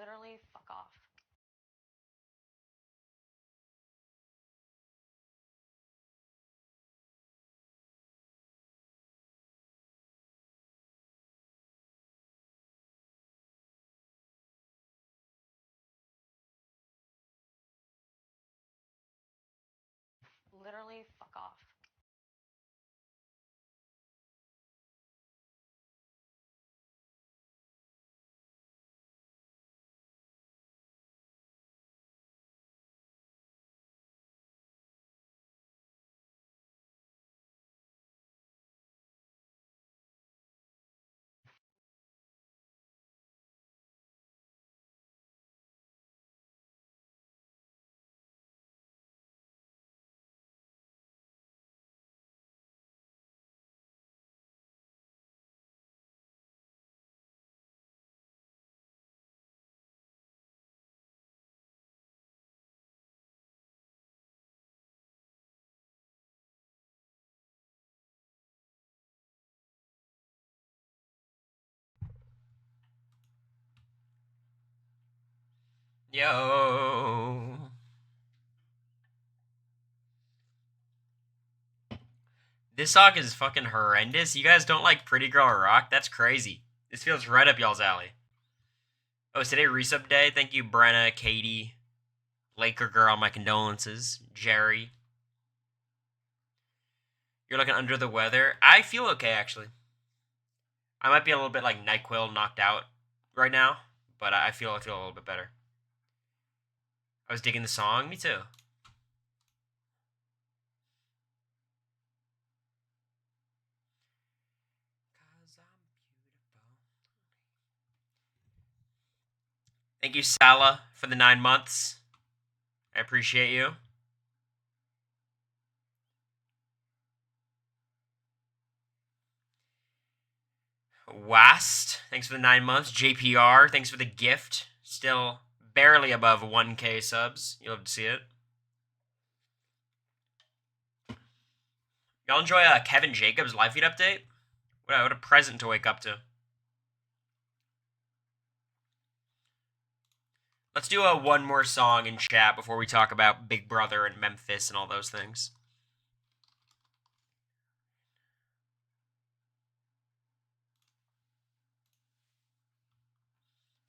Literally, fuck off. Literally, fuck off. Yo. This song is fucking horrendous. You guys don't like Pretty Girl Rock? That's crazy. This feels right up y'all's alley. Oh, is today resub day? Thank you, Brenna, Katie, Laker Girl, my condolences. Jerry. You're looking under the weather. I feel okay, actually. I might be a little bit like NyQuil knocked out right now, but I feel a little bit better. I was digging the song. Me too. Thank you, Sala, for the 9 months. I appreciate you. Wast, thanks for the 9 months. JPR, thanks for the gift. Still barely above 1K subs. You'll have to see it. Y'all enjoy Kevin Jacobs' live feed update? What a present to wake up to. Let's do one more song in chat before we talk about Big Brother and Memphis and all those things.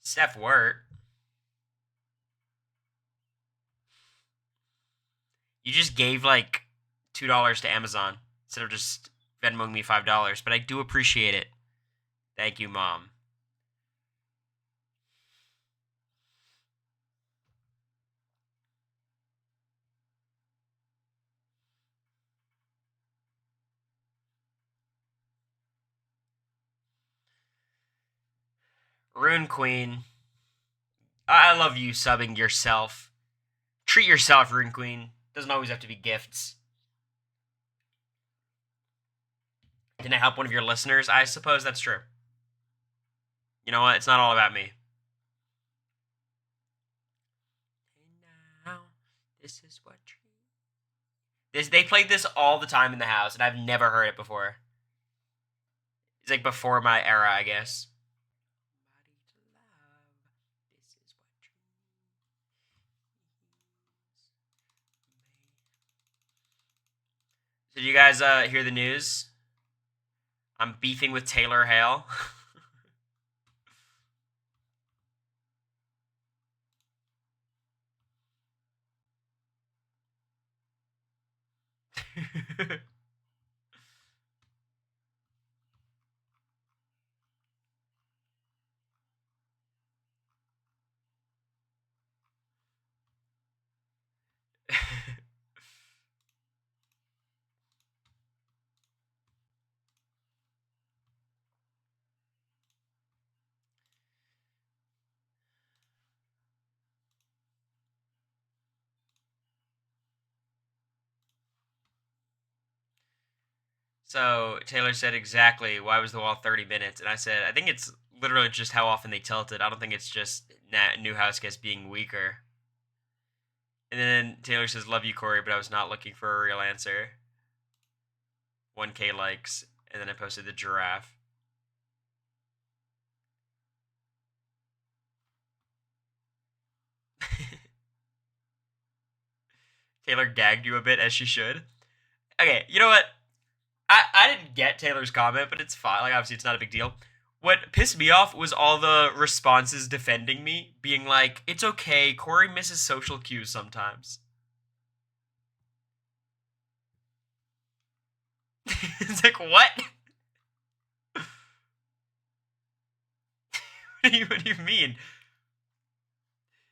Steph Wirt. You just gave like $2 to Amazon instead of just Venmoing me $5, but I do appreciate it. Thank you, Mom. Rune Queen. I love you subbing yourself. Treat yourself, Rune Queen. Doesn't always have to be gifts. Didn't I help one of your listeners? I suppose that's true. You know what? It's not all about me. And now, this is what they played this all the time in the house, and I've never heard it before. It's like before my era, I guess. Did you guys hear the news? I'm beefing with Taylor Hale. So Taylor said exactly, why was the wall 30 minutes? And I said, I think it's literally just how often they tilt it. I don't think it's just Newhouse guys being weaker. And then Taylor says, love you, Cory, but I was not looking for a real answer. 1K likes. And then I posted the giraffe. Taylor gagged you a bit, as she should. Okay, you know what? I didn't get Taylor's comment, but it's fine. Like, obviously, it's not a big deal. What pissed me off was all the responses defending me, being like, it's okay, Cory misses social cues sometimes. It's like, what? What do you mean?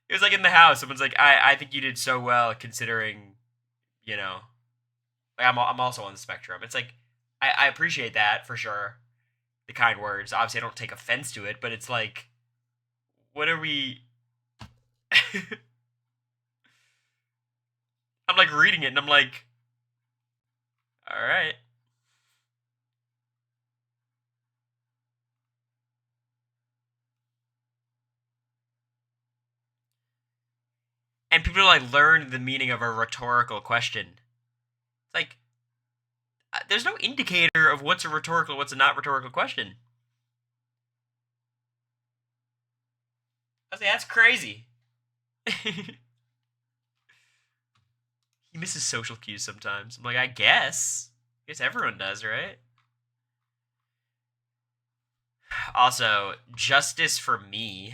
It was like in the house, someone's like, I think you did so well considering, you know, like I'm also on the spectrum. It's like, I appreciate that for sure. The kind words. Obviously, I don't take offense to it, but it's like, what are we? I'm like reading it and I'm like, all right. And people like learn the meaning of a rhetorical question. It's like, there's no indicator of what's a rhetorical, what's a not rhetorical question. I was like, that's crazy. He misses social cues sometimes. I'm like, I guess everyone does, right? Also, justice for me.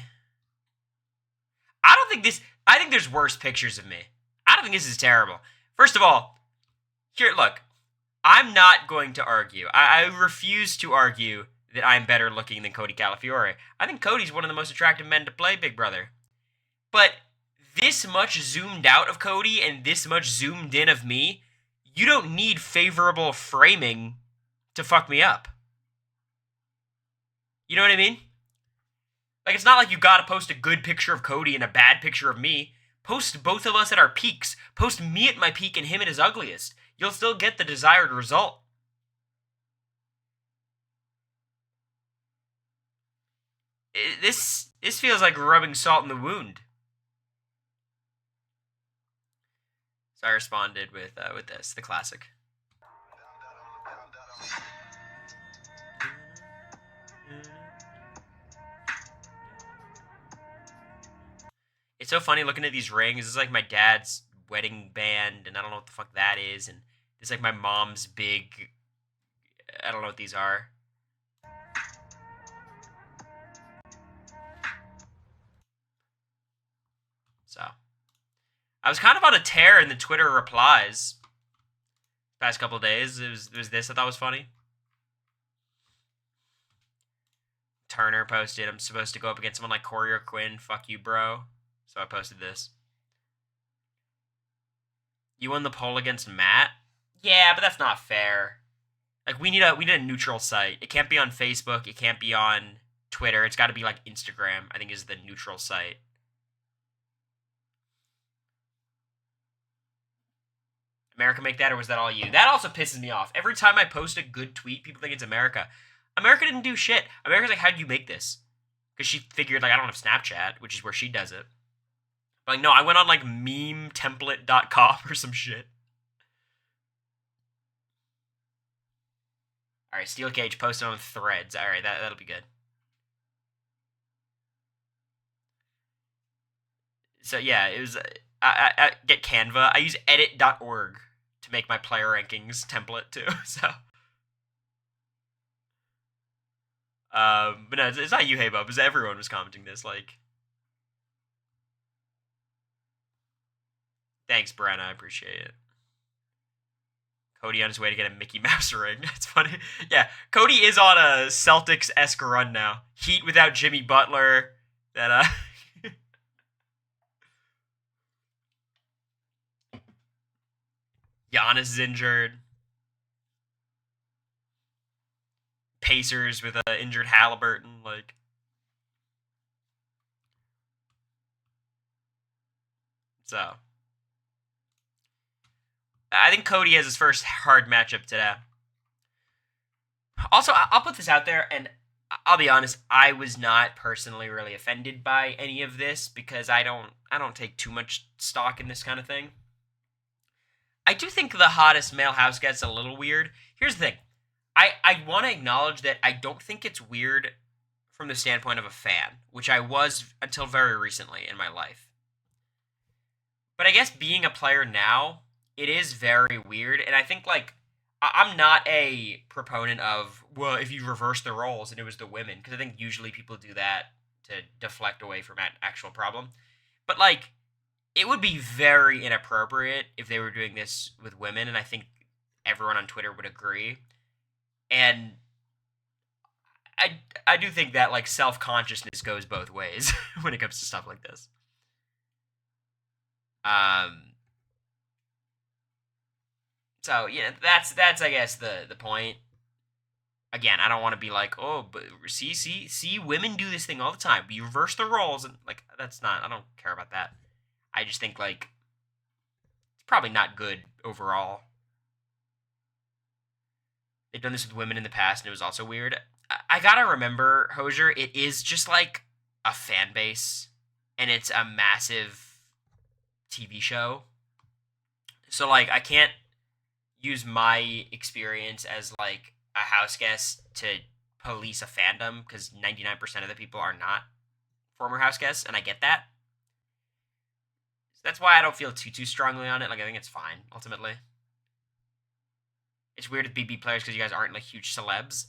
I don't think this. I think there's worse pictures of me. I don't think this is terrible. First of all, here, look. I'm not going to argue. I refuse to argue that I'm better looking than Cody Calafiore. I think Cody's one of the most attractive men to play Big Brother. But this much zoomed out of Cody and this much zoomed in of me, you don't need favorable framing to fuck me up. You know what I mean? Like, it's not like you gotta post a good picture of Cody and a bad picture of me. Post both of us at our peaks. Post me at my peak and him at his ugliest. You'll still get the desired result. This feels like rubbing salt in the wound. So I responded with this, the classic. It's so funny looking at these rings. This is like my dad's wedding band, and I don't know what the fuck that is. And it's like my mom's big. I don't know what these are. So, I was kind of on a tear in the Twitter replies. Past couple days, it was this I thought was funny. Turner posted, "I'm supposed to go up against someone like Cory or Quinn. Fuck you, bro." So I posted this. You won the poll against Matt? Yeah, but that's not fair. Like, we need a neutral site. It can't be on Facebook. It can't be on Twitter. It's got to be like Instagram, I think, is the neutral site. America make that, or was that all you? That also pisses me off. Every time I post a good tweet, people think it's America. America didn't do shit. America's like, how'd you make this? Because she figured, like, I don't have Snapchat, which is where she does it. But, like, no, I went on, like, memetemplate.com or some shit. Alright, Steel Cage posted on Threads. Alright, that'll be good. So, yeah, it was... I get Canva. I use edit.org to make my player rankings template, too. So... but no, it's not you, Hey Bub. It's everyone was commenting this. Like, thanks, Brenna. I appreciate it. Cody on his way to get a Mickey Mouse ring. That's funny. Yeah, Cody is on a Celtics-esque run now. Heat without Jimmy Butler. That Giannis is injured. Pacers with an injured Halliburton. Like, so. I think Cody has his first hard matchup today. Also, I'll put this out there, and I'll be honest, I was not personally really offended by any of this because I don't take too much stock in this kind of thing. I do think the hottest male house gets a little weird. Here's the thing. I want to acknowledge that I don't think it's weird from the standpoint of a fan, which I was until very recently in my life. But I guess being a player now, it is very weird, and I think like I'm not a proponent of, well, if you reverse the roles and it was the women, because I think usually people do that to deflect away from an actual problem. But like, it would be very inappropriate if they were doing this with women, and I think everyone on Twitter would agree. And I do think that like self consciousness goes both ways when it comes to stuff like this. Um. So yeah, that's I guess the point. Again, I don't want to be like, oh, but see, women do this thing all the time. You reverse the roles, and like that's not. I don't care about that. I just think like it's probably not good overall. They've done this with women in the past, and it was also weird. I gotta remember, Hosier, it is just like a fan base, and it's a massive TV show. So like, I can't use my experience as like a house guest to police a fandom because 99% of the people are not former house guests, and I get that. So that's why I don't feel too strongly on it. Like I think it's fine ultimately. It's weird with BB players because you guys aren't like huge celebs.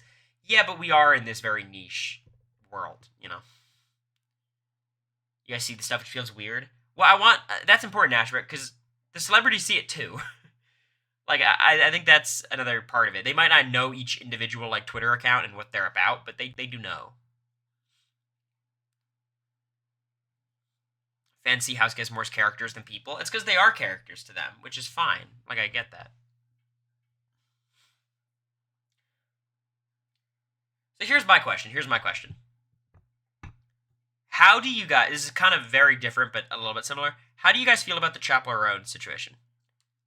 Yeah, but we are in this very niche world, you know. You guys see the stuff which feels weird. Well, I want that's important, Ashbrook, because the celebrities see it too. Like I think that's another part of it. They might not know each individual like Twitter account and what they're about, but they do know. Fans see house guests more as characters than people. It's because they are characters to them, which is fine. Like I get that. So here's my question. How do you guys? This is kind of very different, but a little bit similar. How do you guys feel about the Chaperone situation?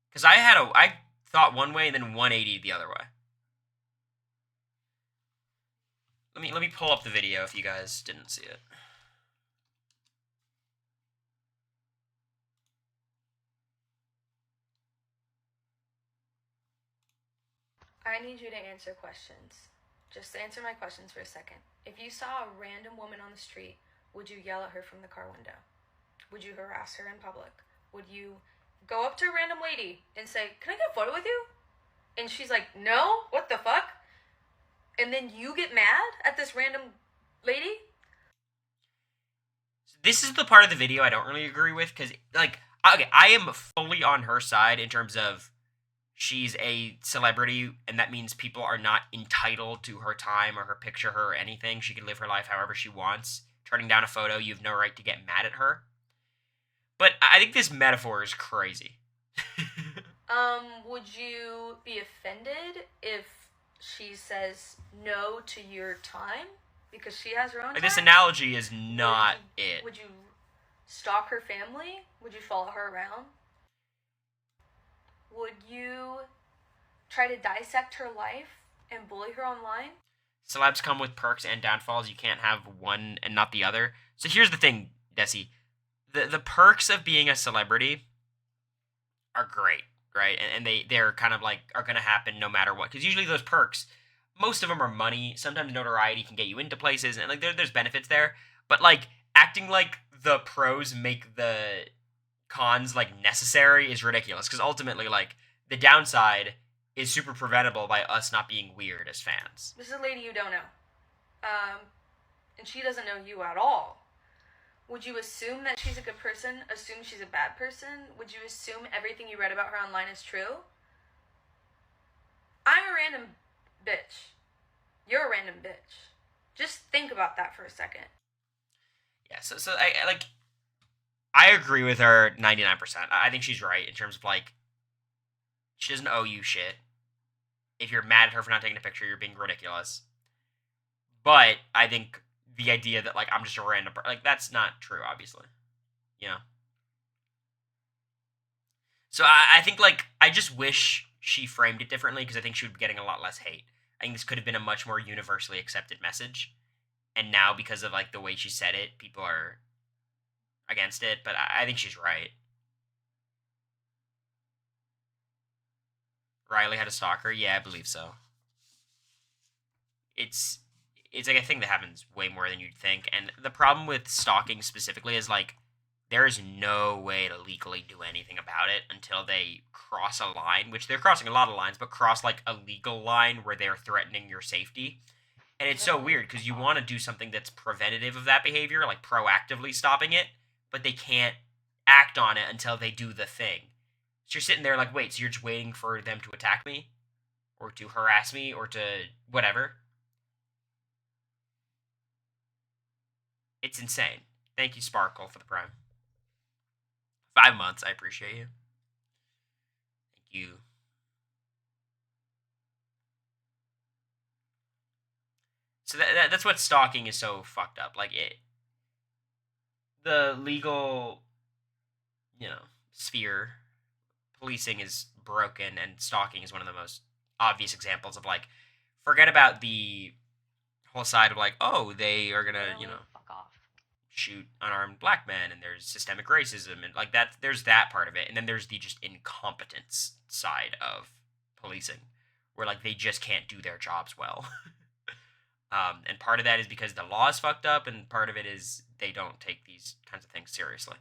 Because I thought one way and then 180 the other way. Let me pull up the video if you guys didn't see it. I need you to answer questions. Just answer my questions for a second. If you saw a random woman on the street, would you yell at her from the car window? Would you harass her in public? Would you go up to a random lady and say, "Can I get a photo with you?" And she's like, "No, what the fuck?" And then you get mad at this random lady? This is the part of the video I don't really agree with because, like, okay, I am fully on her side in terms of she's a celebrity, and that means people are not entitled to her time or her picture, her or anything. She can live her life however she wants. Turning down a photo, you have no right to get mad at her. But I think this metaphor is crazy. Would you be offended if she says no to your time because she has her own time? This analogy is not it. Would you stalk her family? Would you follow her around? Would you try to dissect her life and bully her online? Celebs come with perks and downfalls. You can't have one and not the other. So here's the thing, Desi. The perks of being a celebrity are great, right? And they're kind of like are going to happen no matter what. Because usually those perks, most of them are money. Sometimes notoriety can get you into places, and like there's benefits there. But like acting like the pros make the cons like necessary is ridiculous. Because ultimately, like the downside is super preventable by us not being weird as fans. This is a lady you don't know, and she doesn't know you at all. Would you assume that she's a good person? Assume she's a bad person? Would you assume everything you read about her online is true? I'm a random bitch. You're a random bitch. Just think about that for a second. Yeah, so I agree with her 99%. I think she's right in terms of like she doesn't owe you shit. If you're mad at her for not taking a picture, you're being ridiculous. But I think the idea that like I'm just a random like that's not true, obviously. You know. So I think like I just wish she framed it differently because I think she would be getting a lot less hate. I think this could have been a much more universally accepted message. And now because of like the way she said it, people are against it, but I think she's right. Riley had a stalker? Yeah, I believe so. It's like a thing that happens way more than you'd think. And the problem with stalking specifically is like there is no way to legally do anything about it until they cross a line, which they're crossing a lot of lines, but cross like a legal line where they're threatening your safety. And it's so weird because you want to do something that's preventative of that behavior, like proactively stopping it, but they can't act on it until they do the thing. So you're sitting there like, wait, so you're just waiting for them to attack me? Or to harass me? Or to whatever? It's insane. Thank you, Sparkle, for the Prime. 5 months. I appreciate you. Thank you. So that's what stalking is so fucked up. Like, the legal, sphere, policing is broken, and stalking is one of the most obvious examples of, like, forget about the whole side of, like, oh, they are gonna, fuck off. shoot unarmed black men, and there's systemic racism, and, like, that, there's that part of it, and then there's the just incompetence side of policing, where, like, they just can't do their jobs well. And part of that is because the law is fucked up, and part of it is they don't take these kinds of things seriously.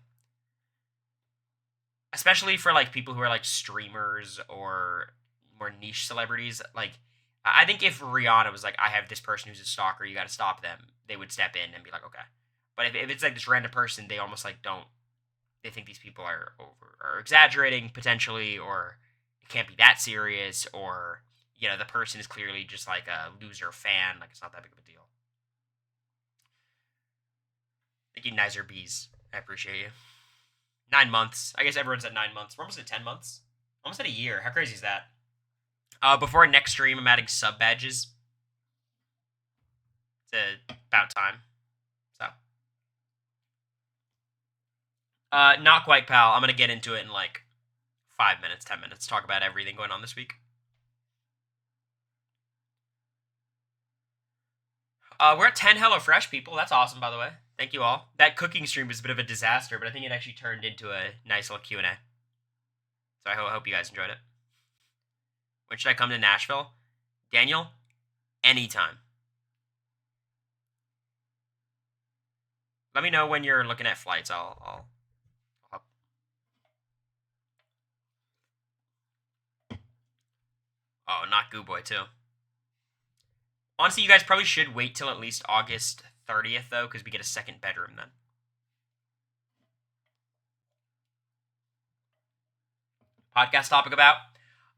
Especially for, like, people who are, like, streamers or more niche celebrities. Like, I think if Rihanna was like, I have this person who's a stalker, you gotta stop them, they would step in and be like, okay. But if it's, like, this random person, they almost, like, don't... They think these people are exaggerating, potentially, or it can't be that serious, or... the person is clearly just like a loser fan. Like, it's not that big of a deal. Thank you, Nizer Bees. I appreciate you. 9 months. I guess everyone's at 9 months. We're almost at 10 months. Almost at a year. How crazy is that? Before next stream, I'm adding sub badges. It's about time. So. Not quite, pal. I'm going to get into it in like 5 minutes, 10 minutes. Talk about everything going on this week. We're at 10 HelloFresh people. That's awesome, by the way. Thank you all. That cooking stream was a bit of a disaster, but I think it actually turned into a nice little Q&A. So I hope you guys enjoyed it. When should I come to Nashville? Daniel, anytime. Let me know when you're looking at flights. I'll Oh, not Goo Boy, too. Honestly, you guys probably should wait till at least August 30th, though, because we get a second bedroom then. Podcast topic about?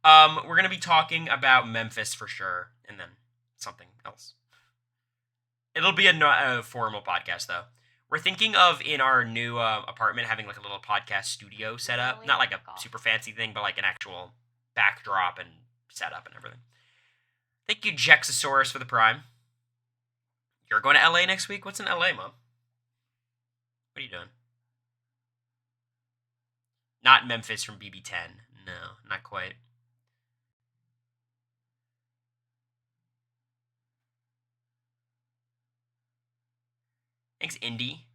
We're going to be talking about Memphis for sure, and then something else. It'll be a formal podcast, though. We're thinking of, in our new apartment, having like a little podcast studio set up. Really? Not like a super fancy thing, but like an actual backdrop and setup and everything. Thank you, Jexosaurus, for the Prime. You're going to LA next week? What's in LA, Mom? What are you doing? Not Memphis from BB10. No, not quite. Thanks, Indy.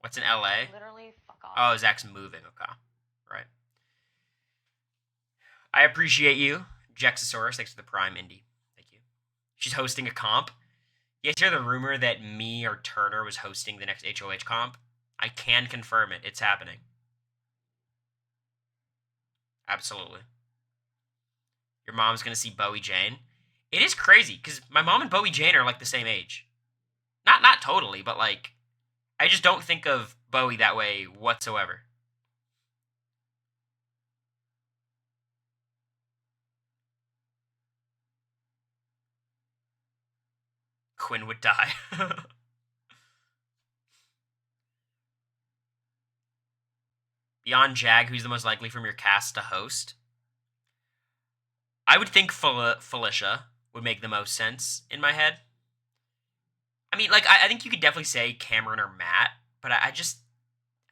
What's in LA? Literally, fuck off. Oh, Zach's moving. Okay. Right. I appreciate you, Jexosaurus. Thanks for the Prime, Indy. She's hosting a comp. You guys hear the rumor that me or Turner was hosting the next HOH comp? I can confirm it. It's happening. Absolutely. Your mom's going to see Bowie Jane. It is crazy, because my mom and Bowie Jane are, like, the same age. Not totally, but, like, I just don't think of Bowie that way whatsoever. Quinn would die. Beyond Jag, who's the most likely from your cast to host? I would think Felicia would make the most sense in my head. I mean, like, I think you could definitely say Cameron or Matt, but I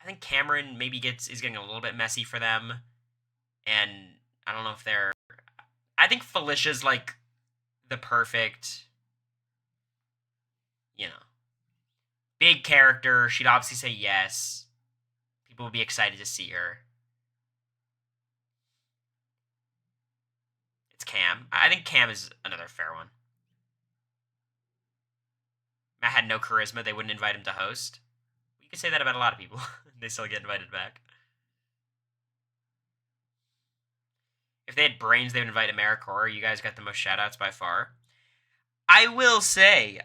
think Cameron maybe is getting a little bit messy for them, and I don't know if they're... I think Felicia's, like, the perfect... big character. She'd obviously say yes. People would be excited to see her. It's Cam. I think Cam is another fair one. Matt had no charisma. They wouldn't invite him to host. could say that about a lot of people. They still get invited back. If they had brains, they would invite Americory. You guys got the most shoutouts by far. I will say,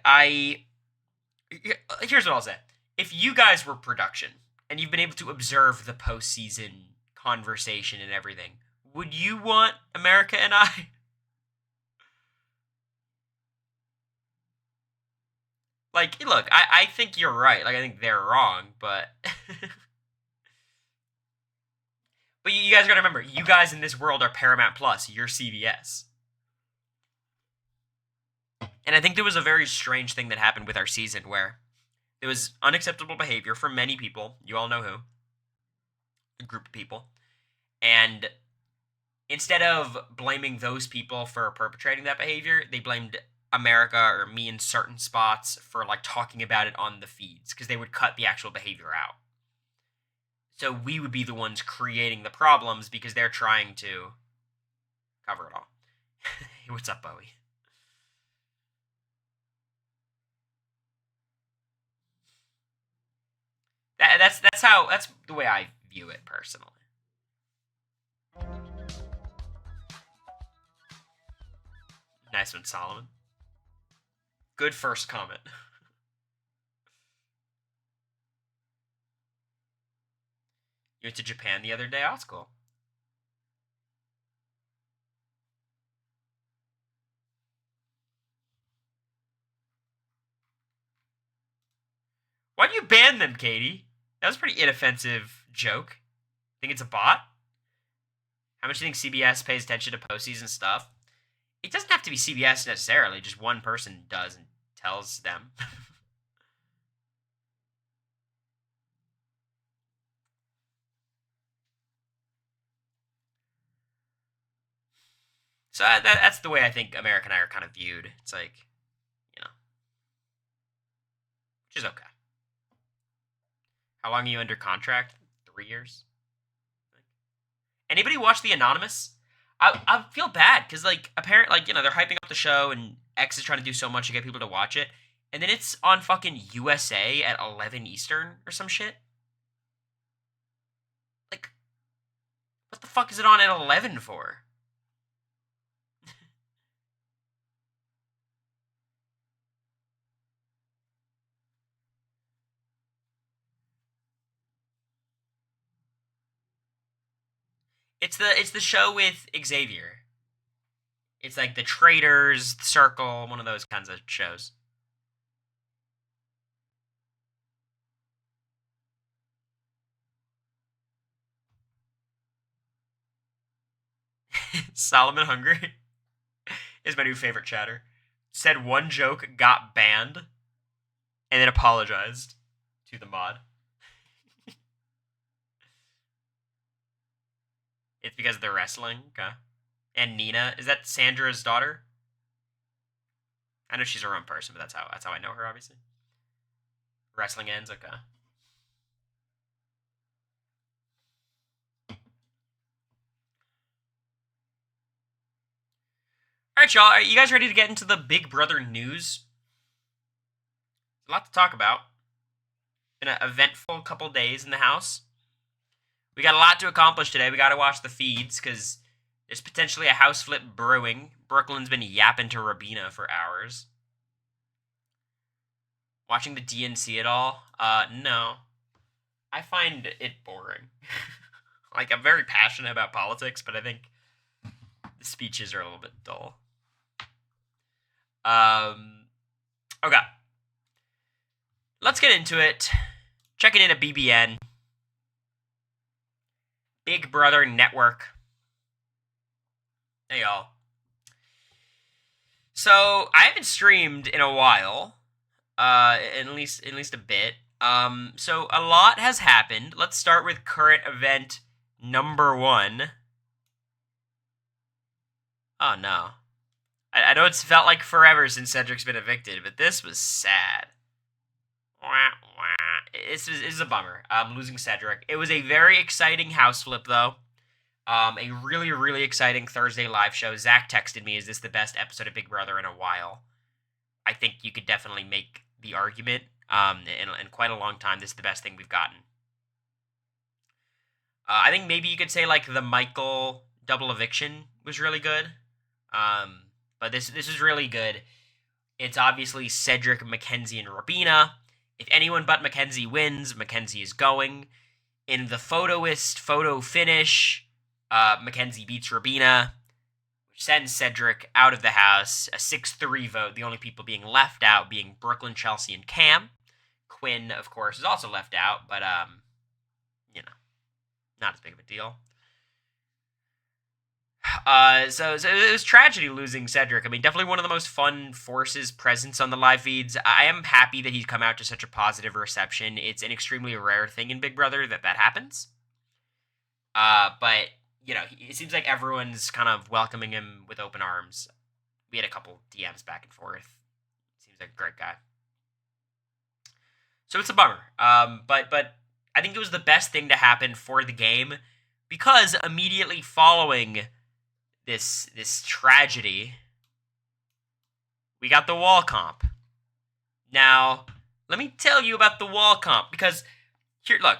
here's what I'll say. If you guys were production, and you've been able to observe the postseason conversation and everything, would you want America and I? Like, look, I think you're right. Like, I think they're wrong, but... But you guys gotta remember, you guys in this world are Paramount Plus. You're CBS. And I think there was a very strange thing that happened with our season where there was unacceptable behavior from many people. You all know who. A group of people. And instead of blaming those people for perpetrating that behavior, they blamed America or me in certain spots for, like, talking about it on the feeds, because they would cut the actual behavior out. So we would be the ones creating the problems because they're trying to cover it all. Hey, what's up, Bowie? That's the way I view it personally. Nice one, Solomon. Good first comment. You went to Japan the other day? Oh, that's cool. Why do you ban them, Katie? That was a pretty inoffensive joke. Think it's a bot? How much do you think CBS pays attention to postseason stuff? It doesn't have to be CBS necessarily. Just one person does and tells them. So that's the way I think America and I are kind of viewed. It's like, you know, which is okay. How long are you under contract? 3 years? Anybody watch The Anonymous? I feel bad because, like, apparently, like, you know, they're hyping up the show and X is trying to do so much to get people to watch it, and then it's on fucking USA at 11 Eastern or some shit. Like, what the fuck is it on at 11 for? It's the show with Xavier. It's like The Traitors, The Circle, one of those kinds of shows. Solomon Hungry is my new favorite chatter. Said one joke, got banned, and then apologized to the mod. It's because of the wrestling. Okay. And Nina, is that Sandra's daughter? I know she's her own person, but that's how I know her, obviously. Wrestling ends, okay. Alright, y'all. Are you guys ready to get into the Big Brother news? A lot to talk about. Been an eventful couple days in the house. We got a lot to accomplish today. We got to watch the feeds because there's potentially a house flip brewing. Brooklyn's been yapping to Rabina for hours. Watching the DNC at all? No. I find it boring. Like, I'm very passionate about politics, but I think the speeches are a little bit dull. Okay. Let's get into it. Checking in at BBN. Big Brother Network. Hey, y'all. So, I haven't streamed in a while. At least a bit. So, a lot has happened. Let's start with current event number 1. Oh, no. I know it's felt like forever since Cedric's been evicted, but this was sad. It's a bummer. Losing Cedric. It was a very exciting house flip, though. A really, really exciting Thursday live show. Zach texted me, is this the best episode of Big Brother in a while? I think you could definitely make the argument. in quite a long time. This is the best thing we've gotten. I think maybe you could say like the Michael double eviction was really good. But this is really good. It's obviously Cedric, Mackenzie, and Rabina. If anyone but Mackenzie wins, Mackenzie is going. In the photoist photo finish, Mackenzie beats Rabina, which sends Cedric out of the house. A 6-3 vote. The only people being left out being Brooklyn, Chelsea, and Cam. Quinn, of course, is also left out, but not as big of a deal. So it was tragedy losing Cedric. I mean, definitely one of the most fun forces presence on the live feeds. I am happy that he's come out to such a positive reception. It's an extremely rare thing in Big Brother that happens. But, it seems like everyone's kind of welcoming him with open arms. We had a couple DMs back and forth. Seems like a great guy. So it's a bummer. But I think it was the best thing to happen for the game because immediately following this tragedy, we got the wall comp. Now, let me tell you about the wall comp because here, look,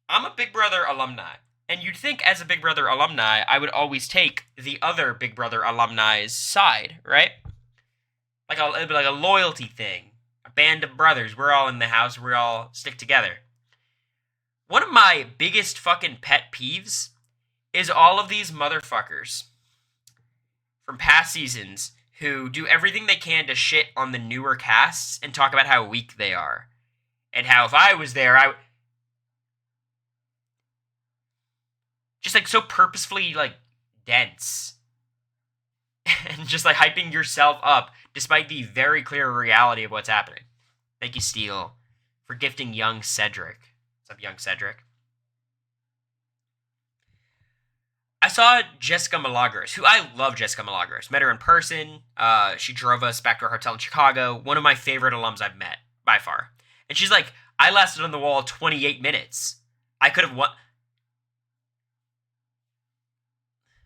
I'm a Big Brother alumni, and you'd think as a Big Brother alumni, I would always take the other Big Brother alumni's side, right? It'd be like a loyalty thing, a band of brothers. We're all in the house. We all stick together. One of my biggest fucking pet peeves is all of these motherfuckers from past seasons who do everything they can to shit on the newer casts and talk about how weak they are. And how if I was there, I would... Just, so purposefully, dense. And just, hyping yourself up despite the very clear reality of what's happening. Thank you, Steele, for gifting young Cedric. What's up, young Cedric? I saw Jessica Milagros, who I love Jessica Milagros. Met her in person. She drove us back to our hotel in Chicago. One of my favorite alums I've met, by far. And she's like, I lasted on the wall 28 minutes. I could have won.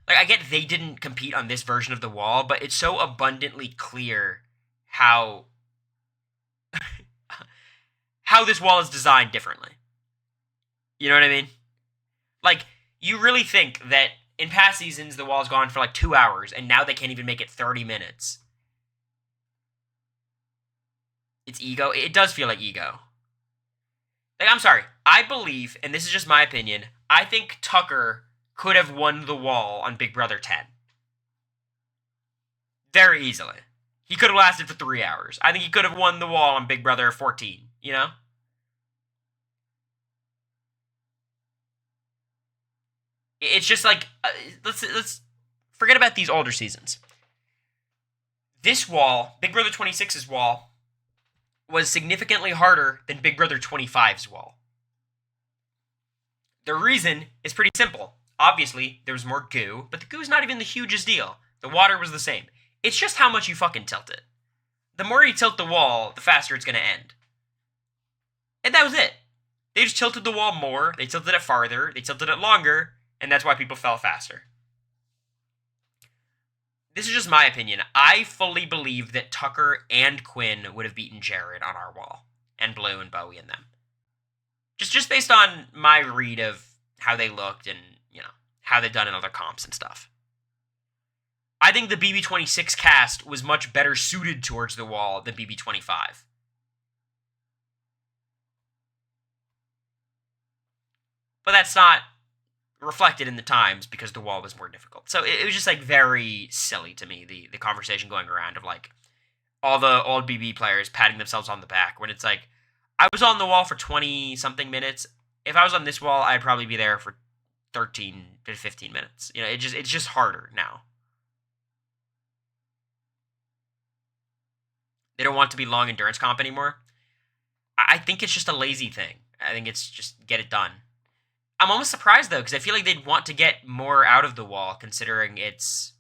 I get they didn't compete on this version of the wall, but it's so abundantly clear how this wall is designed differently. You know what I mean? You really think that in past seasons, the wall's gone for 2 hours, and now they can't even make it 30 minutes. It's ego. It does feel like ego. I'm sorry. I believe, and this is just my opinion, I think Tucker could have won the wall on Big Brother 10. Very easily. He could have lasted for 3 hours. I think he could have won the wall on Big Brother 14, you know? It's just let's forget about these older seasons. This wall, Big Brother 26's wall, was significantly harder than Big Brother 25's wall. The reason is pretty simple. Obviously, there was more goo, but the goo's not even the hugest deal. The water was the same. It's just how much you fucking tilt it. The more you tilt the wall, the faster it's going to end. And that was it. They just tilted the wall more, they tilted it farther, they tilted it longer, and that's why people fell faster. This is just my opinion. I fully believe that Tucker and Quinn would have beaten Jared on our wall. And Blue and Bowie and them. Just based on my read of how they looked and, how they've done in other comps and stuff. I think the BB26 cast was much better suited towards the wall than BB25. But that's not reflected in the times because the wall was more difficult. So it was just very silly to me, the conversation going around of all the old BB players patting themselves on the back when it's I was on the wall for 20 something minutes. If I was on this wall, I'd probably be there for 13 to 15 minutes. It's just harder now. They don't want to be long endurance comp anymore. I think it's just a lazy thing. I think it's just get it done. I'm almost surprised, though, because I feel like they'd want to get more out of the wall, considering it's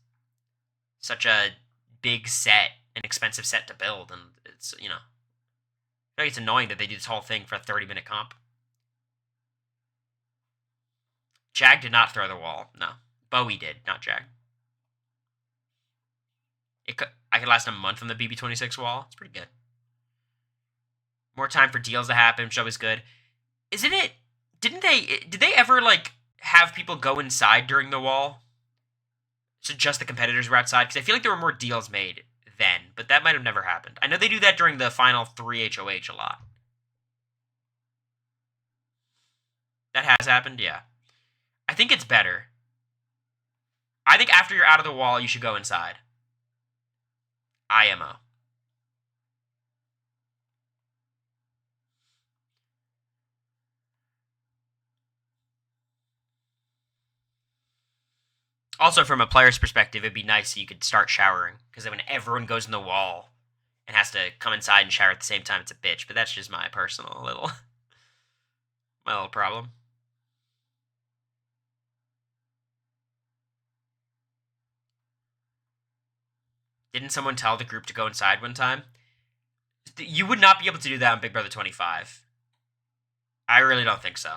such a big set, an expensive set to build, and it's, I feel like it's annoying that they do this whole thing for a 30-minute comp. Jag did not throw the wall. No. Bowie did, not Jag. I could last a month on the BB26 wall. It's pretty good. More time for deals to happen, which is always good. Isn't it? Did they ever, like, have people go inside during the wall? So just the competitors were outside? Because I feel like there were more deals made then, but that might have never happened. I know they do that during the final 3 HOH a lot. That has happened, yeah. I think it's better. I think after you're out of the wall, you should go inside. IMO. Also, from a player's perspective, it'd be nice if you could start showering. Because then when everyone goes in the wall and has to come inside and shower at the same time, it's a bitch. But that's just my personal little... my little problem. Didn't someone tell the group to go inside one time? You would not be able to do that on Big Brother 25. I really don't think so.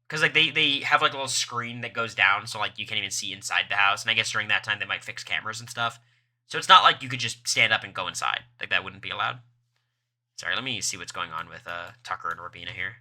Because, like, they have, like, a little screen that goes down, so, like, you can't even see inside the house. And I guess during that time, they might fix cameras and stuff. So it's not like you could just stand up and go inside. Like, that wouldn't be allowed. Sorry, let me see what's going on with Tucker and Robina here.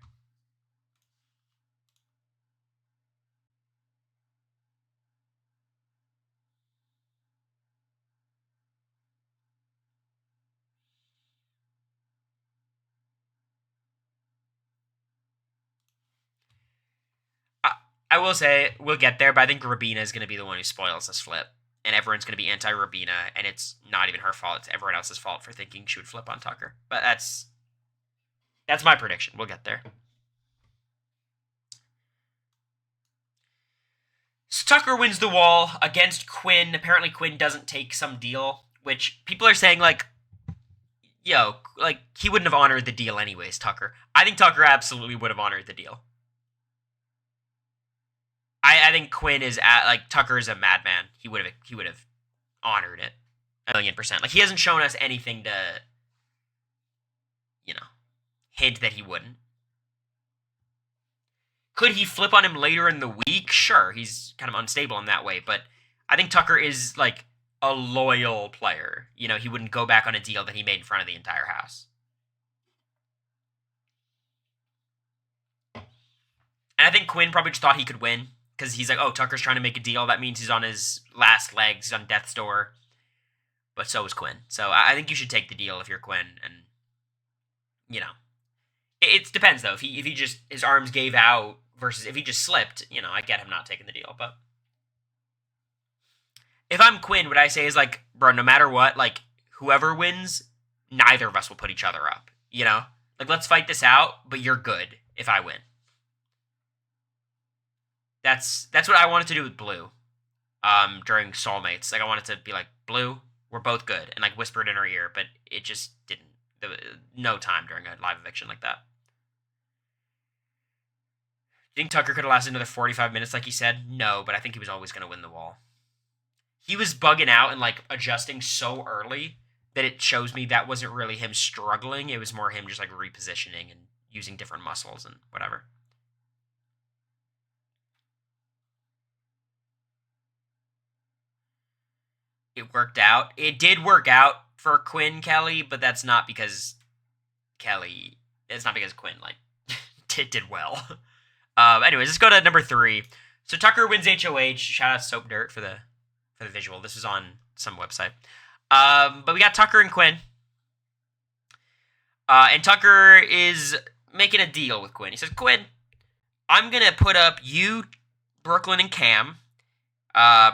I will say, we'll get there, but I think Robina is going to be the one who spoils this flip. And everyone's going to be anti-Robina, and it's not even her fault. It's everyone else's fault for thinking she would flip on Tucker. But that's my prediction. We'll get there. So Tucker wins the wall against Quinn. Apparently Quinn doesn't take some deal, which people are saying, like, yo, like, he wouldn't have honored the deal anyways, Tucker. I think Tucker absolutely would have honored the deal. I think Quinn is Tucker is a madman. He would have honored it 1,000,000%. Like, he hasn't shown us anything to, hint that he wouldn't. Could he flip on him later in the week? Sure, he's kind of unstable in that way, but I think Tucker is, like, a loyal player. He wouldn't go back on a deal that he made in front of the entire house. And I think Quinn probably just thought he could win. Because he's like, oh, Tucker's trying to make a deal. That means he's on his last legs. He's on death's door. But so is Quinn. So I think you should take the deal if you're Quinn. And, It depends, though. If he just, his arms gave out versus if he just slipped, I get him not taking the deal. But if I'm Quinn, what I say is, like, bro, no matter what, like, whoever wins, neither of us will put each other up. Like, let's fight this out, but you're good if I win. That's what I wanted to do with Blue during Soulmates. Like, I wanted to be like, Blue, we're both good, and, like, whisper it in her ear, but it just didn't. There was no time during a live eviction like that. Do you think Tucker could have lasted another 45 minutes like he said? No, but I think he was always going to win the wall. He was bugging out and, like, adjusting so early that it shows me that wasn't really him struggling. It was more him just, like, repositioning and using different muscles and whatever. It worked out. It did work out for Quinn Kelly, but that's not because it's not because Quinn, like, did well. Anyways, let's go to number 3. So Tucker wins HOH. Shout out to Soap Dirt for the visual. This is on some website. But we got Tucker and Quinn. And Tucker is making a deal with Quinn. He says, Quinn, I'm going to put up you, Brooklyn, and Cam.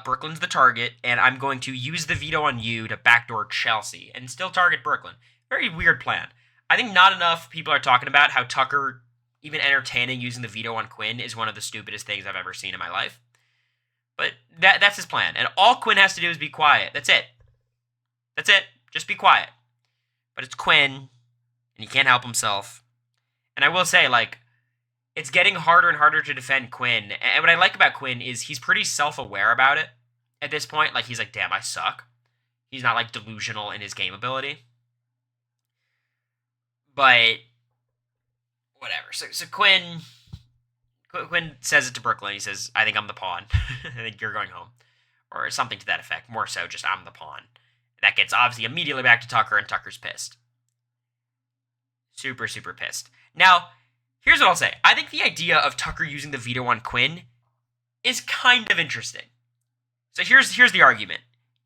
Brooklyn's the target, and I'm going to use the veto on you to backdoor Chelsea and still target Brooklyn. Very weird plan. I think not enough people are talking about how Tucker, even entertaining using the veto on Quinn, is one of the stupidest things I've ever seen in my life. But that's his plan. And all Quinn has to do is be quiet. That's it. That's it. Just be quiet. But it's Quinn, and he can't help himself. And I will say, like, it's getting harder and harder to defend Quinn. And what I like about Quinn is he's pretty self-aware about it at this point. Like, he's like, damn, I suck. He's not, like, delusional in his game ability. But whatever. So Quinn says it to Brooklyn. He says, I think I'm the pawn. I think you're going home. Or something to that effect. More so, just I'm the pawn. That gets obviously immediately back to Tucker, and Tucker's pissed. Super, super pissed. Now, here's what I'll say. I think the idea of Tucker using the veto on Quinn is kind of interesting. So here's the argument.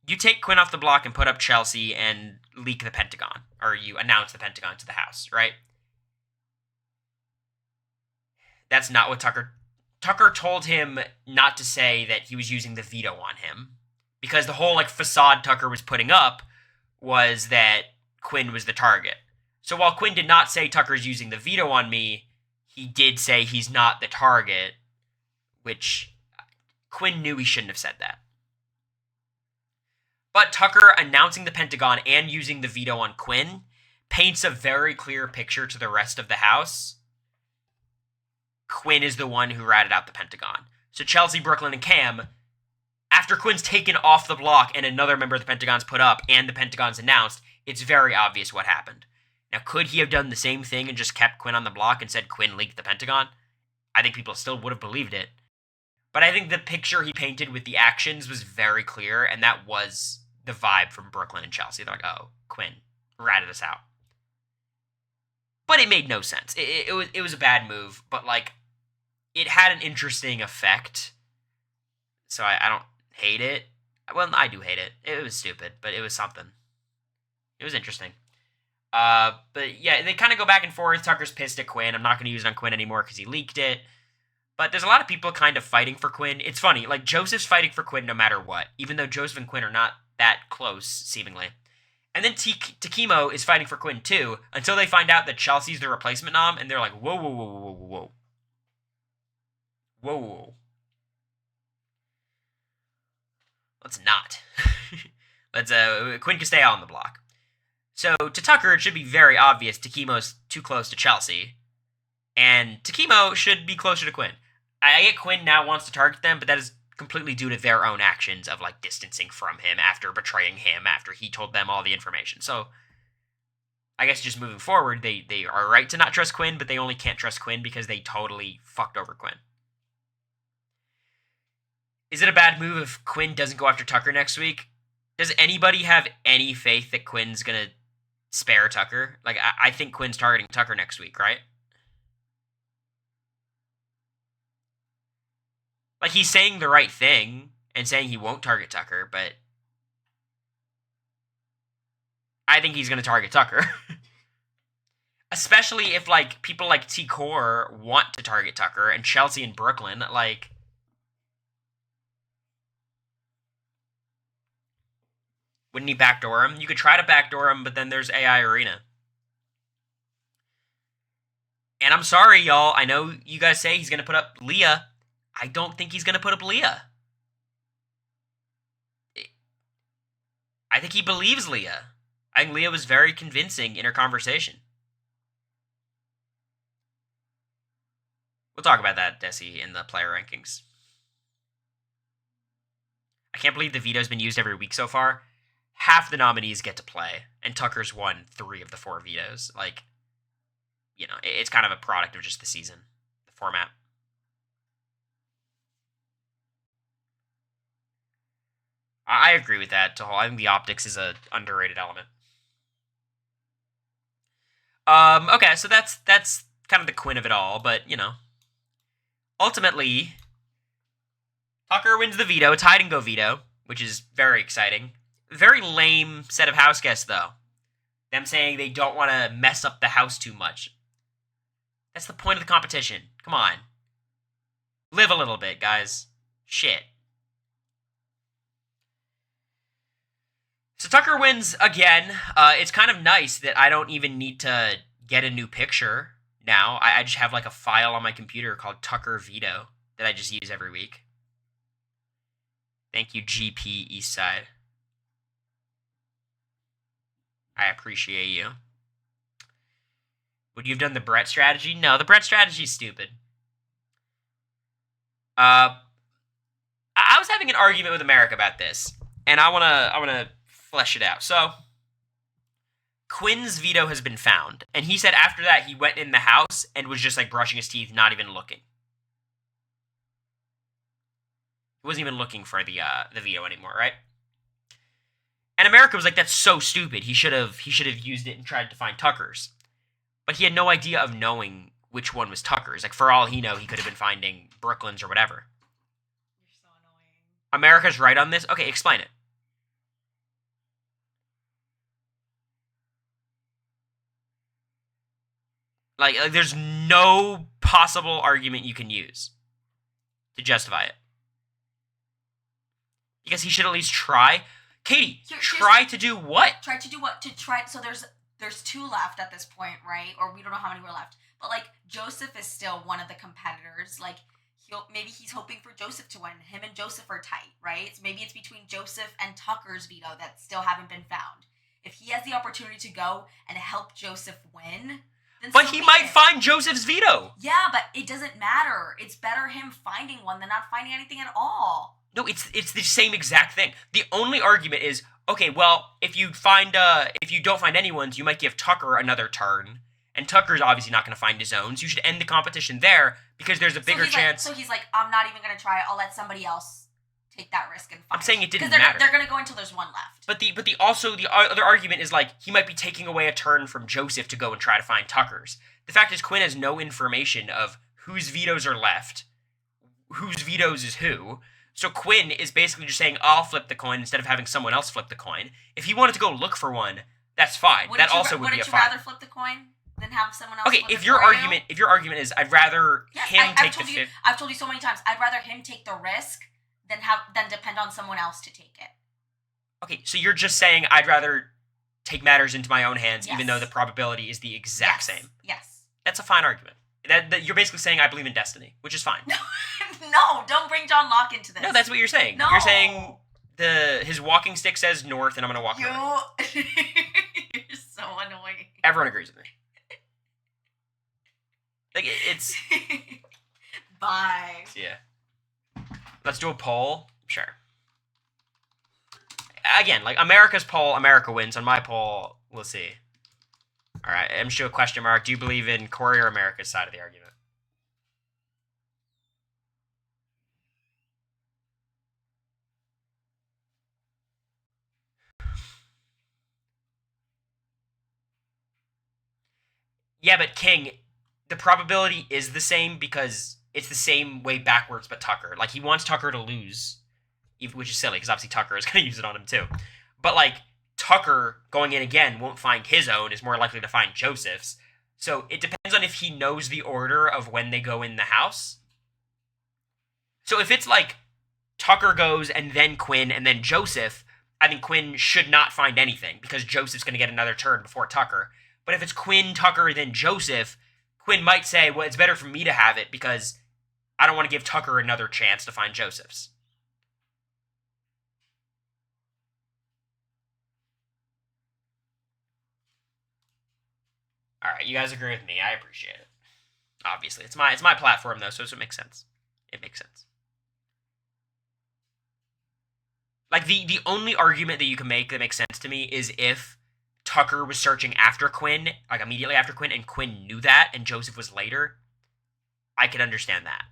You take Quinn off the block and put up Chelsea and leak the Pentagon, or you announce the Pentagon to the House, right? That's not what Tucker told him not to say that he was using the veto on him, because the whole facade Tucker was putting up was that Quinn was the target. So while Quinn did not say Tucker's using the veto on me, he did say he's not the target, which Quinn knew he shouldn't have said that. But Tucker announcing the Pentagon and using the veto on Quinn paints a very clear picture to the rest of the House. Quinn is the one who ratted out the Pentagon. So Chelsea, Brooklyn, and Cam, after Quinn's taken off the block and another member of the Pentagon's put up and the Pentagon's announced, it's very obvious what happened. Now, could he have done the same thing and just kept Quinn on the block and said Quinn leaked the Pentagon? I think people still would have believed it. But I think the picture he painted with the actions was very clear, and that was the vibe from Brooklyn and Chelsea. They're like, oh, Quinn ratted us out. But it made no sense. It was a bad move, but it had an interesting effect. So I don't hate it. Well, I do hate it. It was stupid, but it was something. It was interesting. But yeah, they kind of go back and forth. Tucker's pissed at Quinn. I'm not going to use it on Quinn anymore because he leaked it. But there's a lot of people kind of fighting for Quinn. It's funny, Joseph's fighting for Quinn no matter what, even though Joseph and Quinn are not that close, seemingly. And then Takimo is fighting for Quinn too, until they find out that Chelsea's the replacement nom, and they're like, whoa, whoa, whoa, whoa, whoa, whoa. Whoa, whoa. Let's not. Quinn can stay on the block. So, to Tucker, it should be very obvious Takimo's too close to Chelsea, and Takimo should be closer to Quinn. I get Quinn now wants to target them, but that is completely due to their own actions of distancing from him after betraying him, after he told them all the information. So I guess just moving forward, they are right to not trust Quinn, but they only can't trust Quinn because they totally fucked over Quinn. Is it a bad move if Quinn doesn't go after Tucker next week? Does anybody have any faith that Quinn's gonna spare Tucker? I think Quinn's targeting Tucker next week, right? He's saying the right thing and saying he won't target Tucker, but I think he's going to target Tucker. Especially if, people like T-Core want to target Tucker and Chelsea and Brooklyn, wouldn't he backdoor him? You could try to backdoor him, but then there's AI Arena. And I'm sorry, y'all. I know you guys say he's going to put up Leah. I don't think he's going to put up Leah. I think he believes Leah. I think Leah was very convincing in her conversation. We'll talk about that, Desi, in the player rankings. I can't believe the veto's been used every week so far. Half the nominees get to play, and Tucker's won 3 of the 4 vetoes. It's kind of a product of just the season, the format. I agree with that. I think the optics is an underrated element. Okay, so that's kind of the Quinn of it all, but, ultimately, Tucker wins the veto, tied and go veto, which is very exciting. Very lame set of house guests, though. Them saying they don't want to mess up the house too much. That's the point of the competition. Come on. Live a little bit, guys. Shit. So Tucker wins again. It's kind of nice that I don't even need to get a new picture now. I just have a file on my computer called Tucker Veto that I just use every week. Thank you, GP Eastside. I appreciate you. Would you have done the Brett strategy? No, the Brett strategy is stupid. I was having an argument with America about this, and I wanna flesh it out. So, Quinn's veto has been found, and he said after that he went in the house and was just brushing his teeth, not even looking. He wasn't even looking for the veto anymore, right? And America was like, that's so stupid. He should have used it and tried to find Tucker's. But he had no idea of knowing which one was Tucker's. Like, for all he know, he could have been finding Brooklyn's or whatever. You're so annoying. America's right on this? Okay, explain it. Like, there's no possible argument you can use to justify it. Because he should at least try. Katie, try to do what? Try to do what? So there's 2 left at this point, right? Or we don't know how many were left. But, like, Joseph is still one of the competitors. Like, maybe he's hoping for Joseph to win. Him and Joseph are tight, right? So maybe it's between Joseph and Tucker's veto that still haven't been found. If he has the opportunity to go and help Joseph win... But he might find Joseph's veto. Yeah, but it doesn't matter. It's better him finding one than not finding anything at all. No, it's the same exact thing. The only argument is, okay, well, if you don't find anyone's, you might give Tucker another turn, and Tucker's obviously not going to find his own, so you should end the competition there because there's a bigger chance. So he's like, I'm not even going to try. I'll let somebody else take that risk and find. I'm saying it didn't matter. Because they're going to go until there's one left. But the other argument is, like, he might be taking away a turn from Joseph to go and try to find Tucker's. The fact is, Quinn has no information of whose vetoes are left, whose vetoes is who. So Quinn is basically just saying, I'll flip the coin instead of having someone else flip the coin. If he wanted to go look for one, that's fine. That also would be a fine. Wouldn't you rather flip the coin than have someone else? Okay, if your argument is, I'd rather him take the fifth. I've told you so many times, I'd rather him take the risk than depend on someone else to take it. Okay, so you're just saying I'd rather take matters into my own hands, even though the probability is the exact same. Yes. That's a fine argument. That you're basically saying I believe in destiny, which is fine. No, don't bring John Locke into this. No, that's what you're saying. No. You're saying his walking stick says north, and I'm going to walk north. You're so annoying. Everyone agrees with me. Like, it's... Bye. Yeah. Let's do a poll. Sure. Again, like, America's poll, America wins. On my poll, we'll see. All right, I'm just doing a question mark. Do you believe in Cory or America's side of the argument? Yeah, but King, the probability is the same because it's the same way backwards but Tucker. Like, he wants Tucker to lose, which is silly because obviously Tucker is going to use it on him too. But, like, Tucker going in again won't find his own, is more likely to find Joseph's. So it depends on if he knows the order of when they go in the house. So if it's like Tucker goes and then Quinn and then Joseph, I think Quinn should not find anything because Joseph's going to get another turn before Tucker. But if it's Quinn, Tucker, then Joseph, Quinn might say, well, it's better for me to have it because I don't want to give Tucker another chance to find Joseph's. All right, you guys agree with me. I appreciate it. Obviously, it's my platform though, so it makes sense. It makes sense. Like the only argument that you can make that makes sense to me is if Tucker was searching after Quinn, like immediately after Quinn, and Quinn knew that, and Joseph was later. I could understand that.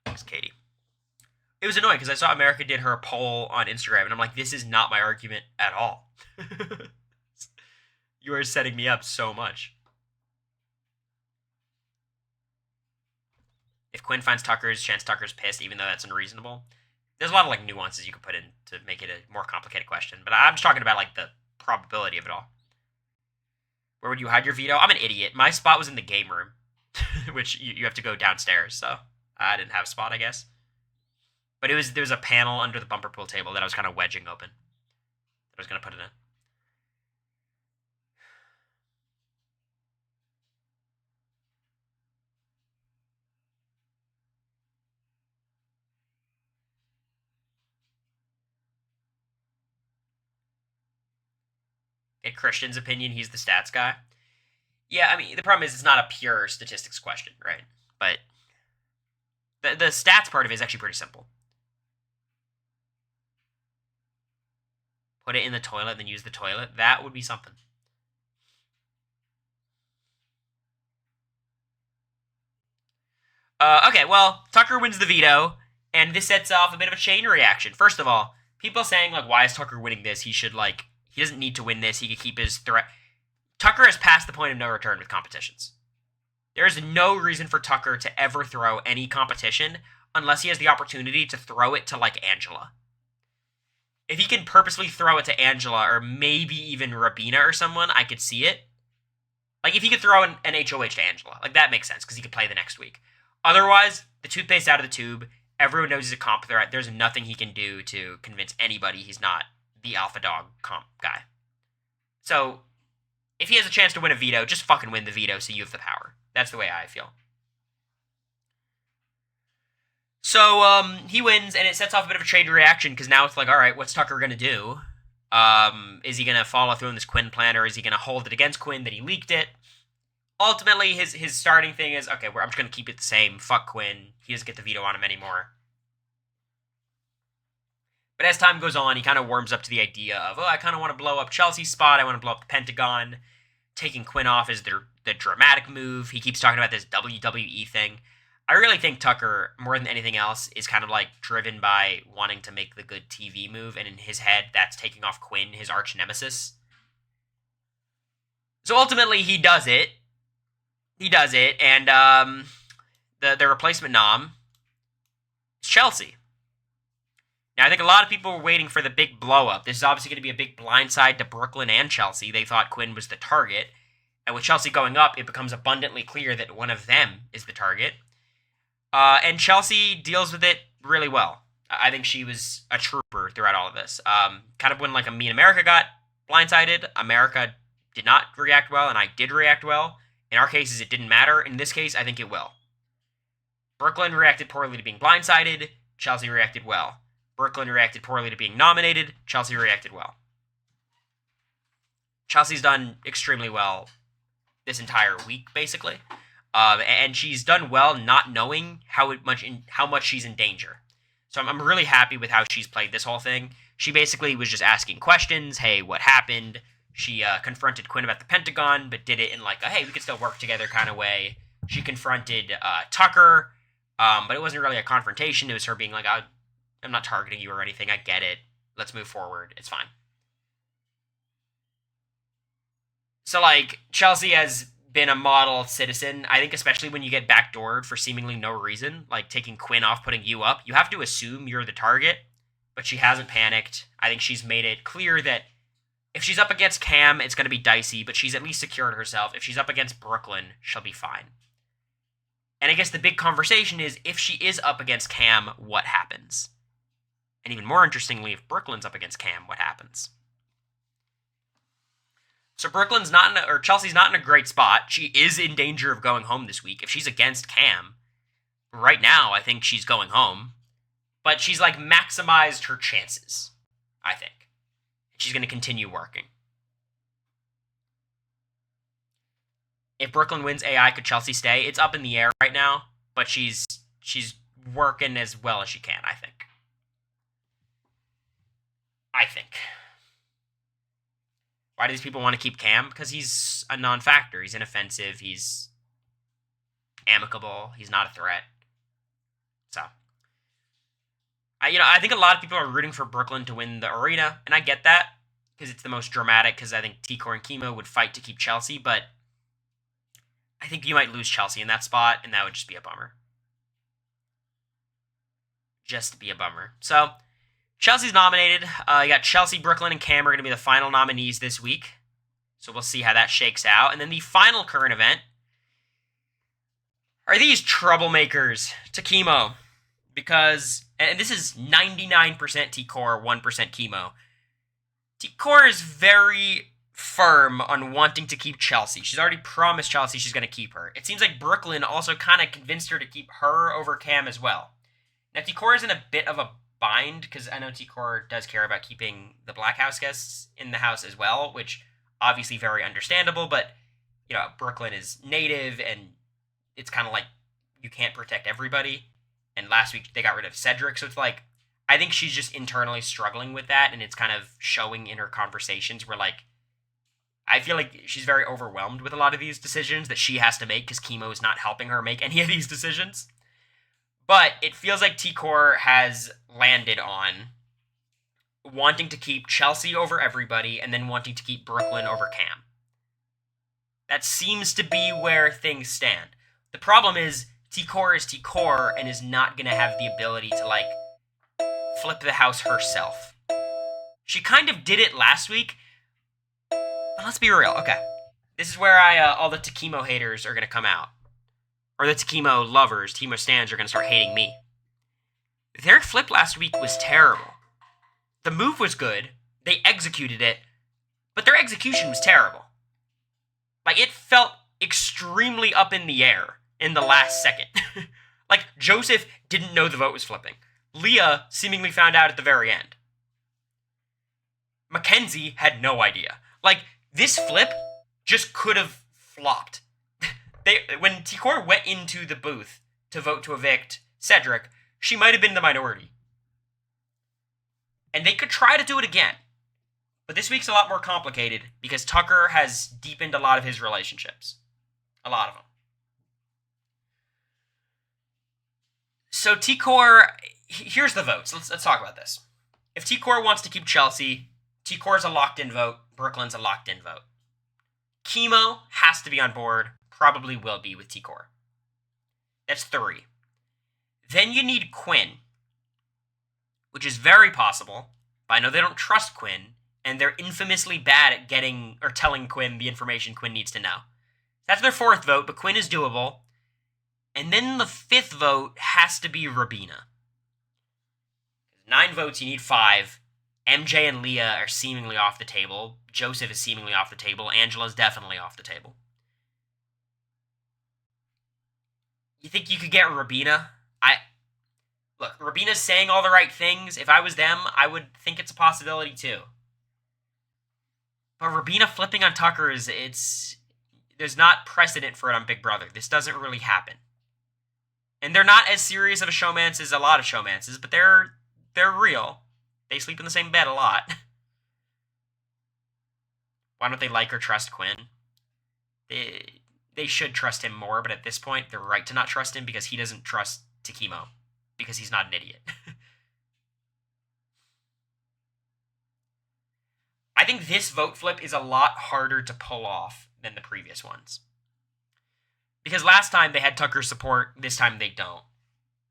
Thanks, Katie. It was annoying because I saw America did her poll on Instagram, and I'm like, this is not my argument at all. You are setting me up so much. If Quinn finds Tucker's, chance Tucker's pissed, even though that's unreasonable. There's a lot of like nuances you could put in to make it a more complicated question, but I'm just talking about like the probability of it all. Where would you hide your veto? I'm an idiot. My spot was in the game room, which you have to go downstairs, so I didn't have a spot, I guess. But there was a panel under the bumper pool table that I was kind of wedging open. I was going to put it in. In Christian's opinion, he's the stats guy. Yeah, I mean, the problem is it's not a pure statistics question, right? But the stats part of it is actually pretty simple. Put it in the toilet, then use the toilet. That would be something. Okay, well, Tucker wins the veto. And this sets off a bit of a chain reaction. First of all, people saying, like, why is Tucker winning this? He doesn't need to win this. He could keep his threat. Tucker has passed the point of no return with competitions. There is no reason for Tucker to ever throw any competition unless he has the opportunity to throw it to, like, Angela. If he can purposely throw it to Angela or maybe even Rabina or someone, I could see it. Like, if he could throw an HOH to Angela, like, that makes sense because he could play the next week. Otherwise, the toothpaste's out of the tube. Everyone knows he's a comp threat. There's nothing he can do to convince anybody he's not the alpha dog comp guy. So, if he has a chance to win a veto, just fucking win the veto so you have the power. That's the way I feel. So, he wins, and it sets off a bit of a trade reaction, because now it's like, alright, what's Tucker going to do? Is he going to follow through on this Quinn plan, or is he going to hold it against Quinn that he leaked it? Ultimately, his starting thing is, okay, I'm just going to keep it the same. Fuck Quinn. He doesn't get the veto on him anymore. But as time goes on, he kind of warms up to the idea of, I kind of want to blow up Chelsea's spot. I want to blow up the Pentagon. Taking Quinn off is the dramatic move. He keeps talking about this WWE thing. I really think Tucker, more than anything else, is kind of like driven by wanting to make the good TV move. And in his head, that's taking off Quinn, his arch nemesis. So ultimately, he does it. And the replacement nom is Chelsea. Now, I think a lot of people were waiting for the big blow-up. This is obviously going to be a big blindside to Brooklyn and Chelsea. They thought Quinn was the target. And with Chelsea going up, it becomes abundantly clear that one of them is the target. And Chelsea deals with it really well. I think she was a trooper throughout all of this. Kind of when, like, Me and America got blindsided, America did not react well, and I did react well. In our cases, it didn't matter. In this case, I think it will. Brooklyn reacted poorly to being blindsided. Chelsea reacted well. Brooklyn reacted poorly to being nominated. Chelsea reacted well. Chelsea's done extremely well this entire week, basically. And she's done well not knowing how much she's in danger. So I'm really happy with how she's played this whole thing. She basically was just asking questions. Hey, what happened? She confronted Quinn about the Pentagon, but did it in like a, hey, we could still work together kind of way. She confronted Tucker, but it wasn't really a confrontation. It was her being like, I'm not targeting you or anything. I get it. Let's move forward. It's fine. So, like, Chelsea has been a model citizen. I think especially when you get backdoored for seemingly no reason, like taking Quinn off, putting you up, you have to assume you're the target, but she hasn't panicked. I think she's made it clear that if she's up against Cam, it's going to be dicey, but she's at least secured herself. If she's up against Brooklyn, she'll be fine. And I guess the big conversation is, if she is up against Cam, what happens? And even more interestingly, if Brooklyn's up against Cam, what happens? So Chelsea's not in a great spot. She is in danger of going home this week. If she's against Cam, right now, I think she's going home. But she's, like, maximized her chances, I think. She's going to continue working. If Brooklyn wins AI, could Chelsea stay? It's up in the air right now, but she's working as well as she can, I think. Why do these people want to keep Cam? Because he's a non-factor. He's inoffensive. He's amicable. He's not a threat. So, I think a lot of people are rooting for Brooklyn to win the arena, and I get that because it's the most dramatic. Because I think Corey and Cameo would fight to keep Chelsea, but I think you might lose Chelsea in that spot, and that would just be a bummer. Just be a bummer. So, Chelsea's nominated. You got Chelsea, Brooklyn, and Cam are going to be the final nominees this week. So we'll see how that shakes out. And then the final current event are these troublemakers to Chemo. Because, and this is 99% T-Core, 1% Chemo. T-Core is very firm on wanting to keep Chelsea. She's already promised Chelsea she's going to keep her. It seems like Brooklyn also kind of convinced her to keep her over Cam as well. Now, T-Core is in a bit of a bind, because I know T-Core does care about keeping the Black House guests in the house as well, which obviously very understandable, but, Brooklyn is native, and it's kind of like you can't protect everybody, and last week they got rid of Cedric, so it's like, I think she's just internally struggling with that, and it's kind of showing in her conversations where, like, I feel like she's very overwhelmed with a lot of these decisions that she has to make, because Chemo is not helping her make any of these decisions. But it feels like T-Core has landed on wanting to keep Chelsea over everybody and then wanting to keep Brooklyn over Cam. That seems to be where things stand. The problem is T-Core is T-Core and is not going to have the ability to, like, flip the house herself. She kind of did it last week. But let's be real. Okay. This is where all the Takemo haters are going to come out. Or the Takemo lovers, Takemo stans, are going to start hating me. Their flip last week was terrible. The move was good. They executed it. But their execution was terrible. Like, it felt extremely up in the air in the last second. Like, Joseph didn't know the vote was flipping. Leah seemingly found out at the very end. Mackenzie had no idea. Like, this flip just could have flopped. When T-Core went into the booth to vote to evict Cedric, she might have been the minority. And they could try to do it again. But this week's a lot more complicated because Tucker has deepened a lot of his relationships. A lot of them. So T-Core, here's the votes. Let's talk about this. If T-Core wants to keep Chelsea, T-Core's a locked-in vote. Brooklyn's a locked-in vote. Chemo has to be on board. Probably will be with T-Core. That's 3. Then you need Quinn, which is very possible, but I know they don't trust Quinn, and they're infamously bad at getting or telling Quinn the information Quinn needs to know. That's their 4th vote, but Quinn is doable. And then the 5th vote has to be Rabina. 9 votes, you need 5. MJ and Leah are seemingly off the table. Joseph is seemingly off the table. Angela's definitely off the table. You think you could get Rabina? Look, Rabina's saying all the right things. If I was them, I would think it's a possibility too. But Rabina flipping on Tucker there's not precedent for it on Big Brother. This doesn't really happen. And they're not as serious of a showmance as a lot of showmances, but they're real. They sleep in the same bed a lot. Why don't they like or trust Quinn? They should trust him more, but at this point, they're right to not trust him because he doesn't trust Takemo. Because he's not an idiot. I think this vote flip is a lot harder to pull off than the previous ones. Because last time they had Tucker's support, this time they don't.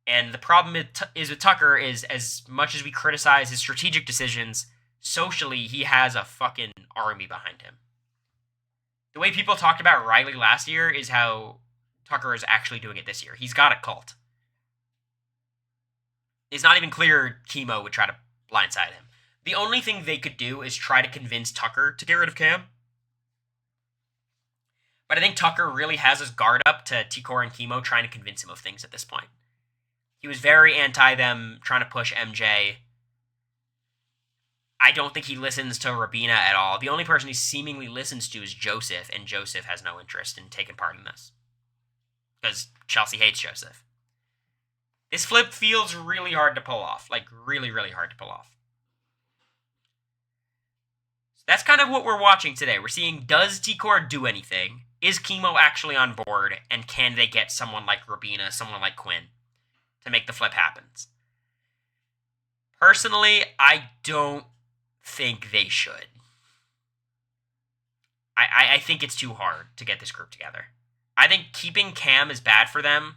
And the problem is with Tucker is, as much as we criticize his strategic decisions, socially he has a fucking army behind him. The way people talked about Riley last year is how Tucker is actually doing it this year. He's got a cult. It's not even clear Chemo would try to blindside him. The only thing they could do is try to convince Tucker to get rid of Cam. But I think Tucker really has his guard up to T-Core and Chemo trying to convince him of things at this point. He was very anti them, trying to push MJ. I don't think he listens to Rabina at all. The only person he seemingly listens to is Joseph, and Joseph has no interest in taking part in this. Because Chelsea hates Joseph. This flip feels really hard to pull off. Like, really, really hard to pull off. So that's kind of what we're watching today. We're seeing, does T-Core do anything? Is Chemo actually on board? And can they get someone like Rabina, someone like Quinn, to make the flip happen? Personally, I don't think they should. I think it's too hard to get this group together. I think keeping Cam is bad for them.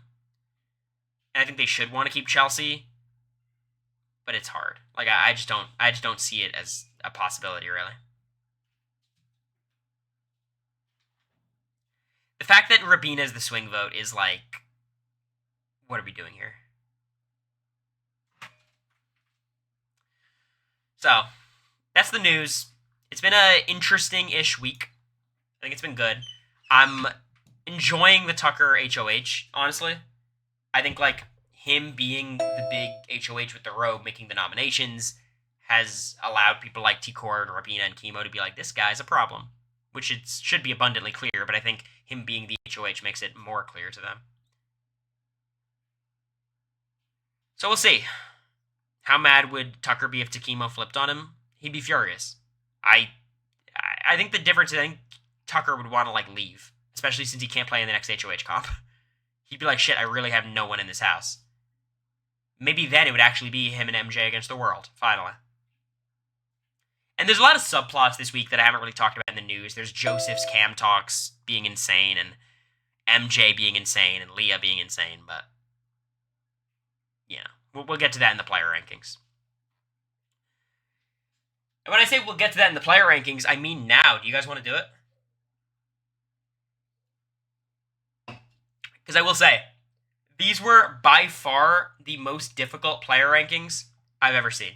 And I think they should want to keep Chelsea. But it's hard. Like, I just don't see it as a possibility, really. The fact that Rabina is the swing vote is like, what are we doing here? So, that's the news. It's been an interesting-ish week. I think it's been good. I'm enjoying the Tucker HOH, honestly. I think, like, him being the big HOH with the robe, making the nominations, has allowed people like T-Core and Rabina and Chemo to be like, this guy's a problem. Which it should be abundantly clear, but I think him being the HOH makes it more clear to them. So we'll see. How mad would Tucker be if Takemo flipped on him? He'd be furious. I think the difference is I think Tucker would want to, like, leave. Especially since he can't play in the next HOH comp. He'd be like, shit, I really have no one in this house. maybe then it would actually be him and MJ against the world, finally. And there's a lot of subplots this week that I haven't really talked about in the news. There's Joseph's Cam talks being insane, and MJ being insane, and Leah being insane, but, you know, we'll get to that in the player rankings. And when I say we'll get to that in the player rankings, I mean now. Do you guys want to do it? Because I will say, these were by far the most difficult player rankings I've ever seen.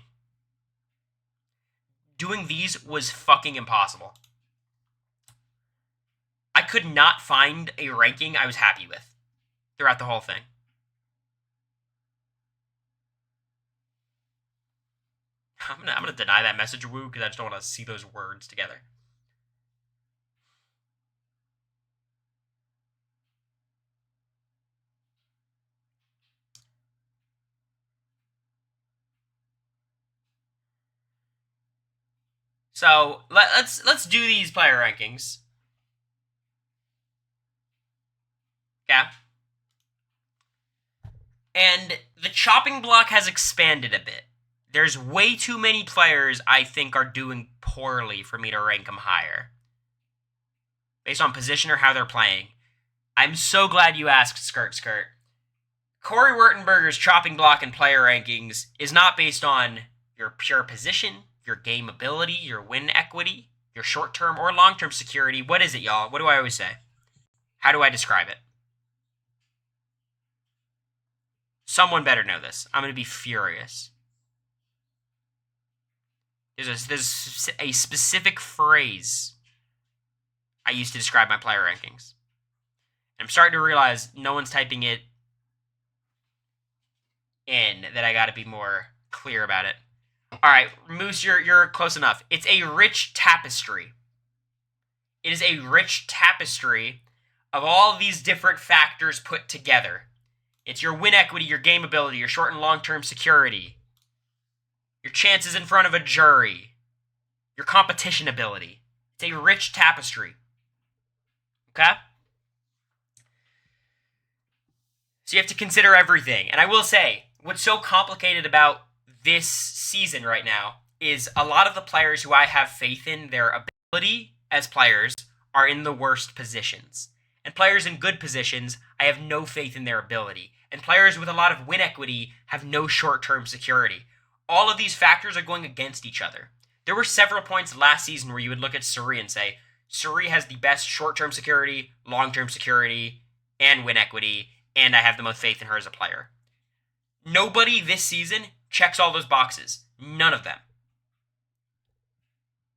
Doing these was fucking impossible. I could not find a ranking I was happy with throughout the whole thing. I'm gonna deny that message, Woo, because I just don't want to see those words together. So let's do these player rankings. Yeah. And the chopping block has expanded a bit. There's way too many players I think are doing poorly for me to rank them higher. Based on position or how they're playing. I'm so glad you asked, Skirt. Cory Wurtenberger's chopping block and player rankings is not based on your pure position, your game ability, your win equity, your short-term or long-term security. What is it, y'all? What do I always say? How do I describe it? Someone better know this. I'm going to be furious. There's a specific phrase I use to describe my player rankings. And I'm starting to realize no one's typing it in, that I got to be more clear about it. All right, Moose, you're close enough. It's a rich tapestry. It is a rich tapestry of all these different factors put together. It's your win equity, your game ability, your short and long-term security, your chances in front of a jury, your competition ability. It's a rich tapestry. Okay? So you have to consider everything. And I will say, what's so complicated about this season right now is a lot of the players who I have faith in their ability as players are in the worst positions. And players in good positions, I have no faith in their ability. And players with a lot of win equity have no short-term security. All of these factors are going against each other. There were several points last season where you would look at Suri and say, Suri has the best short-term security, long-term security, and win equity, and I have the most faith in her as a player. Nobody this season checks all those boxes. None of them.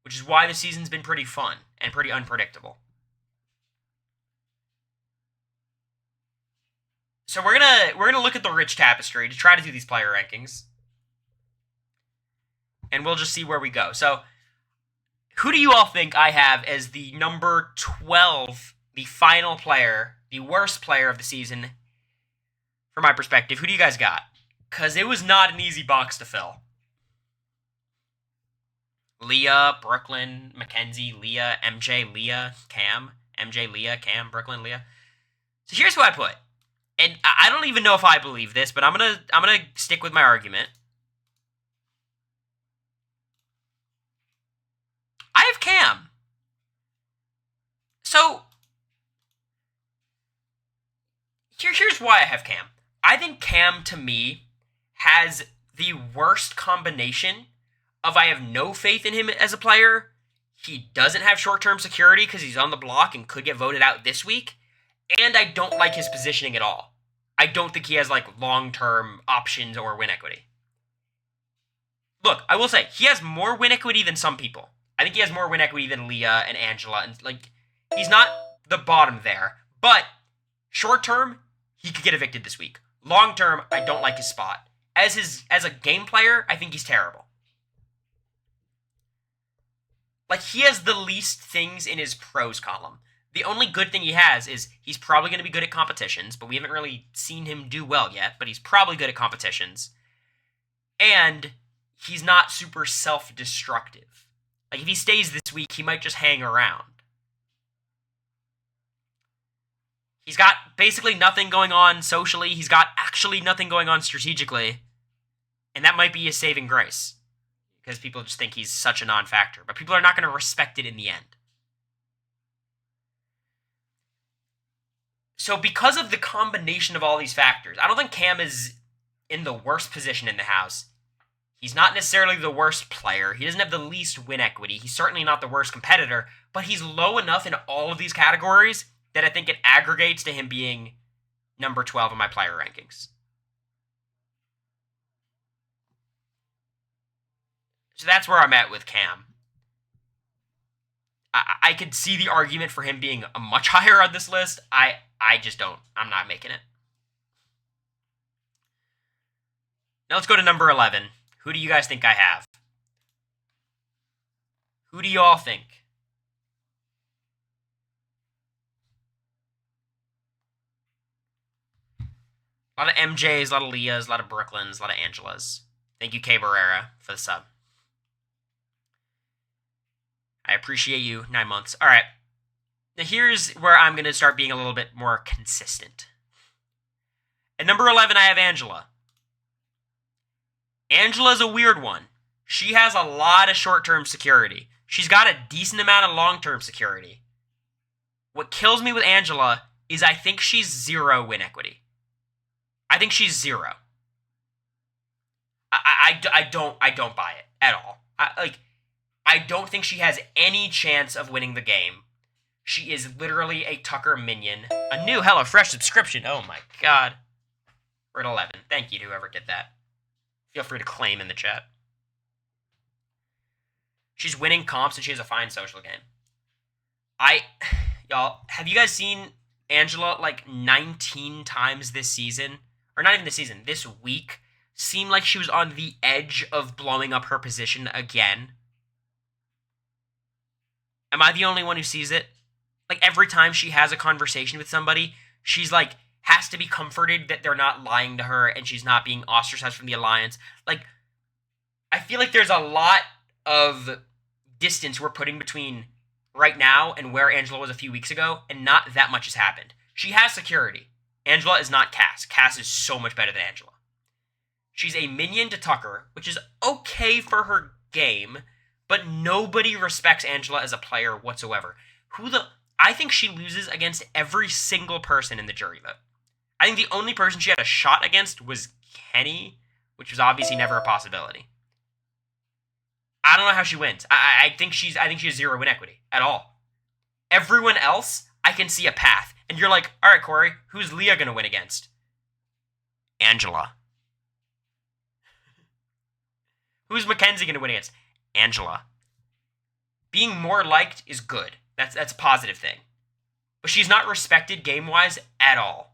Which is why the season's been pretty fun and pretty unpredictable. So we're gonna look at the rich tapestry to try to do these player rankings. And we'll just see where we go. So, who do you all think I have as the number 12, the final player, the worst player of the season, from my perspective? Who do you guys got? Because it was not an easy box to fill. Leah, Brooklyn, Mackenzie, Leah, MJ, Leah, Cam. MJ, Leah, Cam, Brooklyn, Leah. So here's who I put. And I don't even know if I believe this, but I'm gonna stick with my argument. I have Cam. So here's why I have Cam. I think Cam, to me, has the worst combination of I have no faith in him as a player. He doesn't have short-term security because he's on the block and could get voted out this week. And I don't like his positioning at all. I don't think he has, like, long-term options or win equity. Look, I will say, he has more win equity than some people. I think he has more win equity than Leah and Angela. And, like, he's not the bottom there. But, short-term, he could get evicted this week. Long-term, I don't like his spot. As a game player, I think he's terrible. Like, he has the least things in his pros column. The only good thing he has is he's probably going to be good at competitions, but we haven't really seen him do well yet, but he's probably good at competitions. And he's not super self-destructive. Like, if he stays this week, he might just hang around. He's got basically nothing going on socially. He's got actually nothing going on strategically. And that might be a saving grace. Because people just think he's such a non-factor. But people are not going to respect it in the end. So because of the combination of all these factors, I don't think Cam is in the worst position in the house. He's not necessarily the worst player. He doesn't have the least win equity. He's certainly not the worst competitor. But he's low enough in all of these categories that I think it aggregates to him being number 12 in my player rankings. So that's where I'm at with Cam. I could see the argument for him being much higher on this list. I just don't. I'm not making it. Now let's go to number 11. Who do you guys think I have? Who do you all think? A lot of MJs, a lot of Leahs, a lot of Brooklyns, a lot of Angelas. Thank you, K. Barrera, for the sub. I appreciate you. 9 months. All right. Now here's where I'm going to start being a little bit more consistent. At number 11, I have Angela. Angela's a weird one. She has a lot of short-term security. She's got a decent amount of long-term security. What kills me with Angela is I think she's 0 win equity. I think she's 0. I don't buy it at all. I don't think she has any chance of winning the game. She is literally a Tucker minion. A new HelloFresh subscription. Oh my god. We're at 11. Thank you to whoever did that. Feel free to claim in the chat. She's winning comps and she has a fine social game. Y'all, have you guys seen Angela like 19 times this season? Or not even this season, this week. Seemed like she was on the edge of blowing up her position again. Am I the only one who sees it? Like, every time she has a conversation with somebody, she's like, has to be comforted that they're not lying to her and she's not being ostracized from the alliance. Like, I feel like there's a lot of distance we're putting between right now and where Angela was a few weeks ago, and not that much has happened. She has security. Angela is not Cass. Cass is so much better than Angela. She's a minion to Tucker, which is okay for her game, but nobody respects Angela as a player whatsoever. I think she loses against every single person in the jury vote. I think the only person she had a shot against was Kenny, which was obviously never a possibility. I don't know how she wins. I think she has 0 win equity at all. Everyone else, I can see a path. And you're like, all right, Cory, who's Leah going to win against? Angela. Who's Mackenzie going to win against? Angela. Being more liked is good. That's a positive thing. But she's not respected game-wise at all.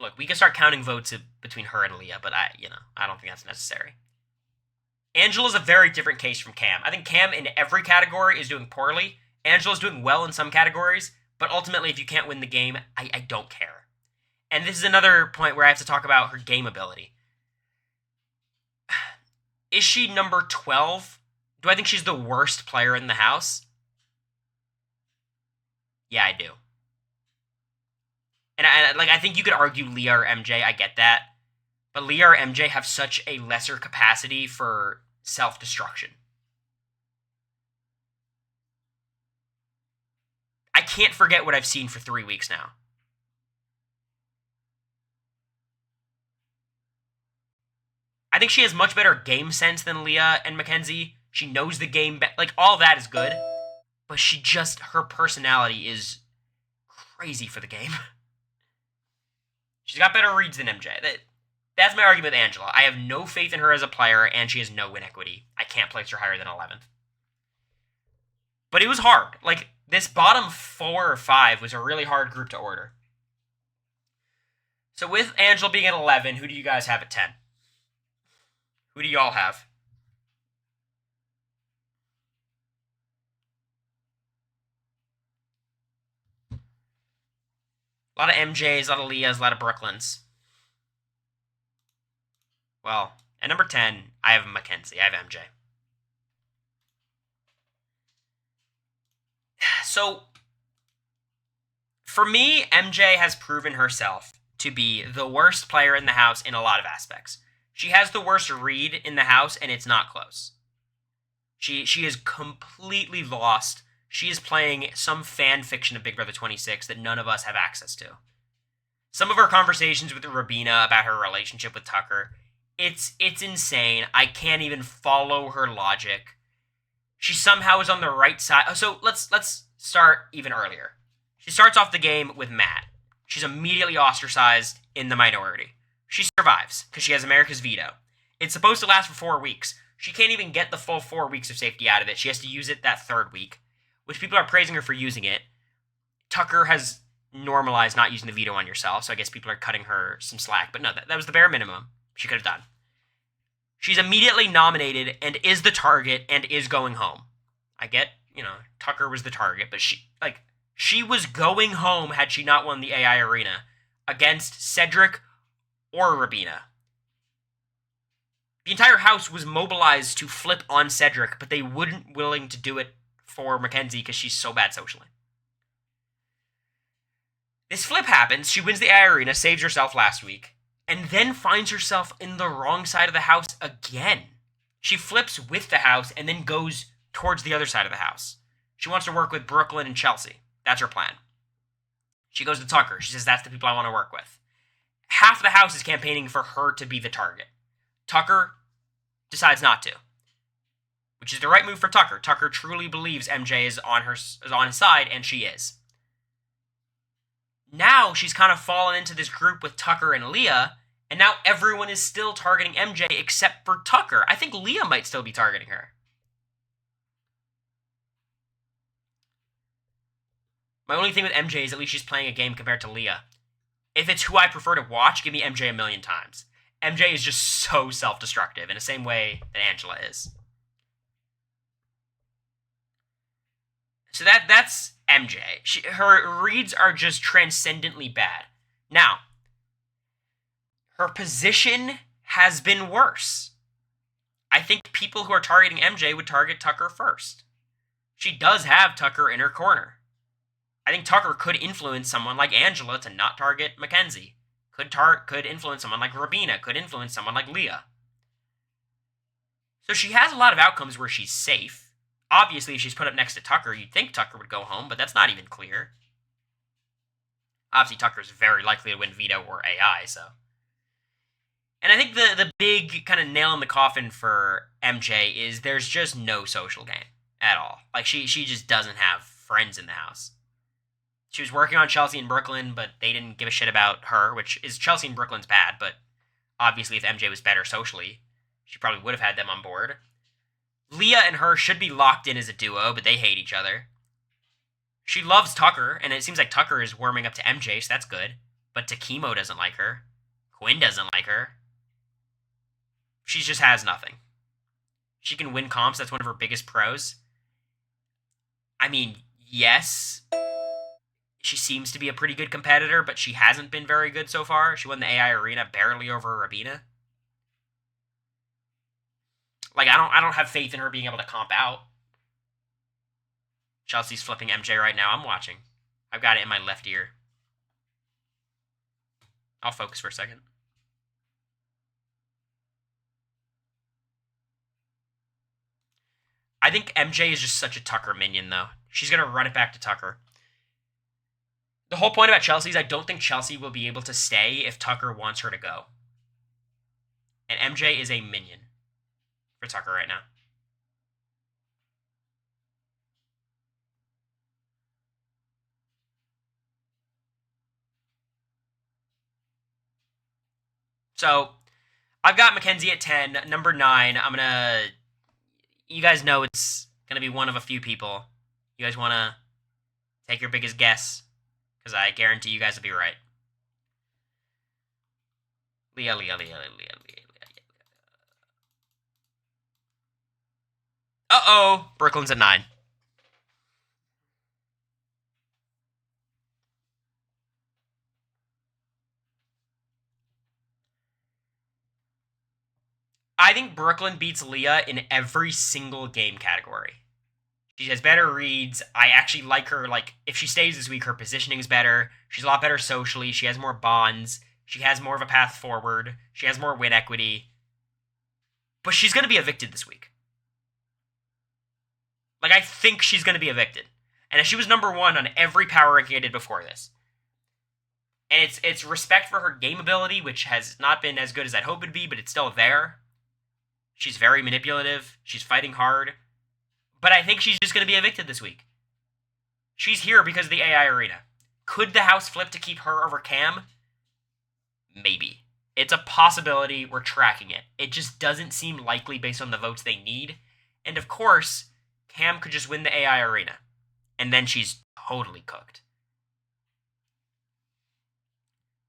Look, we can start counting votes between her and Leah, but I don't think that's necessary. Angela's a very different case from Cam. I think Cam in every category is doing poorly. Angela's doing well in some categories, but ultimately, if you can't win the game, I don't care. And this is another point where I have to talk about her game ability. Is she number 12? Do I think she's the worst player in the house? Yeah, I do. And I think you could argue Leah or MJ, I get that. But Leah or MJ have such a lesser capacity for self-destruction. I can't forget what I've seen for 3 weeks now. I think she has much better game sense than Leah and Mackenzie. She knows the game, like, all that is good. But her personality is crazy for the game. She's got better reads than MJ. That's my argument with Angela. I have no faith in her as a player, and she has no win equity. I can't place her higher than 11th. But it was hard. Like, this bottom 4 or 5 was a really hard group to order. So with Angela being at 11, who do you guys have at 10? Who do y'all have? A lot of MJs, a lot of Leahs, a lot of Brooklyns. Well, at number 10, I have Mackenzie. I have MJ. So, for me, MJ has proven herself to be the worst player in the house in a lot of aspects. She has the worst read in the house, and it's not close. She is completely lost. She is playing some fan fiction of Big Brother 26 that none of us have access to. Some of her conversations with Rabina about her relationship with Tucker, it's insane. I can't even follow her logic. She somehow is on the right side. So let's start even earlier. She starts off the game with Matt. She's immediately ostracized in the minority. She survives because she has America's veto. It's supposed to last for 4 weeks. She can't even get the full 4 weeks of safety out of it. She has to use it that 3rd week, which people are praising her for using it. Tucker has normalized not using the veto on yourself, so I guess people are cutting her some slack. But no, that was the bare minimum she could have done. She's immediately nominated and is the target and is going home. I get, Tucker was the target, but she was going home had she not won the AI arena against Cedric or Rabina. The entire house was mobilized to flip on Cedric, but they weren't willing to do it for Mackenzie because she's so bad socially. This flip happens, she wins the AI arena, saves herself last week, and then finds herself in the wrong side of the house again. She flips with the house and then goes towards the other side of the house. She wants to work with Brooklyn and Chelsea. That's her plan. She goes to Tucker. She says, that's the people I want to work with. Half the house is campaigning for her to be the target. Tucker decides not to, which is the right move for Tucker. Tucker truly believes MJ is on his side, and she is. Now she's kind of fallen into this group with Tucker and Leah, and now everyone is still targeting MJ except for Tucker. I think Leah might still be targeting her. My only thing with MJ is at least she's playing a game compared to Leah. If it's who I prefer to watch, give me MJ a million times. MJ is just so self-destructive in the same way that Angela is. So that's MJ. Her reads are just transcendently bad. Now, her position has been worse. I think people who are targeting MJ would target Tucker first. She does have Tucker in her corner. I think Tucker could influence someone like Angela to not target Mackenzie. Could influence someone like Rabina. Could influence someone like Leah. So she has a lot of outcomes where she's safe. Obviously, if she's put up next to Tucker, you'd think Tucker would go home, but that's not even clear. Obviously, Tucker's very likely to win veto or AI, so. And I think the big kind of nail in the coffin for MJ is there's just no social game at all. Like, she just doesn't have friends in the house. She was working on Chelsea and Brooklyn, but they didn't give a shit about her, which is Chelsea and Brooklyn's bad, but obviously if MJ was better socially, she probably would have had them on board. Leah and her should be locked in as a duo, but they hate each other. She loves Tucker, and it seems like Tucker is warming up to MJ, so that's good. But Takimo doesn't like her. Quinn doesn't like her. She just has nothing. She can win comps, that's one of her biggest pros. I mean, yes, she seems to be a pretty good competitor, but she hasn't been very good so far. She won the AI arena barely over Rabina. Like, I don't have faith in her being able to comp out. Chelsea's flipping MJ right now. I'm watching. I've got it in my left ear. I'll focus for a second. I think MJ is just such a Tucker minion, though. She's going to run it back to Tucker. The whole point about Chelsea is I don't think Chelsea will be able to stay if Tucker wants her to go. And MJ is a minion for Tucker right now. So, I've got Mackenzie at 10. Number 9, you guys know it's going to be one of a few people. You guys want to take your biggest guess? Because I guarantee you guys will be right. Leah. Uh-oh! Brooklyn's at 9. I think Brooklyn beats Leah in every single game category. She has better reads. I actually like her. Like, if she stays this week, her positioning's better. She's a lot better socially. She has more bonds. She has more of a path forward. She has more win equity. But she's going to be evicted this week. Like, I think she's going to be evicted. And if she was number 1 on every power ranking I did before this, and it's respect for her game ability, which has not been as good as I'd hope it'd be, but it's still there. She's very manipulative. She's fighting hard. But I think she's just going to be evicted this week. She's here because of the AI arena. Could the house flip to keep her over Cam? Maybe. It's a possibility. We're tracking it. It just doesn't seem likely based on the votes they need. And of course, Cam could just win the AI arena. And then she's totally cooked.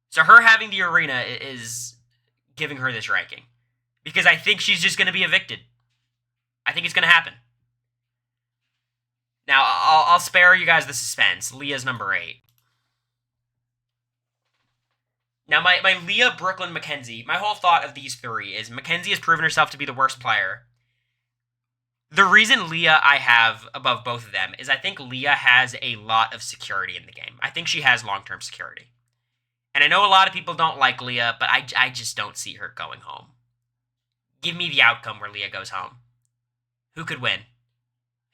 So her having the arena is giving her this ranking. Because I think she's just going to be evicted. I think it's going to happen. Now, I'll spare you guys the suspense. Leah's number 8. Now, my Leah, Brooklyn, Mackenzie, my whole thought of these 3 is Mackenzie has proven herself to be the worst player. The reason Leah I have above both of them is I think Leah has a lot of security in the game. I think she has long-term security. And I know a lot of people don't like Leah, but I just don't see her going home. Give me the outcome where Leah goes home. Who could win?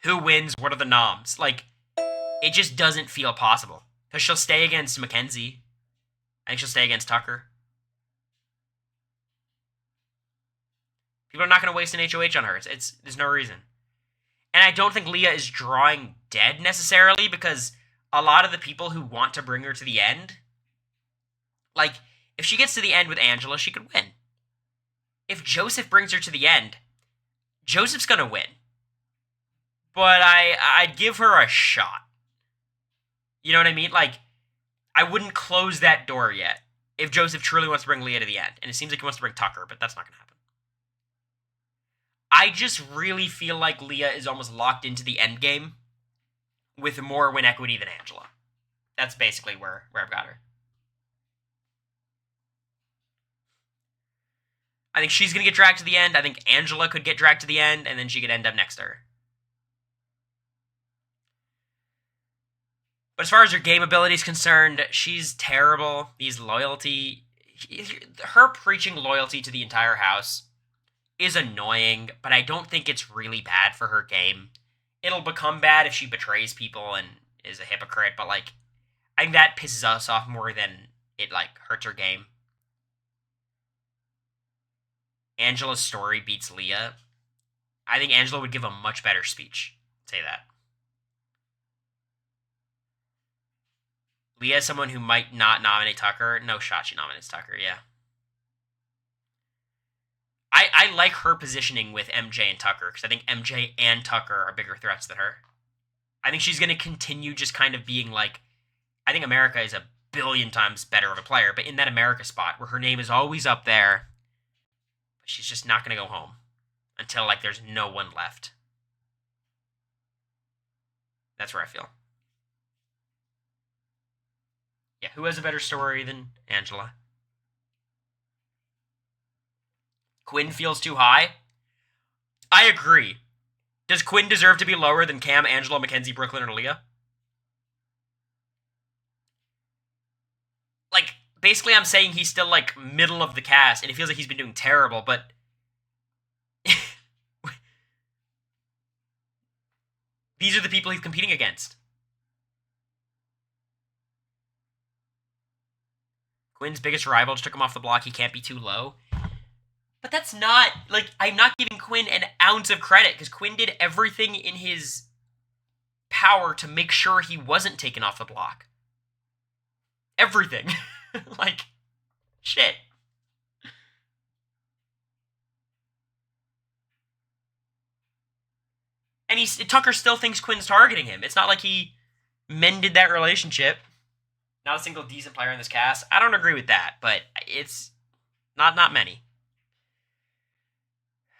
Who wins? What are the noms? Like, it just doesn't feel possible. Because she'll stay against Mackenzie. I think she'll stay against Tucker. People are not going to waste an HOH on her. There's no reason. And I don't think Leah is drawing dead necessarily, because a lot of the people who want to bring her to the end, like, if she gets to the end with Angela, she could win. If Joseph brings her to the end, Joseph's going to win. But I'd give her a shot. You know what I mean? Like, I wouldn't close that door yet if Joseph truly wants to bring Leah to the end. And it seems like he wants to bring Tucker, but that's not going to happen. I just really feel like Leah is almost locked into the end game with more win equity than Angela. That's basically where I've got her. I think she's going to get dragged to the end. I think Angela could get dragged to the end, and then she could end up next to her. But as far as her game ability is concerned, she's terrible. Her preaching loyalty to the entire house is annoying, but I don't think it's really bad for her game. It'll become bad if she betrays people and is a hypocrite, but, like, I think that pisses us off more than it, like, hurts her game. Angela's story beats Leah. I think Angela would give a much better speech. I'll say that. Leah is someone who might not nominate Tucker. No shot she nominates Tucker, yeah. I like her positioning with MJ and Tucker, because I think MJ and Tucker are bigger threats than her. I think she's going to continue just kind of being like, I think America is a billion times better of a player, but in that America spot where her name is always up there, but she's just not going to go home until, like, there's no one left. That's where I feel. Yeah, who has a better story than Angela? Quinn feels too high? I agree. Does Quinn deserve to be lower than Cam, Angela, Mackenzie, Brooklyn, or Leah? Like, basically I'm saying he's still, like, middle of the cast, and it feels like he's been doing terrible, but these are the people he's competing against. Quinn's biggest rival just took him off the block. He can't be too low. But that's not, like, I'm not giving Quinn an ounce of credit, because Quinn did everything in his power to make sure he wasn't taken off the block. Everything. Like, shit. And Tucker still thinks Quinn's targeting him. It's not like he mended that relationship. Not a single decent player in this cast. I don't agree with that, but it's not many.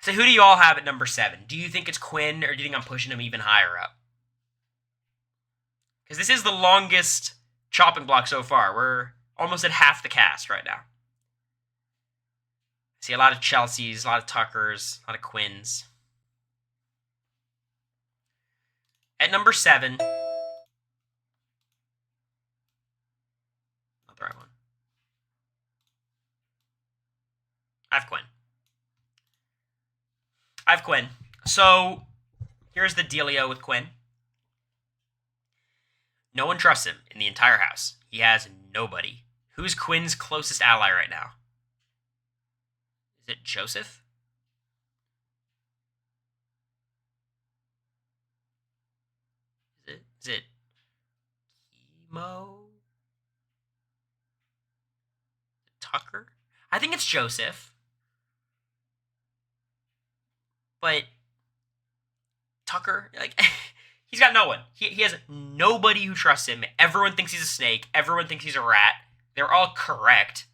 So who do you all have at number 7? Do you think it's Quinn, or do you think I'm pushing him even higher up? Because this is the longest chopping block so far. We're almost at half the cast right now. I see a lot of Chelseas, a lot of Tuckers, a lot of Quinns. At number 7... not the right one. have Quinn. So, here's the dealio with Quinn. No one trusts him in the entire house. He has nobody. Who's Quinn's closest ally right now? Is it Joseph? Is it Chemo? Tucker? I think it's Joseph. But Tucker, like, he's got no one. He has nobody who trusts him. Everyone thinks he's a snake. Everyone thinks he's a rat. They're all correct.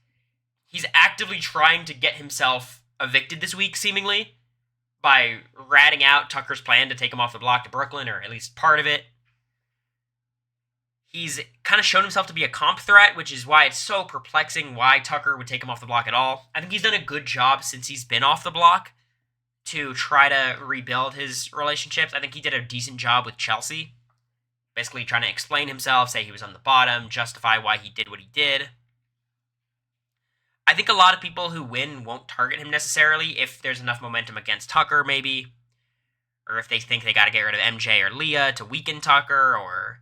He's actively trying to get himself evicted this week, seemingly, by ratting out Tucker's plan to take him off the block to Brooklyn, or at least part of it. He's kind of shown himself to be a comp threat, which is why it's so perplexing why Tucker would take him off the block at all. I think he's done a good job since he's been off the block to try to rebuild his relationships. I think he did a decent job with Chelsea, basically trying to explain himself, say he was on the bottom, justify why he did what he did. I think a lot of people who win won't target him necessarily if there's enough momentum against Tucker, maybe, or if they think they got to get rid of MJ or Leah to weaken Tucker, or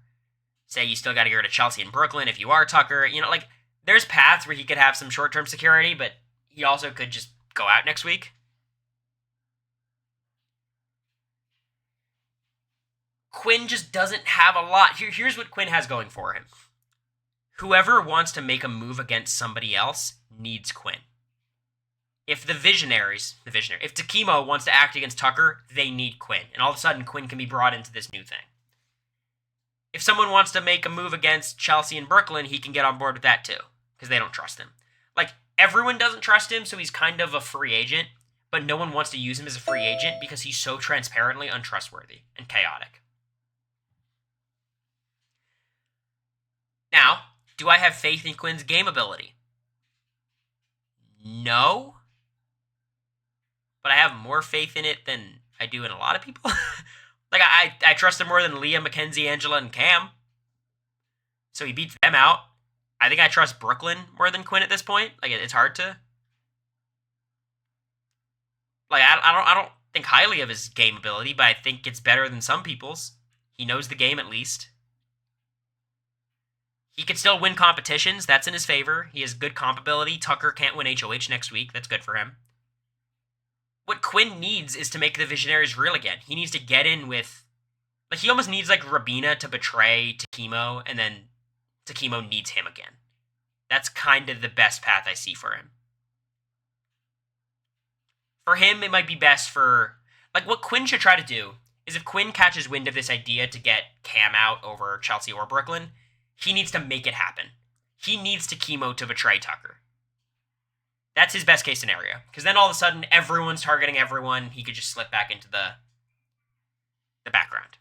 say you still got to get rid of Chelsea and Brooklyn if you are Tucker. You know, like, there's paths where he could have some short-term security, but he also could just go out next week. Quinn just doesn't have a lot. Here's what Quinn has going for him. Whoever wants to make a move against somebody else needs Quinn. If if Takemo wants to act against Tucker, they need Quinn. And all of a sudden, Quinn can be brought into this new thing. If someone wants to make a move against Chelsea and Brooklyn, he can get on board with that too, because they don't trust him. Like, everyone doesn't trust him, so he's kind of a free agent, but no one wants to use him as a free agent because he's so transparently untrustworthy and chaotic. Now, do I have faith in Quinn's game ability? No. But I have more faith in it than I do in a lot of people. Like, I trust him more than Leah, Mackenzie, Angela, and Cam. So he beats them out. I think I trust Brooklyn more than Quinn at this point. Like, it's hard to. Like, I don't think highly of his game ability, but I think it's better than some people's. He knows the game at least. He could still win competitions. That's in his favor. He has good comp ability. Tucker can't win HOH next week. That's good for him. What Quinn needs is to make the Visionaries real again. He needs to get in with. Like, he almost needs, like, Rabina to betray Takemo, and then Takemo needs him again. That's kind of the best path I see for him. For him, it might be best for. Like, what Quinn should try to do is if Quinn catches wind of this idea to get Cam out over Chelsea or Brooklyn, he needs to make it happen. He needs Takemo to betray Tucker. That's his best case scenario. Because then all of a sudden, everyone's targeting everyone. He could just slip back into the background.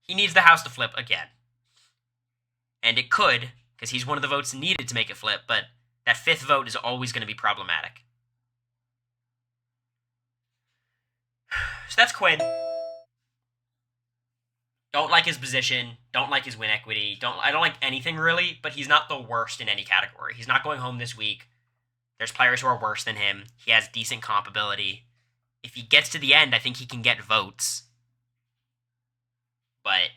He needs the house to flip again. And it could, because he's one of the votes needed to make it flip, but that fifth vote is always going to be problematic. So that's Quinn. Don't like his position. Don't like his win equity. I don't like anything really, but he's not the worst in any category. He's not going home this week. There's players who are worse than him. He has decent comp ability. If he gets to the end, I think he can get votes. But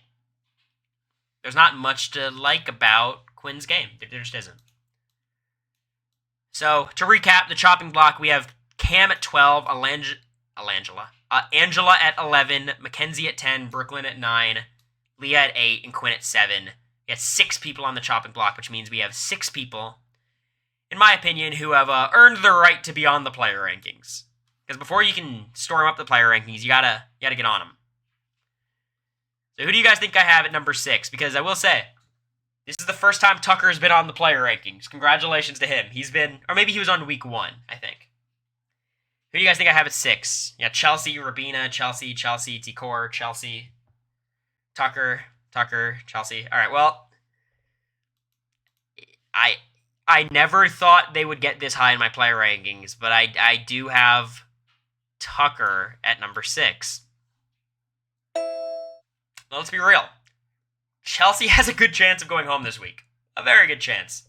there's not much to like about Quinn's game. There just isn't. So, to recap the chopping block, we have Cam at 12, Angela at 11, Mackenzie at 10, Brooklyn at 9, Leah at 8, and Quinn at 7. We have 6 people on the chopping block, which means we have 6 people, in my opinion, who have earned the right to be on the player rankings. Because before you can storm up the player rankings, you gotta get on them. So who do you guys think I have at number 6? Because I will say, this is the first time Tucker's been on the player rankings. Congratulations to him. He's been, or maybe he was on week 1, I think. Who do you guys think I have at 6? Yeah, Chelsea, Rabina, Chelsea, Tikor, Chelsea, Tucker, Chelsea. All right, well, I never thought they would get this high in my player rankings, but I do have Tucker at number 6. Well, let's be real. Chelsea has a good chance of going home this week. A very good chance.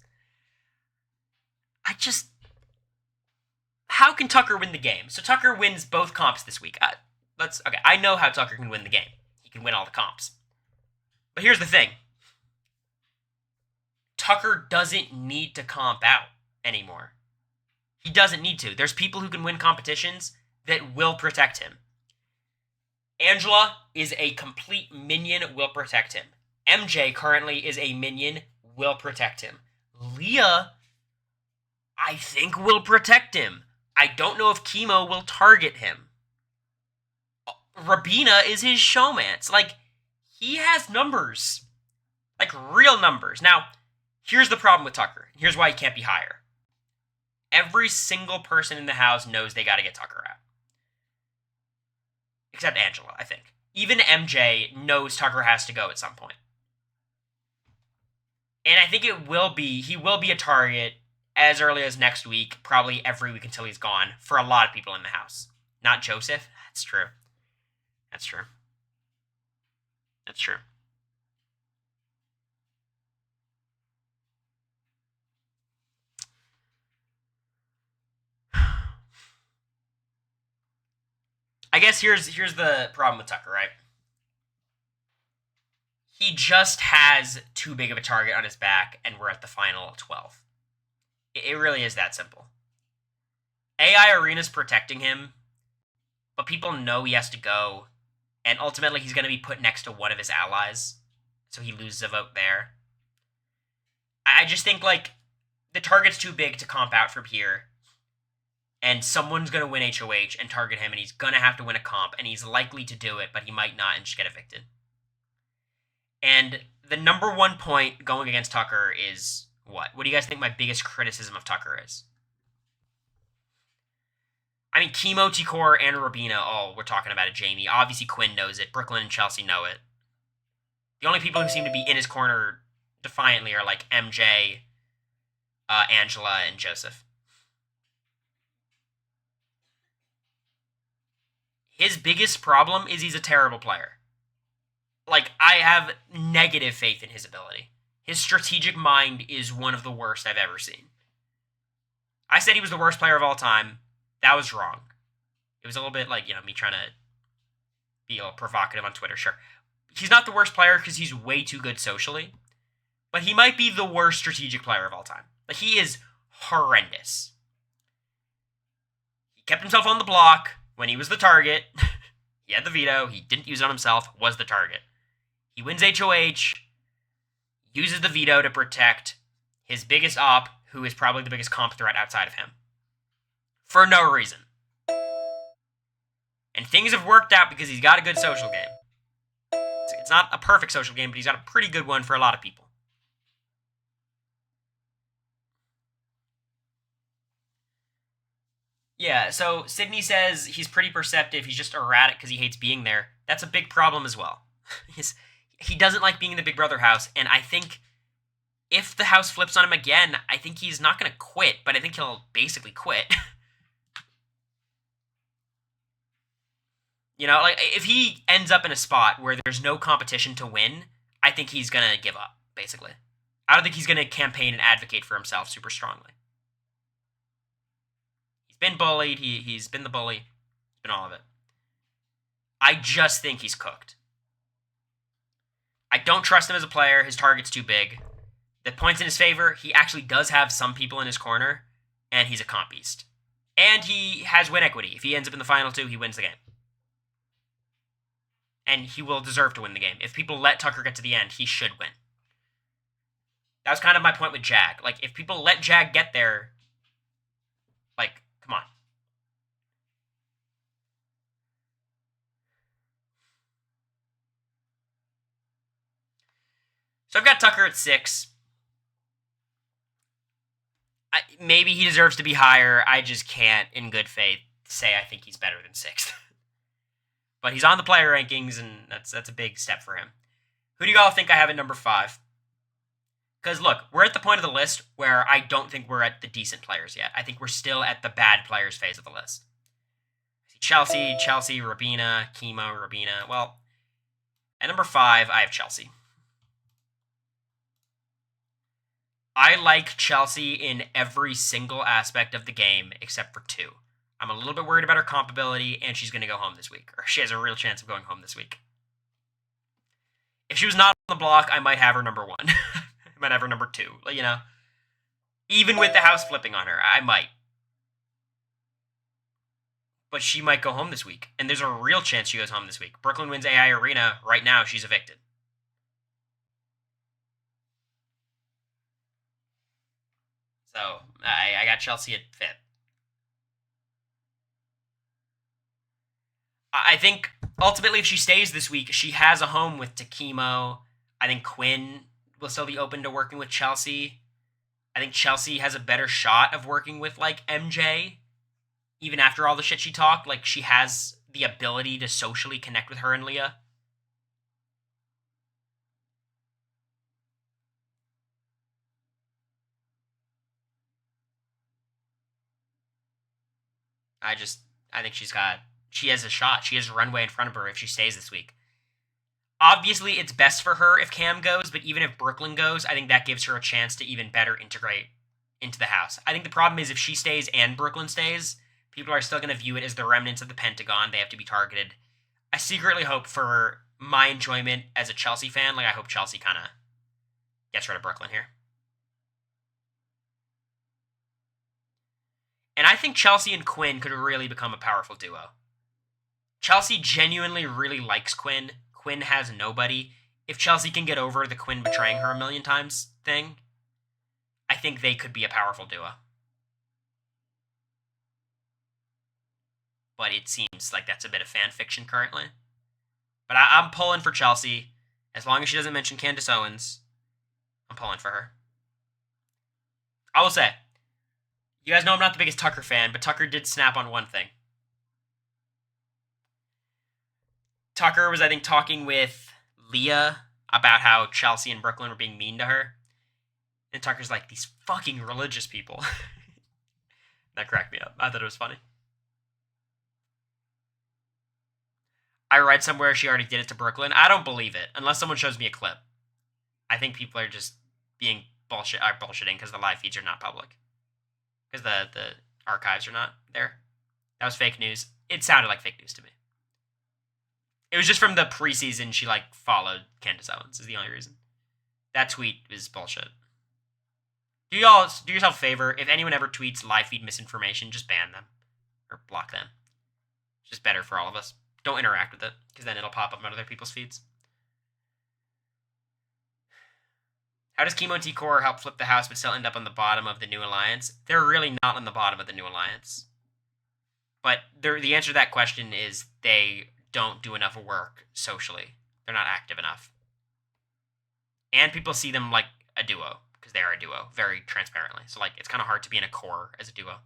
How can Tucker win the game? So Tucker wins both comps this week. Okay, I know how Tucker can win the game. He can win all the comps. But here's the thing. Tucker doesn't need to comp out anymore. He doesn't need to. There's people who can win competitions that will protect him. Angela is a complete minion, will protect him. MJ currently is a minion, will protect him. Leah, I think, will protect him. I don't know if Chemo will target him. Rabina is his showmance. Like, he has numbers. Like, real numbers. Now, here's the problem with Tucker. Here's why he can't be higher. Every single person in the house knows they gotta get Tucker out. Except Angela, I think. Even MJ knows Tucker has to go at some point. And I think he will be a target as early as next week, probably every week until he's gone, for a lot of people in the house. Not Joseph. That's true. That's true. That's true. I guess here's the problem with Tucker, right? He just has too big of a target on his back, and we're at the final 12. It really is that simple. AI Arena's protecting him, but people know he has to go, and ultimately he's going to be put next to one of his allies, so he loses a vote there. I just think, like, the target's too big to comp out from here, and someone's going to win HOH and target him, and he's going to have to win a comp, and he's likely to do it, but he might not and just get evicted. And the number one point going against Tucker is what? What do you guys think my biggest criticism of Tucker is? I mean, Chemo, T-Core, and Rabina all were talking about it. Jamie. Obviously, Quinn knows it. Brooklyn and Chelsea know it. The only people who seem to be in his corner defiantly are, like, MJ, Angela, and Joseph. His biggest problem is he's a terrible player. Like, I have negative faith in his ability. His strategic mind is one of the worst I've ever seen. I said he was the worst player of all time. That was wrong. It was a little bit like, me trying to be a little provocative on Twitter, sure. He's not the worst player because he's way too good socially, but he might be the worst strategic player of all time. Like, he is horrendous. He kept himself on the block when he was the target. He had the veto. He didn't use it on himself, was the target. He wins HOH, uses the veto to protect his biggest op, who is probably the biggest comp threat outside of him. For no reason. And things have worked out because he's got a good social game. It's not a perfect social game, but he's got a pretty good one for a lot of people. Yeah, so Sydney says he's pretty perceptive. He's just erratic because he hates being there. That's a big problem as well. He doesn't like being in the Big Brother house, and I think if the house flips on him again, I think he's not going to quit, but I think he'll basically quit. Like, if he ends up in a spot where there's no competition to win, I think he's going to give up, basically. I don't think he's going to campaign and advocate for himself super strongly. He's been bullied. He's been the bully. He's been all of it. I just think he's cooked. I don't trust him as a player. His target's too big. The points in his favor, he actually does have some people in his corner, and he's a comp beast. And he has win equity. If he ends up in the final two, he wins the game. And he will deserve to win the game. If people let Tucker get to the end, he should win. That was kind of my point with Jag. Like, if people let Jag get there, like, come on. So I've got Tucker at 6. Maybe he deserves to be higher. I just can't, in good faith, say I think he's better than 6th. But he's on the player rankings, and that's a big step for him. Who do you all think I have at number 5? Because, look, we're at the point of the list where I don't think we're at the decent players yet. I think we're still at the bad players phase of the list. Chelsea, Rabina, Chemo, Rabina. Well, at number 5, I have Chelsea. I like Chelsea in every single aspect of the game except for 2. I'm a little bit worried about her comp ability, and she's going to go home this week. Or she has a real chance of going home this week. If she was not on the block, I might have her number 1. I might have her number 2. You know? Even with the house flipping on her, I might. But she might go home this week. And there's a real chance she goes home this week. Brooklyn wins AI Arena. Right now, she's evicted. So, I got Chelsea at 5th. I think, ultimately, if she stays this week, she has a home with Takemo. I think Quinn will still be open to working with Chelsea. I think Chelsea has a better shot of working with, like, MJ. Even after all the shit she talked, like, she has the ability to socially connect with her and Leah. I think she has a shot. She has runway in front of her if she stays this week. Obviously, it's best for her if Cam goes, but even if Brooklyn goes, I think that gives her a chance to even better integrate into the house. I think the problem is if she stays and Brooklyn stays, people are still going to view it as the remnants of the Pentagon. They have to be targeted. I secretly hope for my enjoyment as a Chelsea fan, I hope Chelsea kind of gets rid of Brooklyn here. And I think Chelsea and Quinn could really become a powerful duo. Chelsea genuinely really likes Quinn. Quinn has nobody. If Chelsea can get over the Quinn betraying her a million times thing, I think they could be a powerful duo. But it seems like that's a bit of fan fiction currently. But I'm pulling for Chelsea. As long as she doesn't mention Candace Owens, I'm pulling for her. I will say, you guys know I'm not the biggest Tucker fan, but Tucker did snap on one thing. Tucker was, I think, talking with Leah about how Chelsea and Brooklyn were being mean to her. And Tucker's like, these fucking religious people. That cracked me up. I thought it was funny. I read somewhere she already did it to Brooklyn. I don't believe it, unless someone shows me a clip. I think people are just being bullshitting because the live feeds are not public. Because the archives are not there. That was fake news. It sounded like fake news to me. It was just from the preseason she, followed Candace Owens is the only reason. That tweet is bullshit. Do yourself a favor. If anyone ever tweets live feed misinformation, just ban them. Or block them. It's just better for all of us. Don't interact with it, because then it'll pop up on other people's feeds. How does Chemo and T-Core help flip the house but still end up on the bottom of the new alliance? They're really not on the bottom of the new alliance. But the answer to that question is they don't do enough work socially. They're not active enough. And people see them like a duo, because they are a duo, very transparently. So, it's kind of hard to be in a core as a duo.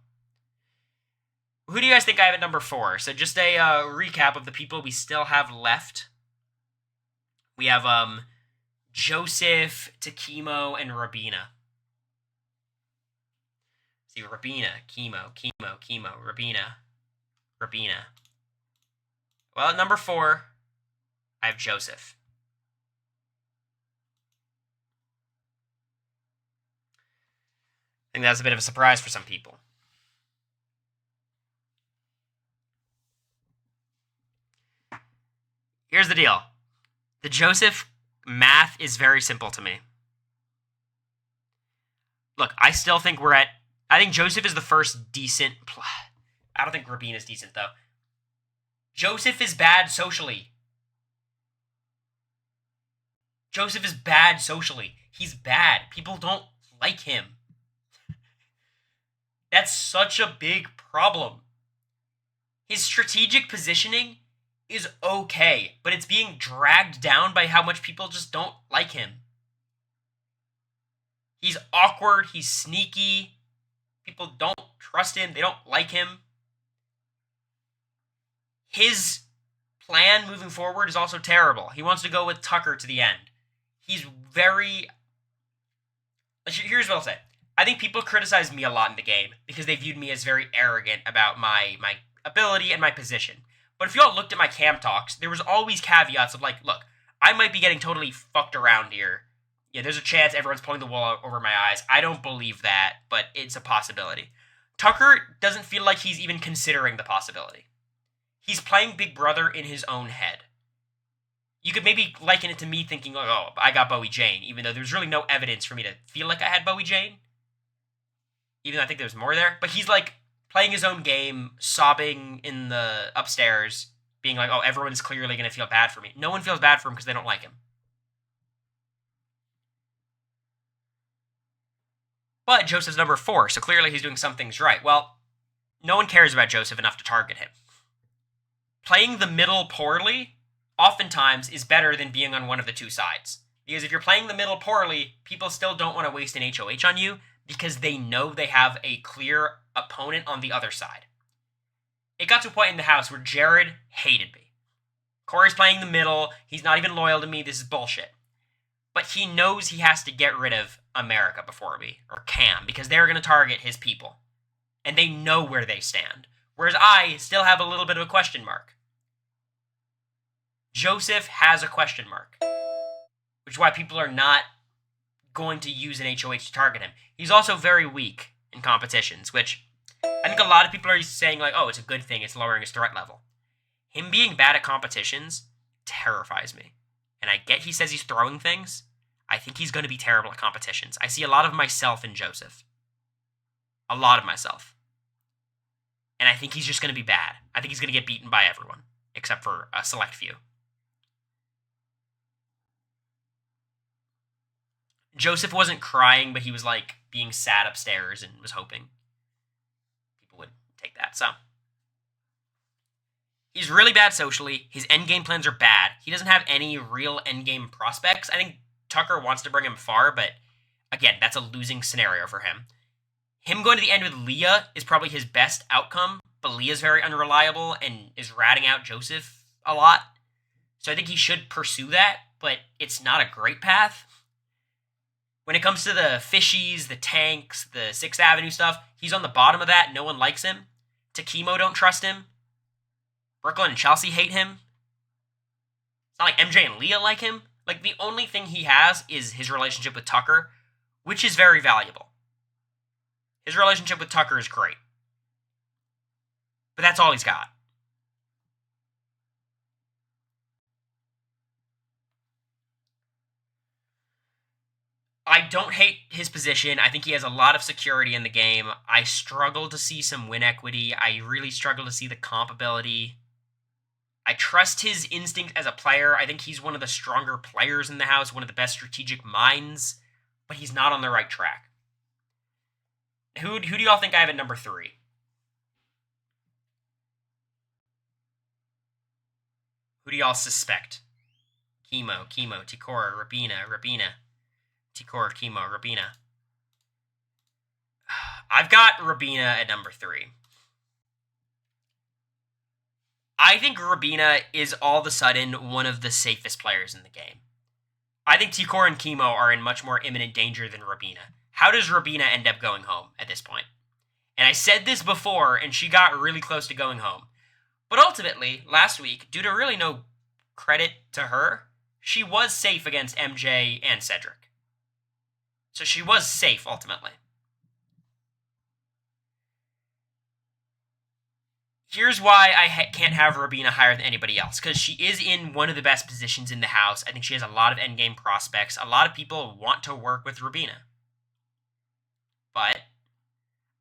Who do you guys think I have at number 4? So just a recap of the people we still have left. We have Joseph, Takemo, and Rabina. See, Rabina, Chemo, Rabina. Well, at number 4, I have Joseph. I think that's a bit of a surprise for some people. Here's the deal. The Joseph math is very simple to me. Look, I still think I think Joseph is the first decent... I don't think Rabin is decent, though. Joseph is bad socially. Joseph is bad socially. He's bad. People don't like him. That's such a big problem. His strategic positioning is okay, but it's being dragged down by how much people just don't like him. He's awkward, he's sneaky, people don't trust him, they don't like him. His plan moving forward is also terrible. He wants to go with Tucker to the end. He's very... Here's what I'll say. I think people criticize me a lot in the game because they viewed me as very arrogant about my ability and my position. But if y'all looked at my cam talks, there was always caveats of look, I might be getting totally fucked around here, Yeah, there's a chance everyone's pulling the wool over my eyes. I don't believe that, but it's a possibility. Tucker doesn't feel like he's even considering the possibility. He's playing Big Brother in his own head. You could maybe liken it to me thinking, oh, I got Bowie Jane, even though there's really no evidence for me to feel like I had Bowie Jane. Even though I think there's more there. But he's like playing his own game, sobbing in the upstairs, being like, oh, everyone's clearly going to feel bad for me. No one feels bad for him because they don't like him. But Joseph's number 4, so clearly he's doing some things right. Well, no one cares about Joseph enough to target him. Playing the middle poorly oftentimes is better than being on one of the two sides. Because if you're playing the middle poorly, people still don't want to waste an HOH on you because they know they have a clear opponent on the other side. It got to a point in the house where Jared hated me. Cory's playing the middle. He's not even loyal to me. This is bullshit. But he knows he has to get rid of America before me, or Cam, because they're going to target his people. And they know where they stand. Whereas I still have a little bit of a question mark. Joseph has a question mark. Which is why people are not going to use an HOH to target him. He's also very weak in competitions, which I think a lot of people are saying like, oh, it's a good thing, it's lowering his threat level. Him being bad at competitions terrifies me. And I get he says he's throwing things. I think he's going to be terrible at competitions. I see a lot of myself in Joseph. A lot of myself. And I think he's just going to be bad. I think he's going to get beaten by everyone, except for a select few. Joseph wasn't crying, but he was like being sad upstairs and was hoping people would take that. So he's really bad socially. His endgame plans are bad. He doesn't have any real endgame prospects. I think Tucker wants to bring him far, but again, that's a losing scenario for him. Him going to the end with Leah is probably his best outcome, but Leah's very unreliable and is ratting out Joseph a lot. So I think he should pursue that, but it's not a great path. When it comes to the fishies, the tanks, the 6th Avenue stuff, he's on the bottom of that. No one likes him. Takemo don't trust him. Brooklyn and Chelsea hate him. It's not like MJ and Leah like him. Like, the only thing he has is his relationship with Tucker, which is very valuable. His relationship with Tucker is great. But that's all he's got. I don't hate his position. I think he has a lot of security in the game. I struggle to see some win equity. I really struggle to see the comp ability. I trust his instinct as a player. I think he's one of the stronger players in the house, one of the best strategic minds, but he's not on the right track. Who do y'all think I have at number 3? Who do y'all suspect? Chemo, Tikora, Rabina. Tikora, Chemo, Rabina. I've got Rabina at number 3. I think Rabina is all of a sudden one of the safest players in the game. I think Tikora and Chemo are in much more imminent danger than Rabina. How does Rabina end up going home at this point? And I said this before, and she got really close to going home. But ultimately, last week, due to really no credit to her, she was safe against MJ and Cedric. So she was safe, ultimately. Here's why I can't have Rabina higher than anybody else, because she is in one of the best positions in the house. I think she has a lot of endgame prospects. A lot of people want to work with Rabina. But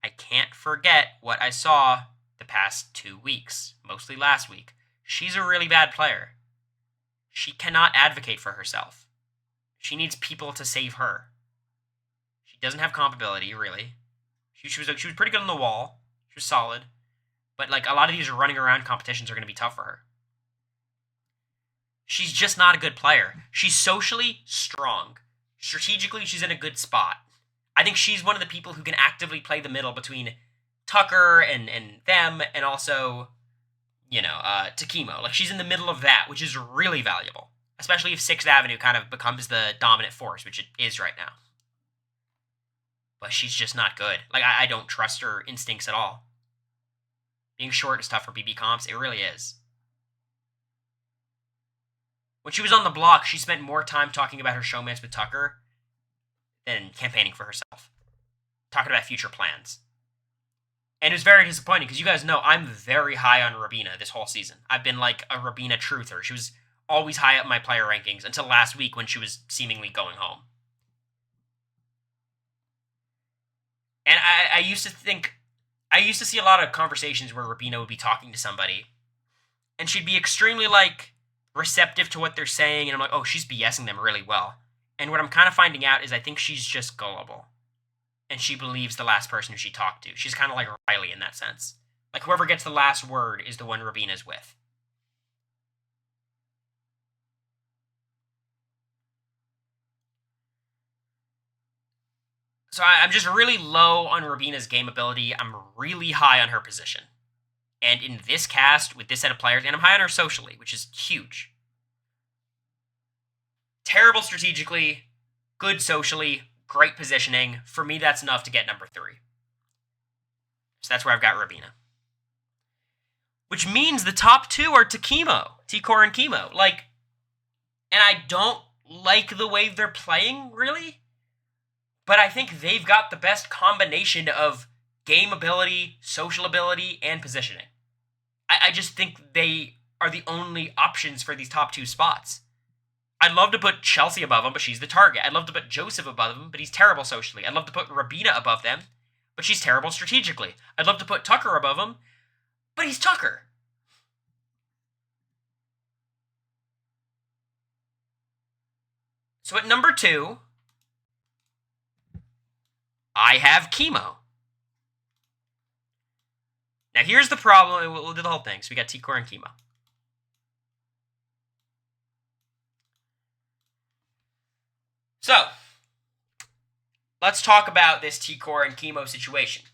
I can't forget what I saw the past 2 weeks, mostly last week. She's a really bad player. She cannot advocate for herself. She needs people to save her. She doesn't have comp ability, really. She was pretty good on the wall. She was solid. But, like, a lot of these running around competitions are going to be tough for her. She's just not a good player. She's socially strong. Strategically, she's in a good spot. I think she's one of the people who can actively play the middle between Tucker and them, and also, Takemo. Like, she's in the middle of that, which is really valuable. Especially if 6th Avenue kind of becomes the dominant force, which it is right now. But she's just not good. Like, I don't trust her instincts at all. Being short is tough for BB comps. It really is. When she was on the block, she spent more time talking about her showmance with Tucker than campaigning for herself. Talking about future plans. And it was very disappointing because you guys know I'm very high on Rabina this whole season. I've been like a Rabina truther. She was always high up my player rankings until last week when she was seemingly going home. And I used to see a lot of conversations where Rabina would be talking to somebody and she'd be extremely like receptive to what they're saying, and I'm like, oh, she's BSing them really well. And what I'm kind of finding out is I think she's just gullible. And she believes the last person who she talked to. She's kind of like Riley in that sense. Like, whoever gets the last word is the one Rabina's with. So I'm just really low on Rabina's game ability. I'm really high on her position. And in this cast, with this set of players, and I'm high on her socially, which is huge. Terrible strategically, good socially, great positioning. For me, that's enough to get number 3. So that's where I've got Rabina. Which means the top 2 are T-Core and Chemo. Like, and I don't like the way they're playing, really. But I think they've got the best combination of game ability, social ability, and positioning. I just think they are the only options for these top 2 spots. I'd love to put Chelsea above them, but she's the target. I'd love to put Joseph above them, but he's terrible socially. I'd love to put Rabina above them, but she's terrible strategically. I'd love to put Tucker above him, but he's Tucker. So at number 2, I have Chemo. Now here's the problem. We'll do the whole thing. So we got T-Core and Chemo. So, let's talk about this T-Core and Chemo situation.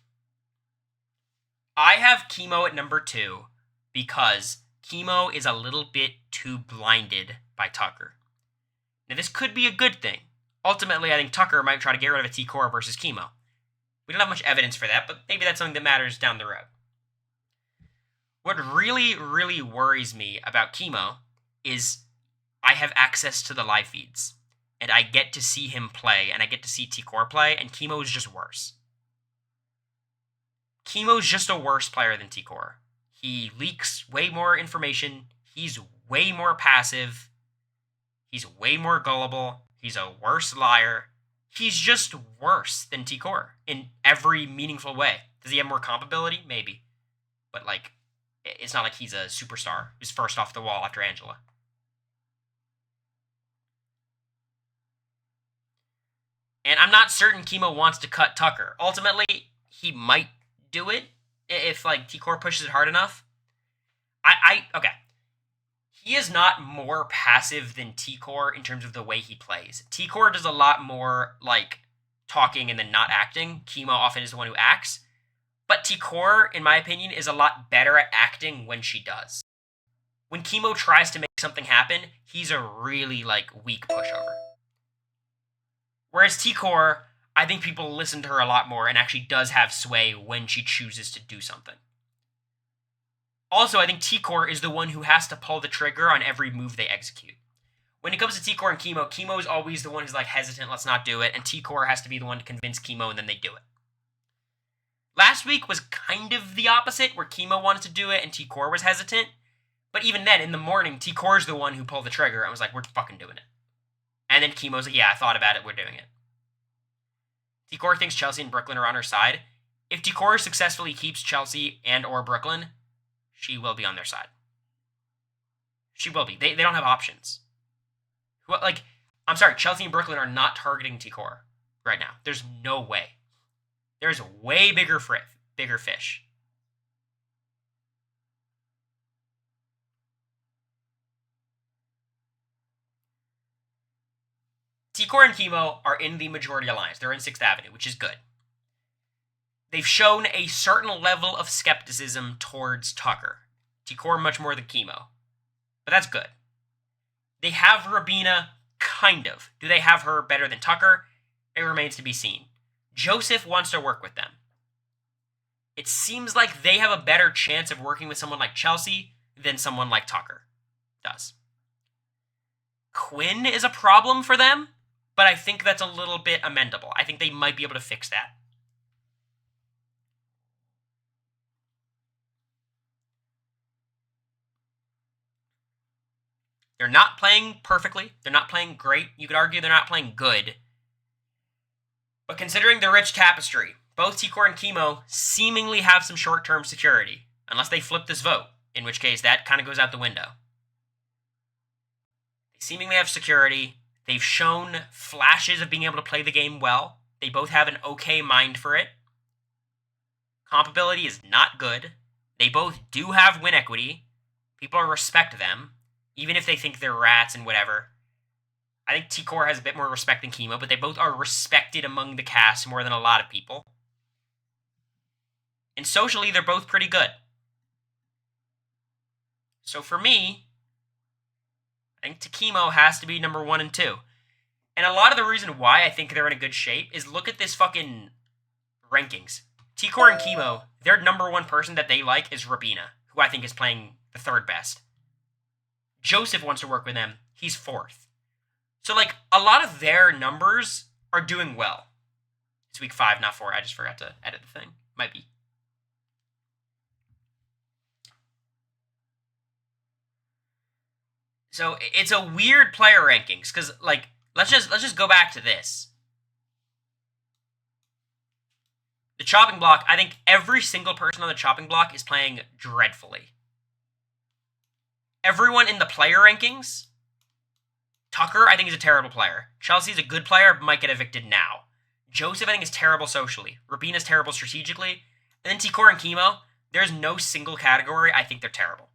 I have Chemo at number 2 because Chemo is a little bit too blinded by Tucker. Now this could be a good thing. Ultimately, I think Tucker might try to get rid of a T-Core versus Chemo. We don't have much evidence for that, but maybe that's something that matters down the road. What really, really worries me about Chemo is I have access to the live feeds, and I get to see him play, and I get to see T-Core play, and Chemo is just worse. Chemo's just a worse player than T-Core. He leaks way more information, he's way more passive, he's way more gullible, he's a worse liar. He's just worse than T-Core in every meaningful way. Does he have more comp ability? Maybe. But, like, it's not like he's a superstar who's first off the wall after Angela. And I'm not certain Chemo wants to cut Tucker. Ultimately, he might do it if, like, T-Core pushes it hard enough. Okay. He is not more passive than T-Core in terms of the way he plays. T-Core does a lot more, like, talking and then not acting. Chemo often is the one who acts. But T-Core, in my opinion, is a lot better at acting when she does. When Chemo tries to make something happen, he's a really, like, weak pushover. Whereas T-Core, I think people listen to her a lot more and actually does have sway when she chooses to do something. Also, I think T-Core is the one who has to pull the trigger on every move they execute. When it comes to T-Core and Chemo, Chemo is always the one who's like hesitant, let's not do it, and T-Core has to be the one to convince Chemo and then they do it. Last week was kind of the opposite, where Chemo wanted to do it and T-Core was hesitant, but even then, in the morning, T-Core's the one who pulled the trigger and was like, we're fucking doing it. And then Chemo's like, yeah, I thought about it, we're doing it. T-Core thinks Chelsea and Brooklyn are on her side. If T-Core successfully keeps Chelsea and or Brooklyn, she will be on their side. She will be. They don't have options. Like, I'm sorry, Chelsea and Brooklyn are not targeting T-Core right now. There's no way. There's a way bigger fish. T-Core and Chemo are in the majority alliance. They're in 6th Avenue, which is good. They've shown a certain level of skepticism towards Tucker. T-Core much more than Chemo. But that's good. They have Rabina, kind of. Do they have her better than Tucker? It remains to be seen. Joseph wants to work with them. It seems like they have a better chance of working with someone like Chelsea than someone like Tucker does. Quinn is a problem for them, but I think that's a little bit amendable. I think they might be able to fix that. They're not playing perfectly. They're not playing great. You could argue they're not playing good. But considering the rich tapestry, both T-Core and Chemo seemingly have some short-term security, unless they flip this vote, in which case that kind of goes out the window. They seemingly have security. They've shown flashes of being able to play the game well. They both have an okay mind for it. Compability is not good. They both do have win equity. People respect them, even if they think they're rats and whatever. I think T-Core has a bit more respect than Chemo, but they both are respected among the cast more than a lot of people. And socially, they're both pretty good. So for me, I think Chemo has to be number 1 and 2. And a lot of the reason why I think they're in a good shape is look at this fucking rankings. T-Core and Chemo, their number 1 person that they like is Rabina, who I think is playing the 3rd best. Joseph wants to work with them. He's 4th. So, like, a lot of their numbers are doing well. It's week 5, not 4. I just forgot to edit the thing. Might be. So, it's a weird player rankings, because, like, let's just go back to this. The chopping block, I think every single person on the chopping block is playing dreadfully. Everyone in the player rankings, Tucker, I think, is a terrible player. Chelsea's a good player, but might get evicted now. Joseph, I think, is terrible socially. Rabina's terrible strategically. And then T-Core and Chemo, there's no single category I think they're terrible.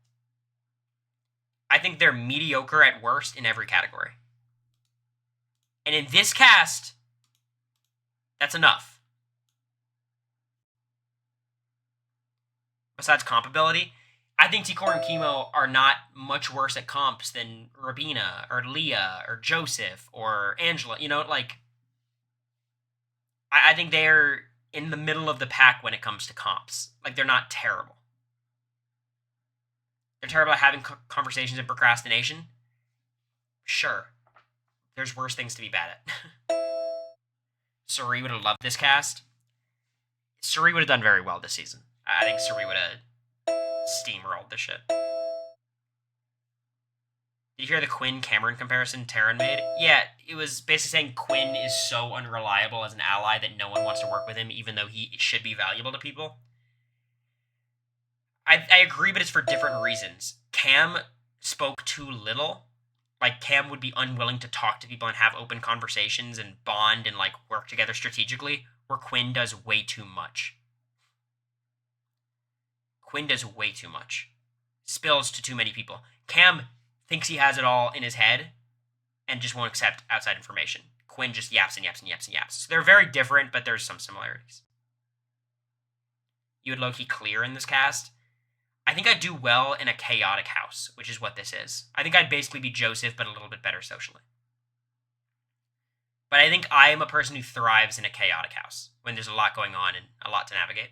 I think they're mediocre at worst in every category. And in this cast, that's enough. Besides compability, I think T-Core and Chemo are not much worse at comps than Rabina or Leah or Joseph or Angela. You know, like, I think they're in the middle of the pack when it comes to comps. Like, they're not terrible. They're terrible at having conversations and procrastination. Sure. There's worse things to be bad at. Suri would have loved this cast. Suri would have done very well this season. I think Suri would have steamrolled this shit. Did you hear the Quinn-Cameron comparison Taryn made? Yeah, it was basically saying Quinn is so unreliable as an ally that no one wants to work with him, even though he should be valuable to people. I agree, but it's for different reasons. Cam spoke too little. Like, Cam would be unwilling to talk to people and have open conversations and bond and, like, work together strategically, where Quinn does way too much. Quinn does way too much. Spills to too many people. Cam thinks he has it all in his head and just won't accept outside information. Quinn just yaps and yaps and yaps and yaps. So they're very different, but there's some similarities. You would low-key clear in this cast. I think I'd do well in a chaotic house, which is what this is. I think I'd basically be Joseph, but a little bit better socially. But I think I am a person who thrives in a chaotic house, when there's a lot going on and a lot to navigate.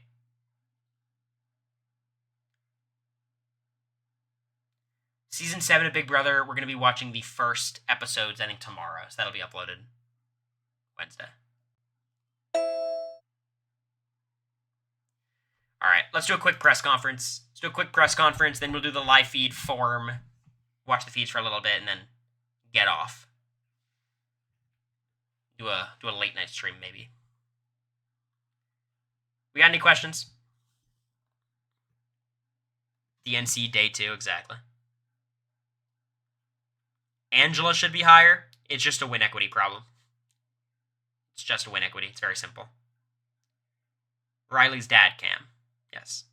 Season 7 of Big Brother, we're going to be watching the first episodes, I think, tomorrow. So that'll be uploaded Wednesday. All right, let's do a quick press conference. Then we'll do the live feed form, watch the feeds for a little bit, and then get off. Do a late night stream, maybe. We got any questions? DNC day 2, exactly. Angela should be higher. It's just a win equity problem. It's just a win equity. It's very simple. Riley's dad, Cam. Yes.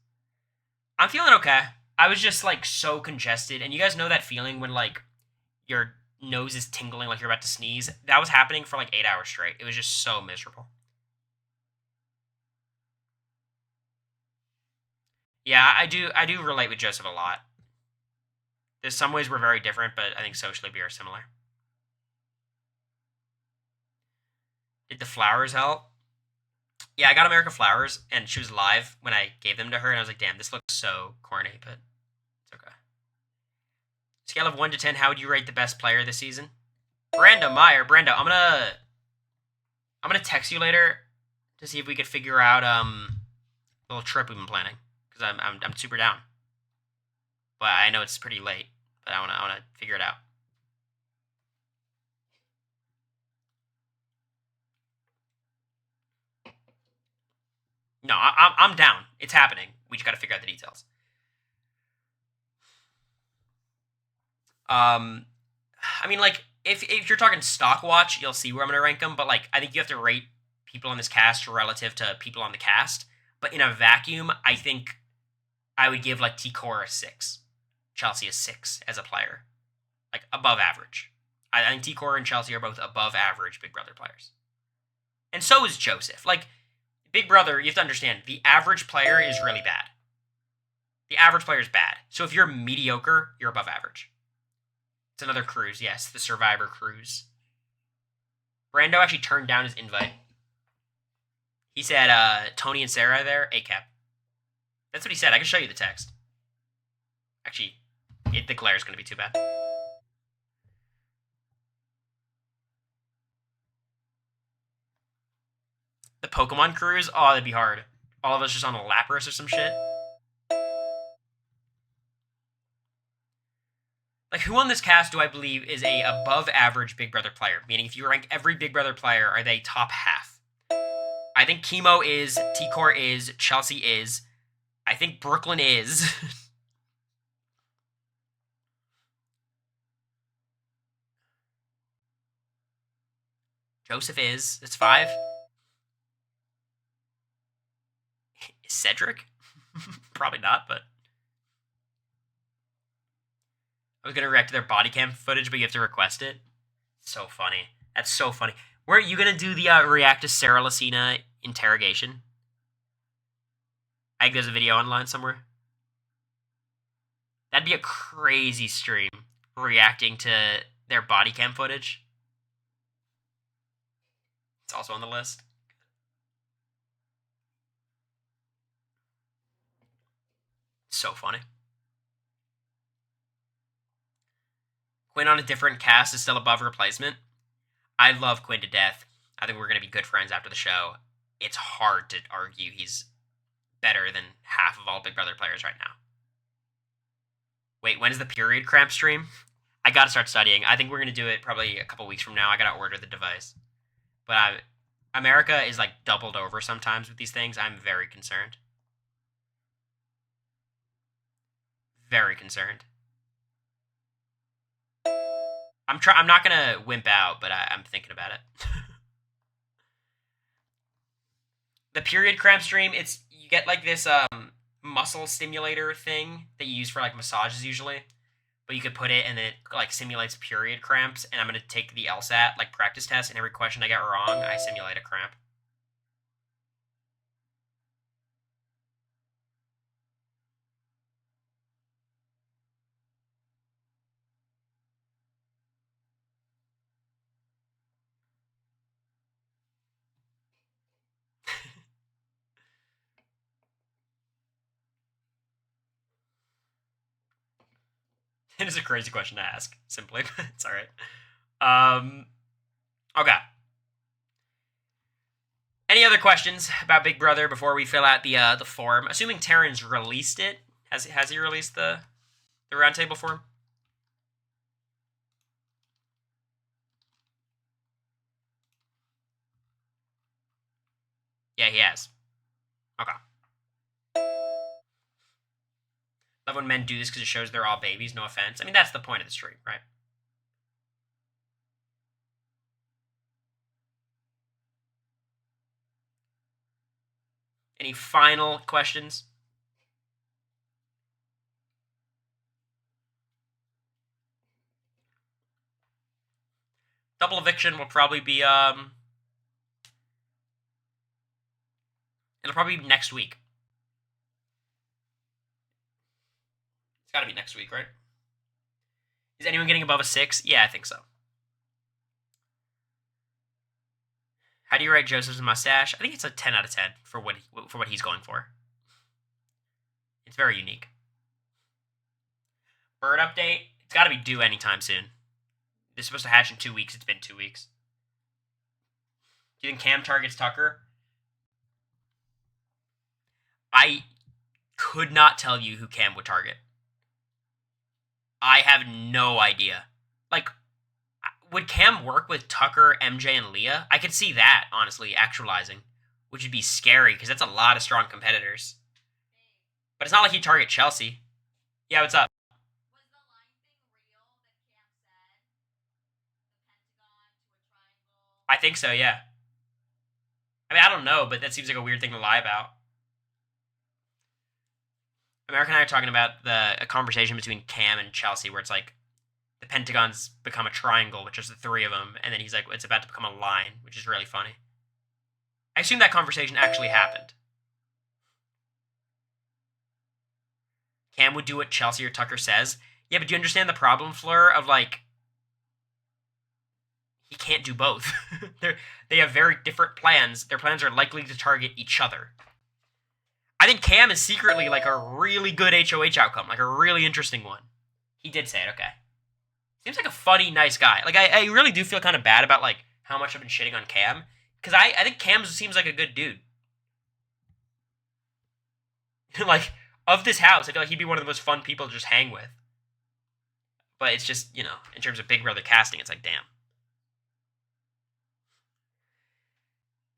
I'm feeling okay. I was just, like, so congested. And you guys know that feeling when, like, your nose is tingling like you're about to sneeze? That was happening for, like, 8 hours straight. It was just so miserable. Yeah, I do relate with Joseph a lot. There's some ways we're very different, but I think socially we are similar. Did the flowers help? Yeah, I got America flowers, and she was live when I gave them to her, and I was like, damn, this looks so corny, but it's okay. Scale of 1 to 10, how would you rate the best player this season? Brando Meyer. Brando, I'm gonna I'm gonna text you later to see if we could figure out a little trip we've been planning, because I'm super down. But I know it's pretty late, but I wanna figure it out. No, I'm down. It's happening. We just gotta figure out the details. I mean, like, if you're talking Stockwatch, you'll see where I'm gonna rank them. But like, I think you have to rate people on this cast relative to people on the cast. But in a vacuum, I think I would give like Cory a 6, Chelsea a 6 as a player, like above average. I think Cory and Chelsea are both above average Big Brother players, and so is Joseph. Like, Big Brother, you have to understand, the average player is really bad. The average player is bad. So if you're mediocre, you're above average. It's another cruise, yes, the Survivor cruise. Brando actually turned down his invite. He said, Tony and Sarah are there, ACAP. That's what he said. I can show you the text. Actually, the glare is going to be too bad. The Pokemon cruise? Oh, that'd be hard. All of us just on a Lapras or some shit. Like, who on this cast do I believe is a above average Big Brother player? Meaning, if you rank every Big Brother player, are they top half? I think Chemo is, Cory is, Chelsea is. I think Brooklyn is. Joseph is. That's 5. Is Cedric? Probably not, but I was gonna react to their body cam footage, but you have to request it. So funny. That's so funny. Where are you gonna do the react to Sarah Lacina interrogation? I think there's a video online somewhere. That'd be a crazy stream, reacting to their body cam footage. It's also on the list. So funny. Quinn on a different cast is still above replacement. I love Quinn to death. I think we're going to be good friends after the show. It's hard to argue he's better than half of all Big Brother players right now. Wait, when is the period cramp stream? I got to start studying. I think we're going to do it probably a couple weeks from now. I got to order the device. But America is like doubled over sometimes with these things. I'm very concerned. Very concerned. I'm not gonna wimp out, but I'm thinking about it. The period cramp stream, you get like this muscle stimulator thing that you use for like massages usually, but you could put it and then it like simulates period cramps. And I'm gonna take the LSAT like practice test, and every question I get wrong, I simulate a cramp. It is a crazy question to ask, simply, but it's all right. Okay. Any other questions about Big Brother before we fill out the form? Assuming Taryn's released it, has he released the roundtable form? Yeah, he has. Okay. Love when men do this because it shows they're all babies. No offense. I mean, that's the point of the stream, right? Any final questions? Double eviction will probably be it'll probably be next week. It's got to be next week, right? Is anyone getting above a 6? Yeah, I think so. How do you rate Joseph's mustache? I think it's a 10 out of 10 for what he's going for. It's very unique. Bird update. It's got to be due anytime soon. It's supposed to hatch in 2 weeks. It's been 2 weeks. Do you think Cam targets Tucker? I could not tell you who Cam would target. I have no idea. Like, would Cam work with Tucker, MJ, and Leah? I could see that, honestly, actualizing, which would be scary because that's a lot of strong competitors. But it's not like he'd target Chelsea. Yeah, what's up? Was the line thing real that Cam said? The pentagon to a triangle? I think so, yeah. I mean, I don't know, but that seems like a weird thing to lie about. America and I are talking about a conversation between Cam and Chelsea where it's like the Pentagon's become a triangle, which is the three of them, and then he's like, it's about to become a line, which is really funny. I assume that conversation actually happened. Cam would do what Chelsea or Tucker says. Yeah, but do you understand the problem, Fleur, of like, he can't do both. They have very different plans. Their plans are likely to target each other. I think Cam is secretly like a really good HOH outcome, like a really interesting one. He did say it, okay. Seems like a funny, nice guy. Like, I really do feel kind of bad about like how much I've been shitting on Cam, because I think Cam seems like a good dude. Like, of this house, I feel like he'd be one of the most fun people to just hang with. But it's just, in terms of Big Brother casting, it's like, damn.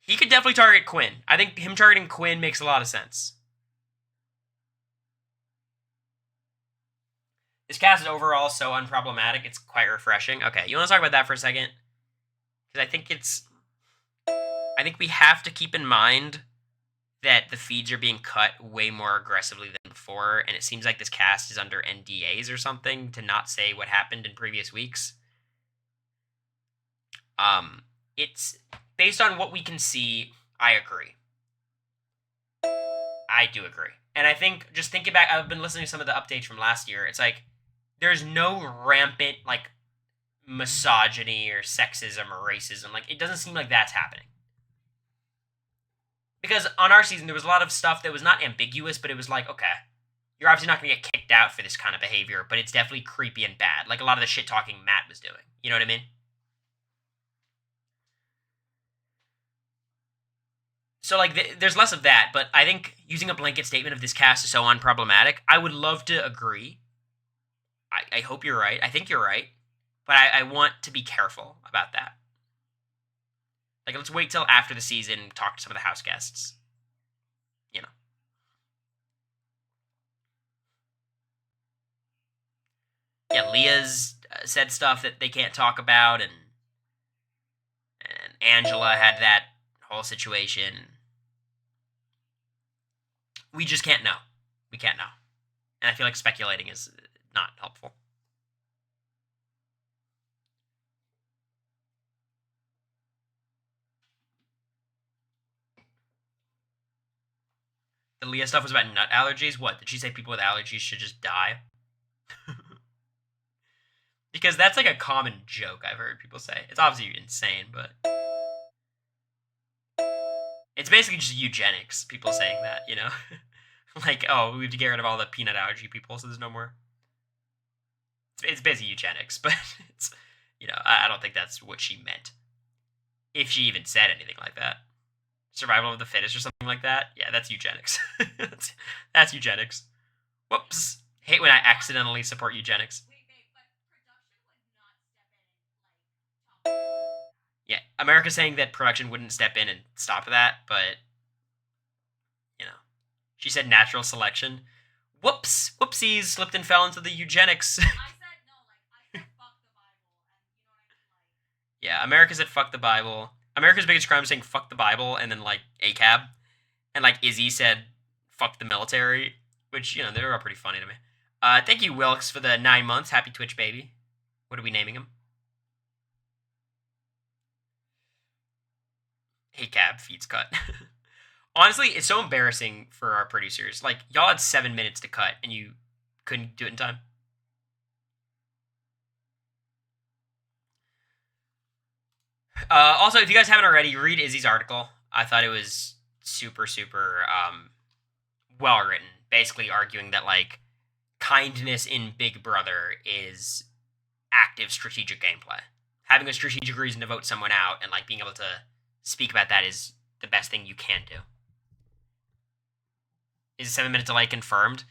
He could definitely target Quinn. I think him targeting Quinn makes a lot of sense. This cast is overall so unproblematic, it's quite refreshing. Okay, you want to talk about that for a second? Because I think we have to keep in mind that the feeds are being cut way more aggressively than before, and it seems like this cast is under NDAs or something to not say what happened in previous weeks. It's based on what we can see, I agree. I do agree. And I think, just thinking back, I've been listening to some of the updates from last year, it's like, there's no rampant, like, misogyny or sexism or racism. Like, it doesn't seem like that's happening. Because on our season, there was a lot of stuff that was not ambiguous, but it was like, okay, you're obviously not going to get kicked out for this kind of behavior, but it's definitely creepy and bad. Like a lot of the shit-talking Matt was doing. You know what I mean? So, like, there's less of that, but I think using a blanket statement of this cast is so unproblematic. I would love to agree. I hope you're right. I think you're right. But I want to be careful about that. Like, let's wait till after the season, talk to some of the house guests. Yeah, Leah's said stuff that they can't talk about, and Angela had that whole situation. We just can't know. We can't know. And I feel like speculating is not helpful. The Leah stuff was about nut allergies? What? Did she say people with allergies should just die? Because that's like a common joke I've heard people say. It's obviously insane, but it's basically just eugenics, people saying that, Like, oh, we have to get rid of all the peanut allergy people, so there's no more. It's basically eugenics, but it's, I don't think that's what she meant. If she even said anything like that. Survival of the fittest or something like that. Yeah, that's eugenics. That's eugenics. Whoops. Hate when I accidentally support eugenics. Yeah, America's saying that production wouldn't step in and stop that, but, she said natural selection. Whoops, whoopsies, slipped and fell into the eugenics. I said fuck the Bible, and you know what I mean? Yeah, America said fuck the Bible. America's biggest crime is saying fuck the Bible, and then, like, ACAB. And, like, Izzy said fuck the military, which, they were all pretty funny to me. Thank you, Wilkes, for the 9 months. Happy Twitch, baby. What are we naming him? ACAB feeds cut. Honestly, it's so embarrassing for our producers. Like, y'all had 7 minutes to cut, and you couldn't do it in time. Also, if you guys haven't already, read Izzy's article. I thought it was super, super well written. Basically arguing that, like, kindness in Big Brother is active strategic gameplay. Having a strategic reason to vote someone out and, like, being able to speak about that is the best thing you can do. Is a 7-minute delay confirmed?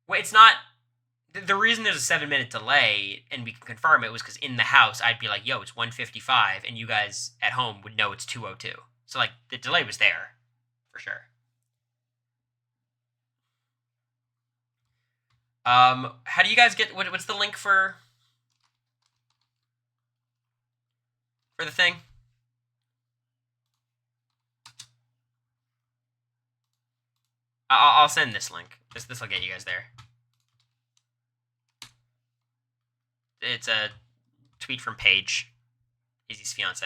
Well, it's not. The reason there's a 7-minute delay and we can confirm it was because in the house I'd be like, yo, it's 1:55, and you guys at home would know it's 2:02. So, like, the delay was there, for sure. How do you guys get, what's the link for the thing? I'll send this link. This will get you guys there. It's a tweet from Paige, Izzy's fiance.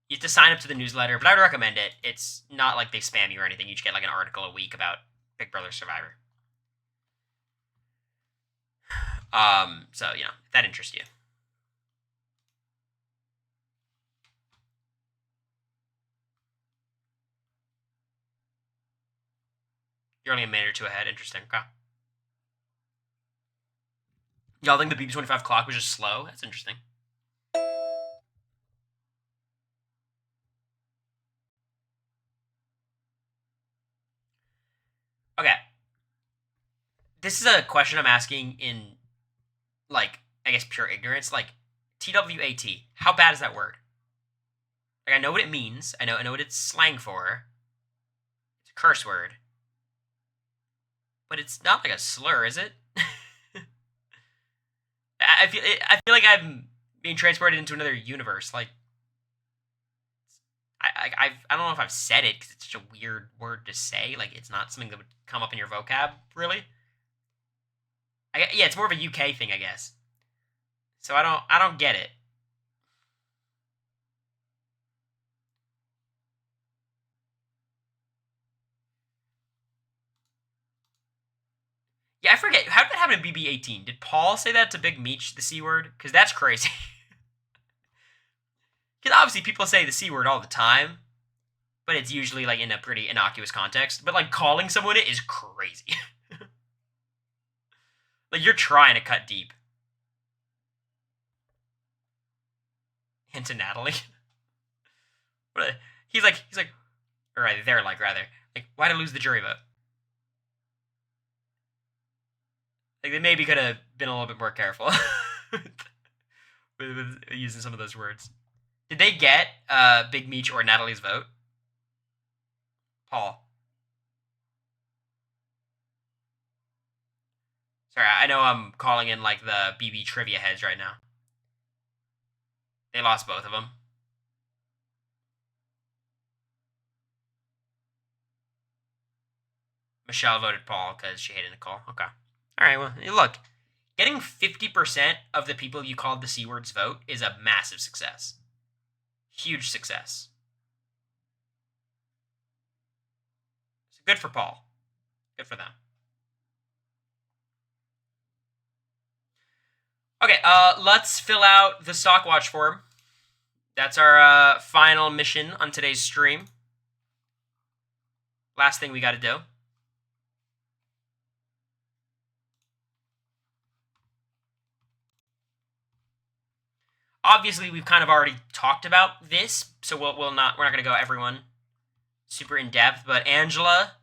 You have to sign up to the newsletter, but I would recommend it. It's not like they spam you or anything. You just get like an article a week about Big Brother Survivor. So, you know, if that interests you. You're only a minute or two ahead. Interesting. Okay. Y'all think the BB25 clock was just slow? That's interesting. Okay. This is a question I'm asking in, like, I guess pure ignorance. Like, TWAT. How bad is that word? Like, I know what it means. I know what it's slang for. It's a curse word. But it's not like a slur, is it? I feel like I'm being transported into another universe. Like, I don't know if I've said it because it's such a weird word to say. Like, it's not something that would come up in your vocab, really. Yeah, it's more of a UK thing, I guess. So I don't get it. Yeah, I forget. How did that happen to BB-18? Did Paul say that to Big Meech, the C word? Because that's crazy. Because obviously people say the C word all the time, but it's usually like in a pretty innocuous context. But like calling someone it is crazy. Like you're trying to cut deep. Hint to Natalie. He's like, or they're like, rather, like, why'd I lose the jury vote? Like, they maybe could have been a little bit more careful with using some of those words. Did they get Big Meech or Natalie's vote? Paul. Sorry, I know I'm calling in, like, the BB trivia heads right now. They lost both of them. Michelle voted Paul because she hated Nicole. Okay. All right, well, look. Getting 50% of the people you called the C words vote is a massive success. Huge success. So good for Paul. Good for them. Okay, let's fill out the Stockwatch form. That's our final mission on today's stream. Last thing we got to do. Obviously, we've kind of already talked about this, so we're not going to go everyone super in depth. But Angela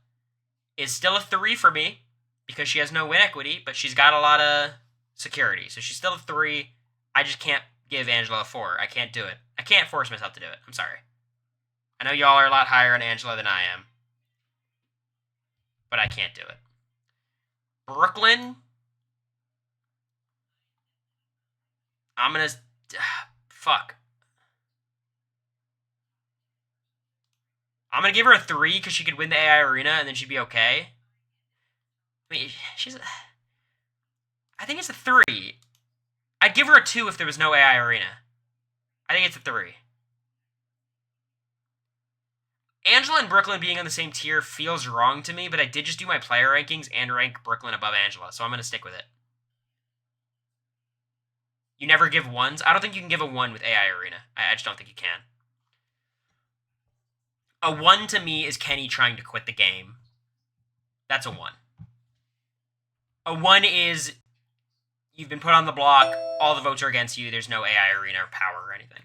is still a 3 for me because she has no win equity, but she's got a lot of security, so she's still a 3. I just can't give Angela a 4. I can't do it. I can't force myself to do it. I'm sorry. I know y'all are a lot higher on Angela than I am, but I can't do it. Brooklyn, I'm gonna fuck. I'm gonna give her a 3 because she could win the AI arena and then she'd be okay. I mean, I think it's a 3. I'd give her a 2 if there was no AI arena. I think it's a 3. Angela and Brooklyn being on the same tier feels wrong to me, but I did just do my player rankings and rank Brooklyn above Angela, so I'm gonna stick with it. You never give 1s? I don't think you can give a 1 with AI arena. I just don't think you can. A 1 to me is Kenny trying to quit the game. That's a 1. A 1 is you've been put on the block, all the votes are against you, there's no AI arena or power or anything.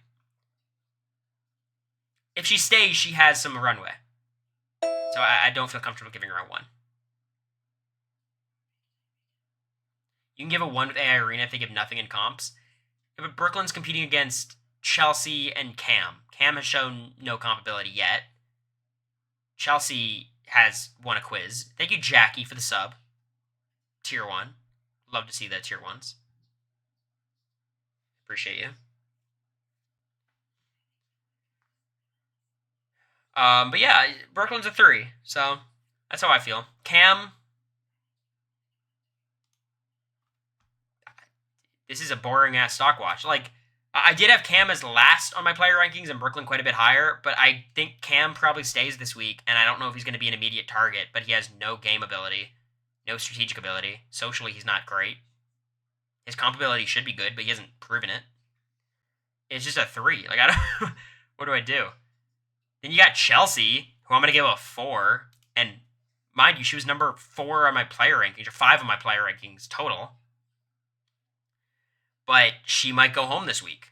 If she stays, she has some runway. So I don't feel comfortable giving her a 1. You can give a 1 with AI Arena if they give nothing in comps. Yeah, but Brooklyn's competing against Chelsea and Cam. Cam has shown no comp ability yet. Chelsea has won a quiz. Thank you, Jackie, for the sub. Tier 1. Love to see that tier 1s. Appreciate you. But yeah, Brooklyn's a 3, so that's how I feel. Cam, this is a boring ass Stockwatch. Like, I did have Cam as last on my player rankings and Brooklyn quite a bit higher, but I think Cam probably stays this week, and I don't know if he's going to be an immediate target, but he has no game ability, no strategic ability. Socially, he's not great. His comp ability should be good, but he hasn't proven it. It's just a 3. Like, I don't. What do I do? Then you got Chelsea, who I'm going to give a 4. And mind you, she was number 4 on my player rankings, or 5 on my player rankings total. But she might go home this week.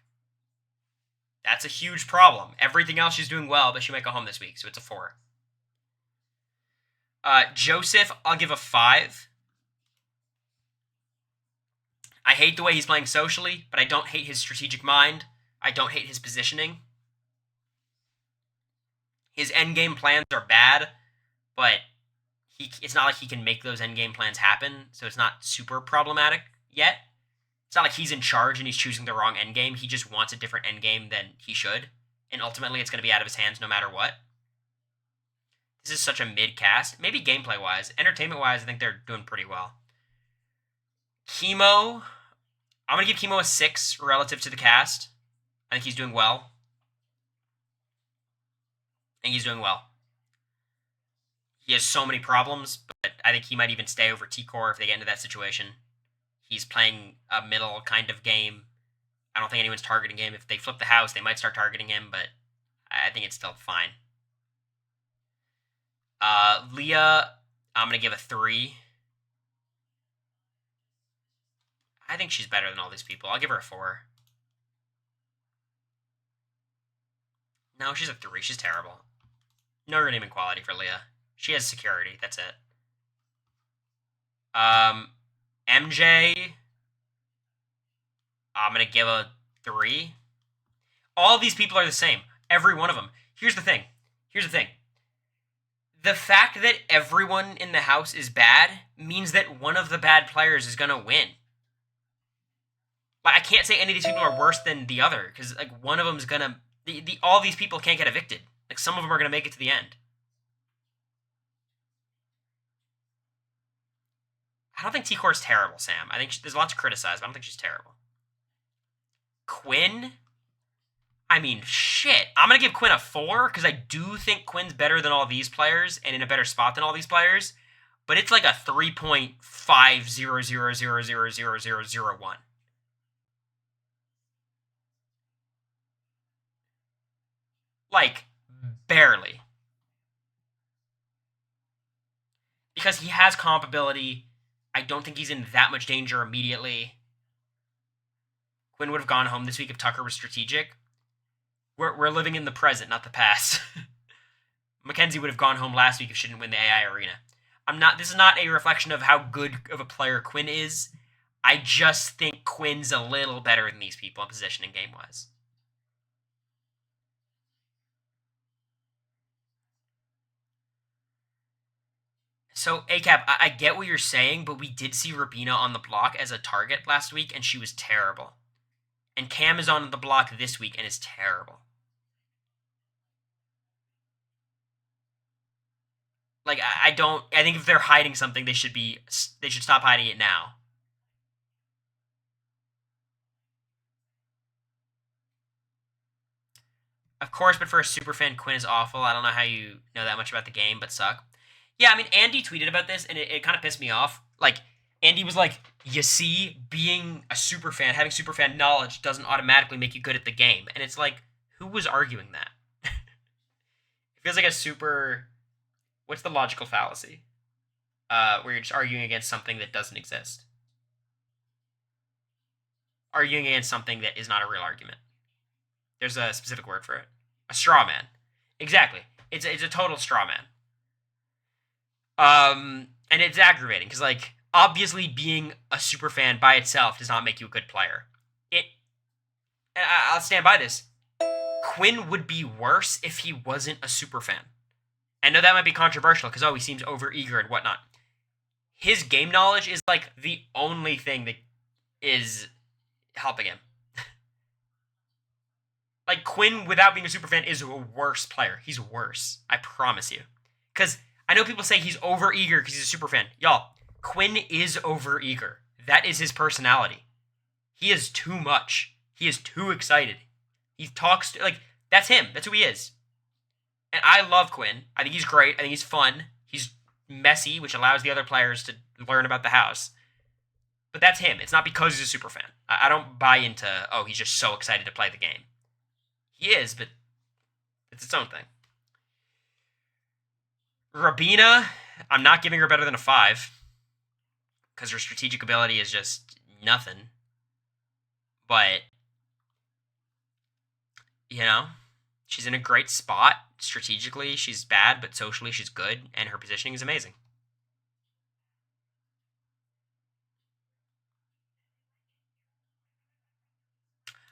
That's a huge problem. Everything else she's doing well, but she might go home this week, so it's a 4. Joseph, I'll give a 5. I hate the way he's playing socially, but I don't hate his strategic mind. I don't hate his positioning. His endgame plans are bad, but it's not like he can make those endgame plans happen, so it's not super problematic yet. It's not like he's in charge and he's choosing the wrong endgame. He just wants a different endgame than he should, and ultimately it's going to be out of his hands no matter what. This is such a mid-cast. Maybe gameplay-wise. Entertainment-wise, I think they're doing pretty well. Chemo, I'm going to give Chemo a 6 relative to the cast. I think he's doing well. I think he's doing well. He has so many problems, but I think he might even stay over T-Core if they get into that situation. He's playing a middle kind of game. I don't think anyone's targeting him. If they flip the house, they might start targeting him, but I think it's still fine. Leah, I'm going to give a 3. I think she's better than all these people. I'll give her a 4. No, she's a 3. She's terrible. No redeeming quality for Leah. She has security. That's it. MJ, I'm going to give a 3. All these people are the same. Every one of them. Here's the thing. The fact that everyone in the house is bad means that one of the bad players is going to win. Like, I can't say any of these people are worse than the other, because like one of them's going to... all these people can't get evicted. Like, some of them are going to make it to the end. I don't think T-Core's terrible, Sam. I think there's a lot to criticize, but I don't think she's terrible. Quinn? I mean, shit. I'm going to give Quinn a 4, because I do think Quinn's better than all these players, and in a better spot than all these players, but it's like a 3.500000001. Like, barely. Because he has comp ability. I don't think he's in that much danger immediately. Quinn would have gone home this week if Tucker was strategic. We're living in the present, not the past. Mackenzie would have gone home last week if she didn't win the AI Arena. This is not a reflection of how good of a player Quinn is. I just think Quinn's a little better than these people in positioning game-wise. So, ACAP, I get what you're saying, but we did see Rabina on the block as a target last week, and she was terrible. And Cam is on the block this week and is terrible. Like, I think if they're hiding something, they should stop hiding it now. Of course, but for a superfan, Quinn is awful. I don't know how you know that much about the game, but suck. Yeah, I mean, Andy tweeted about this, and it kind of pissed me off. Like, Andy was like, you see, being a superfan, having superfan knowledge doesn't automatically make you good at the game. And it's like, who was arguing that? It feels like a super... What's the logical fallacy? Where you're just arguing against something that doesn't exist. Arguing against something that is not a real argument. There's a specific word for it. A straw man. Exactly. It's a total straw man. And it's aggravating because, like, obviously being a super fan by itself does not make you a good player. I'll stand by this. Quinn would be worse if he wasn't a super fan. I know that might be controversial because, he seems overeager and whatnot. His game knowledge is, like, the only thing that is helping him. Like, Quinn, without being a super fan, is a worse player. He's worse. I promise you. Because I know people say he's overeager because he's a super fan. Y'all, Quinn is overeager. That is his personality. He is too much. He is too excited. He talks, that's him. That's who he is. And I love Quinn. I think he's great. I think he's fun. He's messy, which allows the other players to learn about the house. But that's him. It's not because he's a super fan. I don't buy into, he's just so excited to play the game. He is, but it's its own thing. Rabina, I'm not giving her better than a 5. Because her strategic ability is just nothing. But, she's in a great spot. Strategically, she's bad, but socially, she's good. And her positioning is amazing.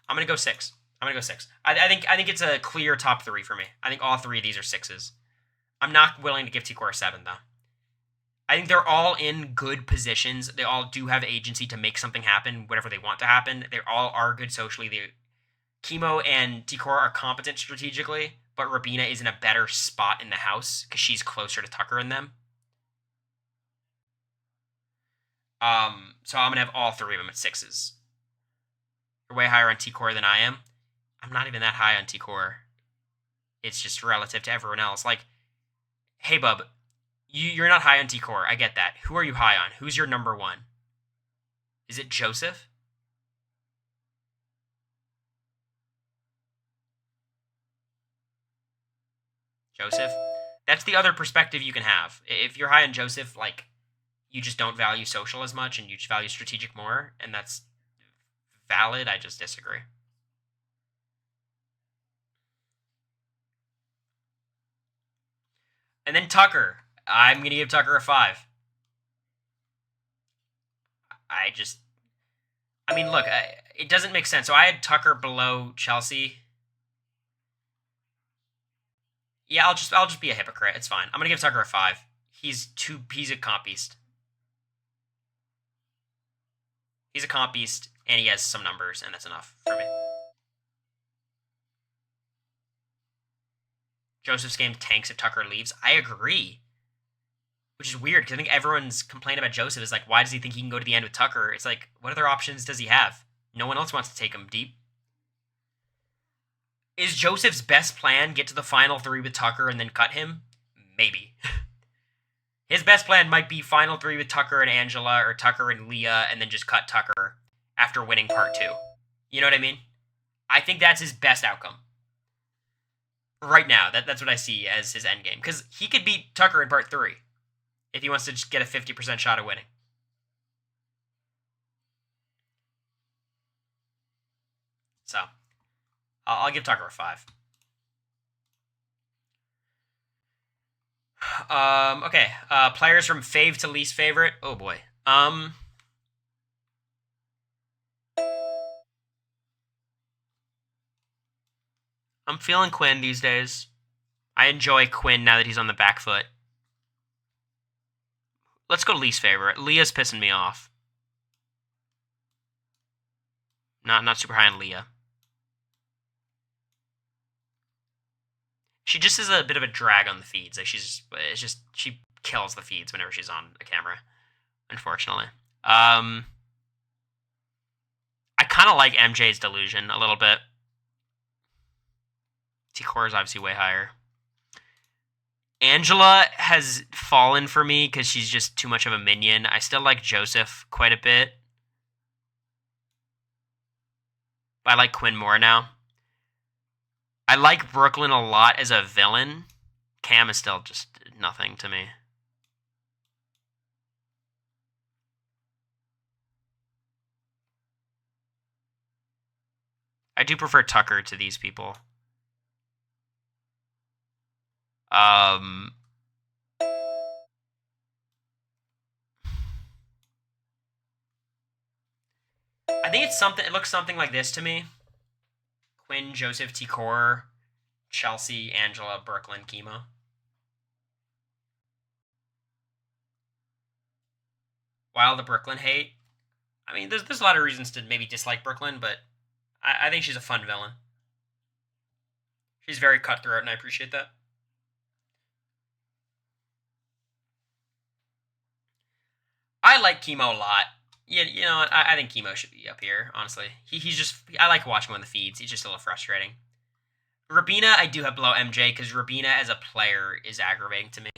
I'm going to go 6. I think it's a clear top 3 for me. I think all 3 of these are 6s. I'm not willing to give T-Core a 7, though. I think they're all in good positions. They all do have agency to make something happen, whatever they want to happen. They all are good socially. Chemo and T-Core are competent strategically, but Rabina is in a better spot in the house because she's closer to Tucker and them. So I'm going to have all 3 of them at 6s. You're way higher on T-Core than I am. I'm not even that high on T-Core. It's just relative to everyone else. Like, hey, bub, you're not high on T-Core. I get that. Who are you high on? Who's your number 1? Is it Joseph? Joseph? That's the other perspective you can have. If you're high on Joseph, like, you just don't value social as much and you just value strategic more, and that's valid. I just disagree. And then Tucker. I'm going to give Tucker a 5. Look, it doesn't make sense. So I had Tucker below Chelsea. Yeah, I'll just be a hypocrite. It's fine. I'm going to give Tucker a 5. He's a comp beast. He's a comp beast, and he has some numbers, and that's enough for me. Joseph's game tanks if Tucker leaves. I agree. Which is weird, because I think everyone's complaint about Joseph is like, why does he think he can go to the end with Tucker? It's like, what other options does he have? No one else wants to take him deep. Is Joseph's best plan get to the final 3 with Tucker and then cut him? Maybe. His best plan might be final 3 with Tucker and Angela, or Tucker and Leah, and then just cut Tucker after winning part 2. You know what I mean? I think that's his best outcome. Right now, that's what I see as his endgame. Because he could beat Tucker in part 3 if he wants to just get a 50% shot of winning. So, I'll give Tucker a 5. Okay. Players from fave to least favorite. Oh boy. I'm feeling Quinn these days. I enjoy Quinn now that he's on the back foot. Let's go least favorite. Leah's pissing me off. Not super high on Leah. She just is a bit of a drag on the feeds. Like she kills the feeds whenever she's on a camera, unfortunately. I kind of like MJ's delusion a little bit. T-Core is obviously way higher. Angela has fallen for me because she's just too much of a minion. I still like Joseph quite a bit. But I like Quinn more now. I like Brooklyn a lot as a villain. Cam is still just nothing to me. I do prefer Tucker to these people. I think it's something. It looks something like this to me: Quinn, Joseph, T. Core, Chelsea, Angela, Brooklyn, Chemo. While the Brooklyn hate, I mean, there's a lot of reasons to maybe dislike Brooklyn, but I think she's a fun villain. She's very cutthroat, and I appreciate that. I like Chemo a lot. Yeah, you know what? I think Chemo should be up here, honestly. He's just... I like watching him on the feeds. He's just a little frustrating. Rabina, I do have below MJ, because Rabina as a player is aggravating to me.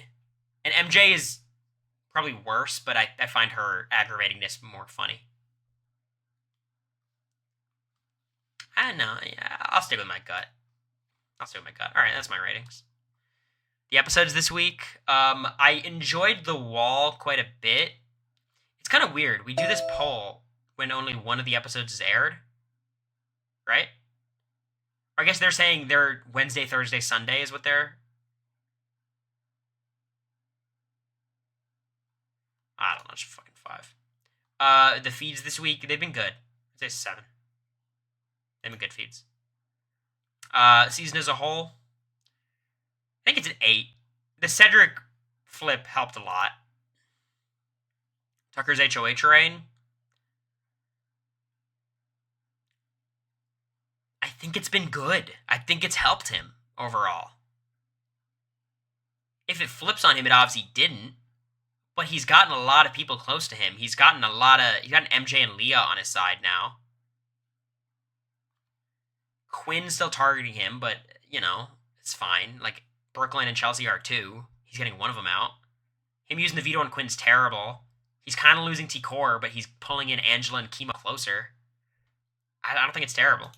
And MJ is probably worse, but I find her aggravatingness more funny. I don't know. Yeah, I'll stick with my gut. Alright, that's my ratings. The episodes this week, I enjoyed The Wall quite a bit. It's kind of weird. We do this poll when only one of the episodes is aired. Right? Or I guess they're saying they're Wednesday, Thursday, Sunday is what they're... I don't know, it's fucking 5. The feeds this week, they've been good. I'd say 7. They've been good feeds. Season as a whole, I think it's an 8. The Cedric flip helped a lot. Tucker's HOH reign, I think it's been good. I think it's helped him overall. If it flips on him, it obviously didn't. But he's gotten a lot of people close to him. He's gotten MJ and Leah on his side now. Quinn's still targeting him, but, you know, it's fine. Like, Brooklyn and Chelsea are too. He's getting one of them out. Him using the veto on Quinn's terrible. He's kind of losing T-Core, but he's pulling in Angela and Chemo closer. I don't think it's terrible.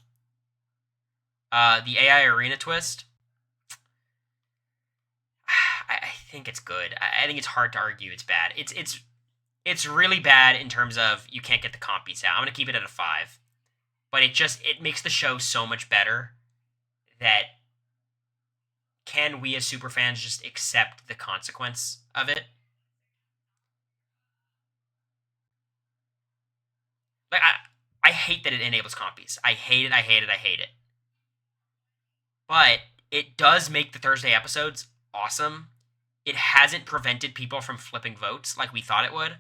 The AI arena twist. I think it's good. I think it's hard to argue it's bad. It's really bad in terms of you can't get the comp beats out. I'm going to keep it at a 5. But it makes the show so much better that can we as superfans just accept the consequence of it? Like, I hate that it enables compies. I hate it. But it does make the Thursday episodes awesome. It hasn't prevented people from flipping votes like we thought it would.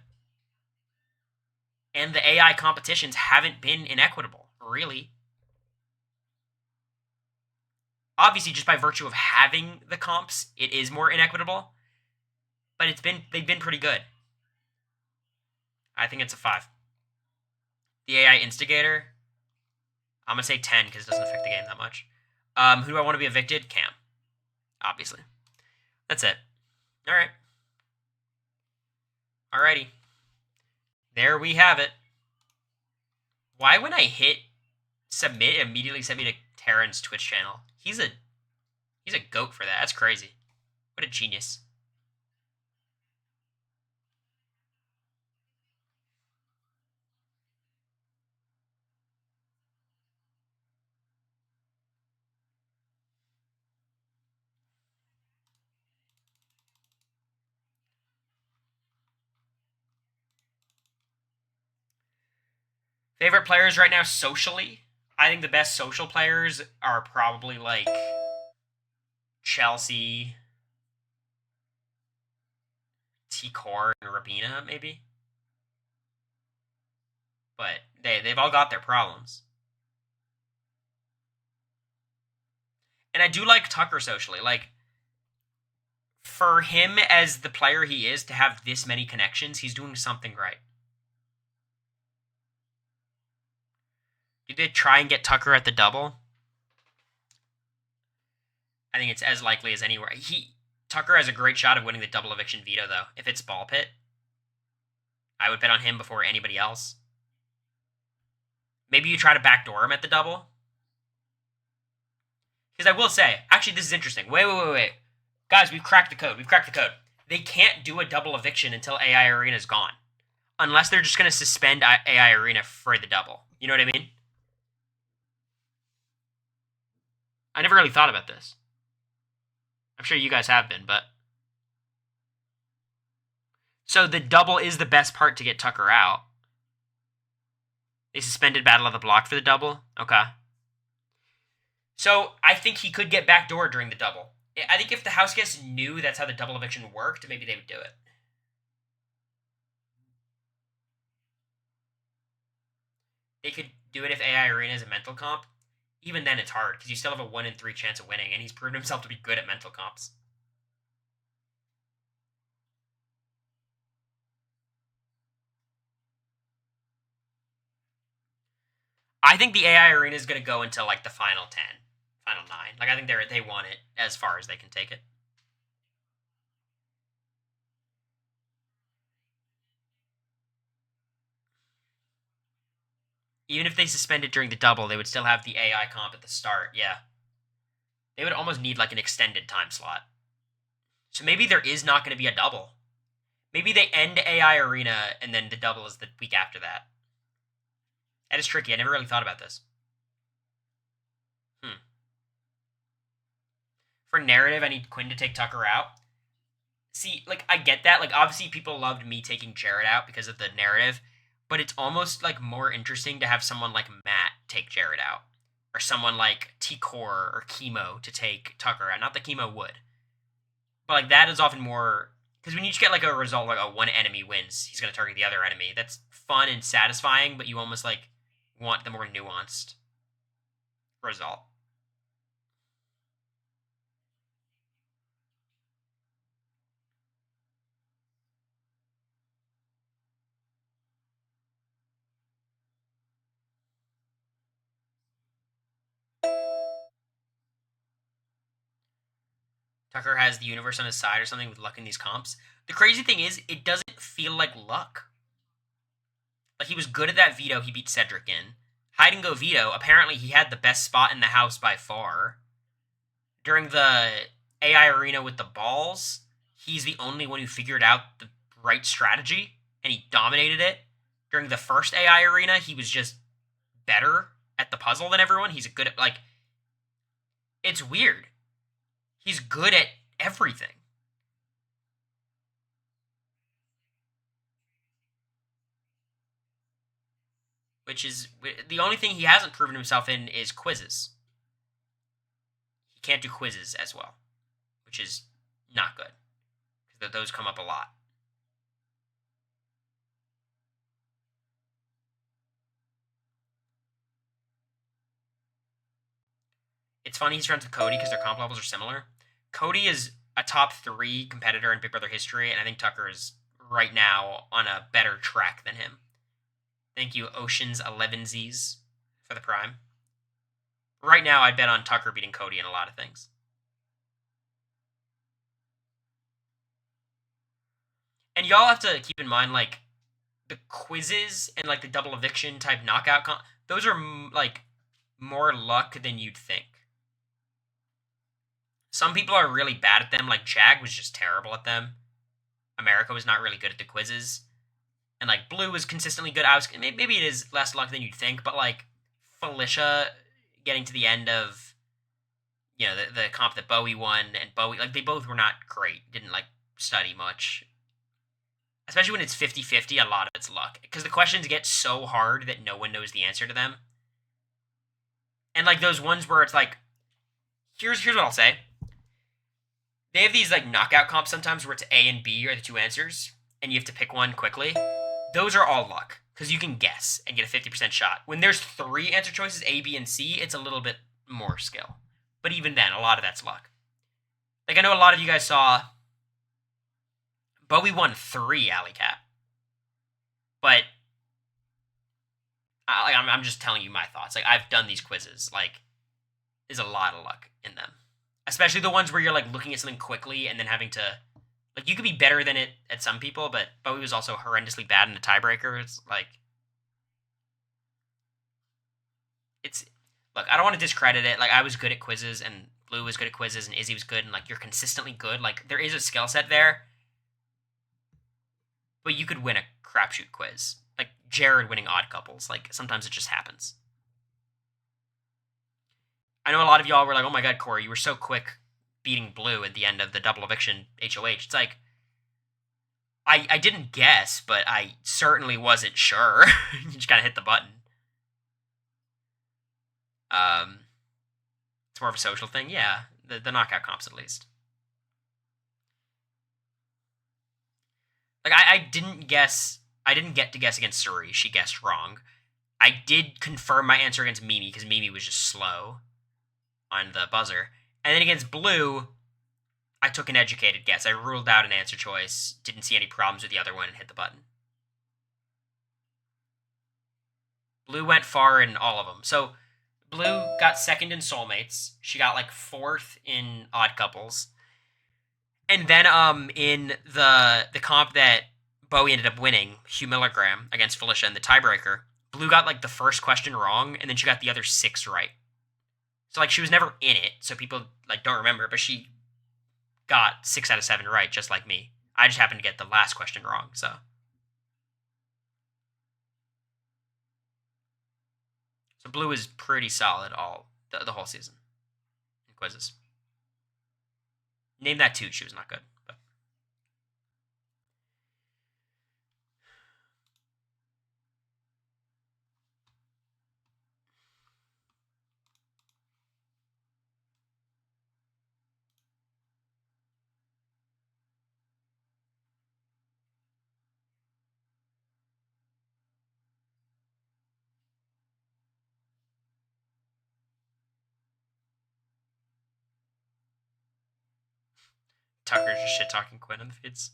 And the AI competitions haven't been inequitable, really. Obviously, just by virtue of having the comps, it is more inequitable. But they've been pretty good. I think it's a 5. The AI Instigator, I'm going to say 10 because it doesn't affect the game that much. Who do I want to be evicted? Cam. Obviously. That's it. Alright. Alrighty. There we have it. Why when I hit submit, it immediately sent me to Terran's Twitch channel? He's a goat for that. That's crazy. What a genius. Favorite players right now socially? I think the best social players are probably like Chelsea, T-Core, and Rabina, maybe. But they've all got their problems. And I do like Tucker socially. Like, for him as the player he is to have this many connections, he's doing something right. Did they try and get Tucker at the double? I think it's as likely as anywhere. Tucker has a great shot of winning the double eviction veto, though. If it's ball pit, I would bet on him before anybody else. Maybe you try to backdoor him at the double. Because I will say, actually, this is interesting. Wait. Guys, we've cracked the code. They can't do a double eviction until AI Arena is gone. Unless they're just going to suspend AI Arena for the double. You know what I mean? I never really thought about this. I'm sure you guys have been, but. So the double is the best part to get Tucker out. They suspended Battle of the Block for the double? Okay. So I think he could get backdoor during the double. I think if the house guests knew that's how the double eviction worked, maybe they would do it. They could do it if AI Arena is a mental comp. Even then, it's hard, because you still have a 1 in 3 chance of winning, and he's proven himself to be good at mental comps. I think the AI Arena is going to go until, like, the final 10, final 9. Like, I think they want it as far as they can take it. Even if they suspend it during the double, they would still have the AI comp at the start, yeah. They would almost need, like, an extended time slot. So maybe there is not going to be a double. Maybe they end AI Arena, and then the double is the week after that. That is tricky. I never really thought about this. For narrative, I need Quinn to take Tucker out. See, like, I get that. Like, obviously, people loved me taking Jared out because of the narrative, but it's almost, like, more interesting to have someone like Matt take Jared out, or someone like T-Core or Chemo to take Tucker out. Not that Chemo would. But, like, that is often more... Because when you just get, like, a result, like, one enemy wins, he's going to target the other enemy. That's fun and satisfying, but you almost, like, want the more nuanced result. Tucker has the universe on his side or something with luck in these comps. The crazy thing is, it doesn't feel like luck. Like, he was good at that veto he beat Cedric in. Hide and go veto, apparently he had the best spot in the house by far. During the AI arena with the balls, he's the only one who figured out the right strategy, and he dominated it. During the first AI arena, he was just better at the puzzle than everyone. He's good at, like... It's weird. He's good at everything. Which is... The only thing he hasn't proven himself in is quizzes. He can't do quizzes as well, which is not good, because those come up a lot. It's funny he's friends with Cody because their comp levels are similar. Cody is a top 3 competitor in Big Brother history, and I think Tucker is right now on a better track than him. Thank you, Oceans 11Zs, for the Prime. Right now, I'd bet on Tucker beating Cody in a lot of things. And y'all have to keep in mind, like, the quizzes and, like, the double eviction type knockout, those are, like, more luck than you'd think. Some people are really bad at them, like Jag was just terrible at them. America was not really good at the quizzes. And, like, Blue was consistently good. Maybe it is less luck than you'd think, but, like, Felicia getting to the end of, you know, the comp that Bowie won, and Bowie, like, they both were not great. Didn't, like, study much. Especially when it's 50-50, a lot of it's luck. Because the questions get so hard that no one knows the answer to them. And, like, those ones where it's like, here's what I'll say. They have these, like, knockout comps sometimes where it's A and B are the 2 answers, and you have to pick one quickly. Those are all luck, because you can guess and get a 50% shot. When there's 3 answer choices, A, B, and C, it's a little bit more skill. But even then, a lot of that's luck. Like, I know a lot of you guys saw Bowie won 3 Alley Cat. But I'm just telling you my thoughts. Like, I've done these quizzes. Like, there's a lot of luck in them. Especially the ones where you're, like, looking at something quickly and then having to... Like, you could be better than it at some people, but Bowie was also horrendously bad in the tiebreaker. It's, like... It's... Look, I don't want to discredit it. Like, I was good at quizzes, and Blue was good at quizzes, and Izzy was good, and, like, you're consistently good. Like, there is a skill set there. But you could win a crapshoot quiz. Like, Jared winning odd couples. Like, sometimes it just happens. I know a lot of y'all were like, oh my god, Cory, you were so quick beating Blue at the end of the double eviction HOH. It's like, I didn't guess, but I certainly wasn't sure. You just gotta hit the button. It's more of a social thing, yeah. The knockout comps, at least. Like, I didn't get to guess against Suri. She guessed wrong. I did confirm my answer against Mimi, because Mimi was just slow on the buzzer. And then against Blue, I took an educated guess. I ruled out an answer choice, didn't see any problems with the other one, and hit the button. Blue went far in all of them. So, Blue got second in Soulmates. She got, like, fourth in Odd Couples. And then, in the comp that Bowie ended up winning, Hugh Milligram against Felicia in the tiebreaker, Blue got, like, the first question wrong, and then she got the other 6 right. So, like, she was never in it, so people, like, don't remember, but she got 6 out of 7 right, just like me. I just happened to get the last question wrong, so. So Blue is pretty solid the whole season in quizzes. Name that too, she was not good. But. Tucker's just shit-talking Quinn in the feeds.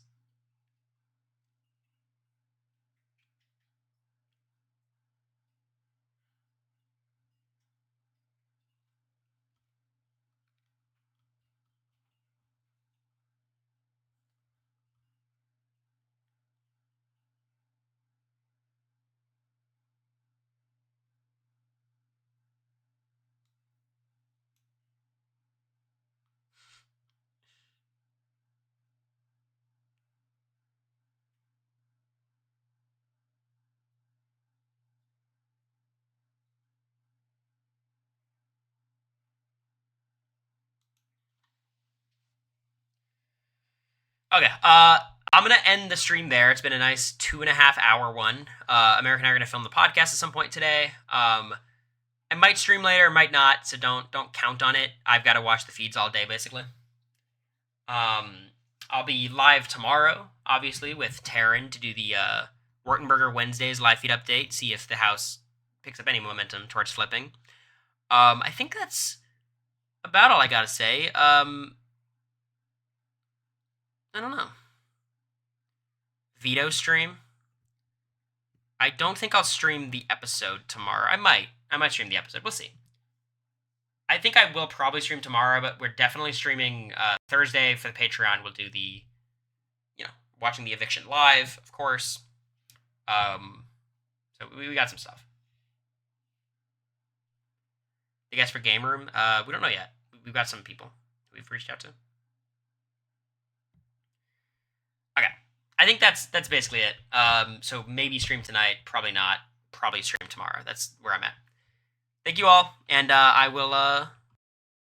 Okay, I'm going to end the stream there. It's been a nice 2.5 hour one. America and I are going to film the podcast at some point today. I might stream later, might not, so don't count on it. I've got to watch the feeds all day, basically. I'll be live tomorrow, obviously, with Taryn to do the Wurtenberger Wednesdays live feed update, see if the house picks up any momentum towards flipping. I think that's about all I got to say. I don't know. Veto stream? I don't think I'll stream the episode tomorrow. I might stream the episode. We'll see. I think I will probably stream tomorrow, but we're definitely streaming Thursday for the Patreon. We'll do the, watching the eviction live, of course. So we got some stuff. The guess for Game Room? We don't know yet. We've got some people we've reached out to. Okay. I think that's basically it. So maybe stream tonight, probably not. Probably stream tomorrow. That's where I'm at. Thank you all, and I will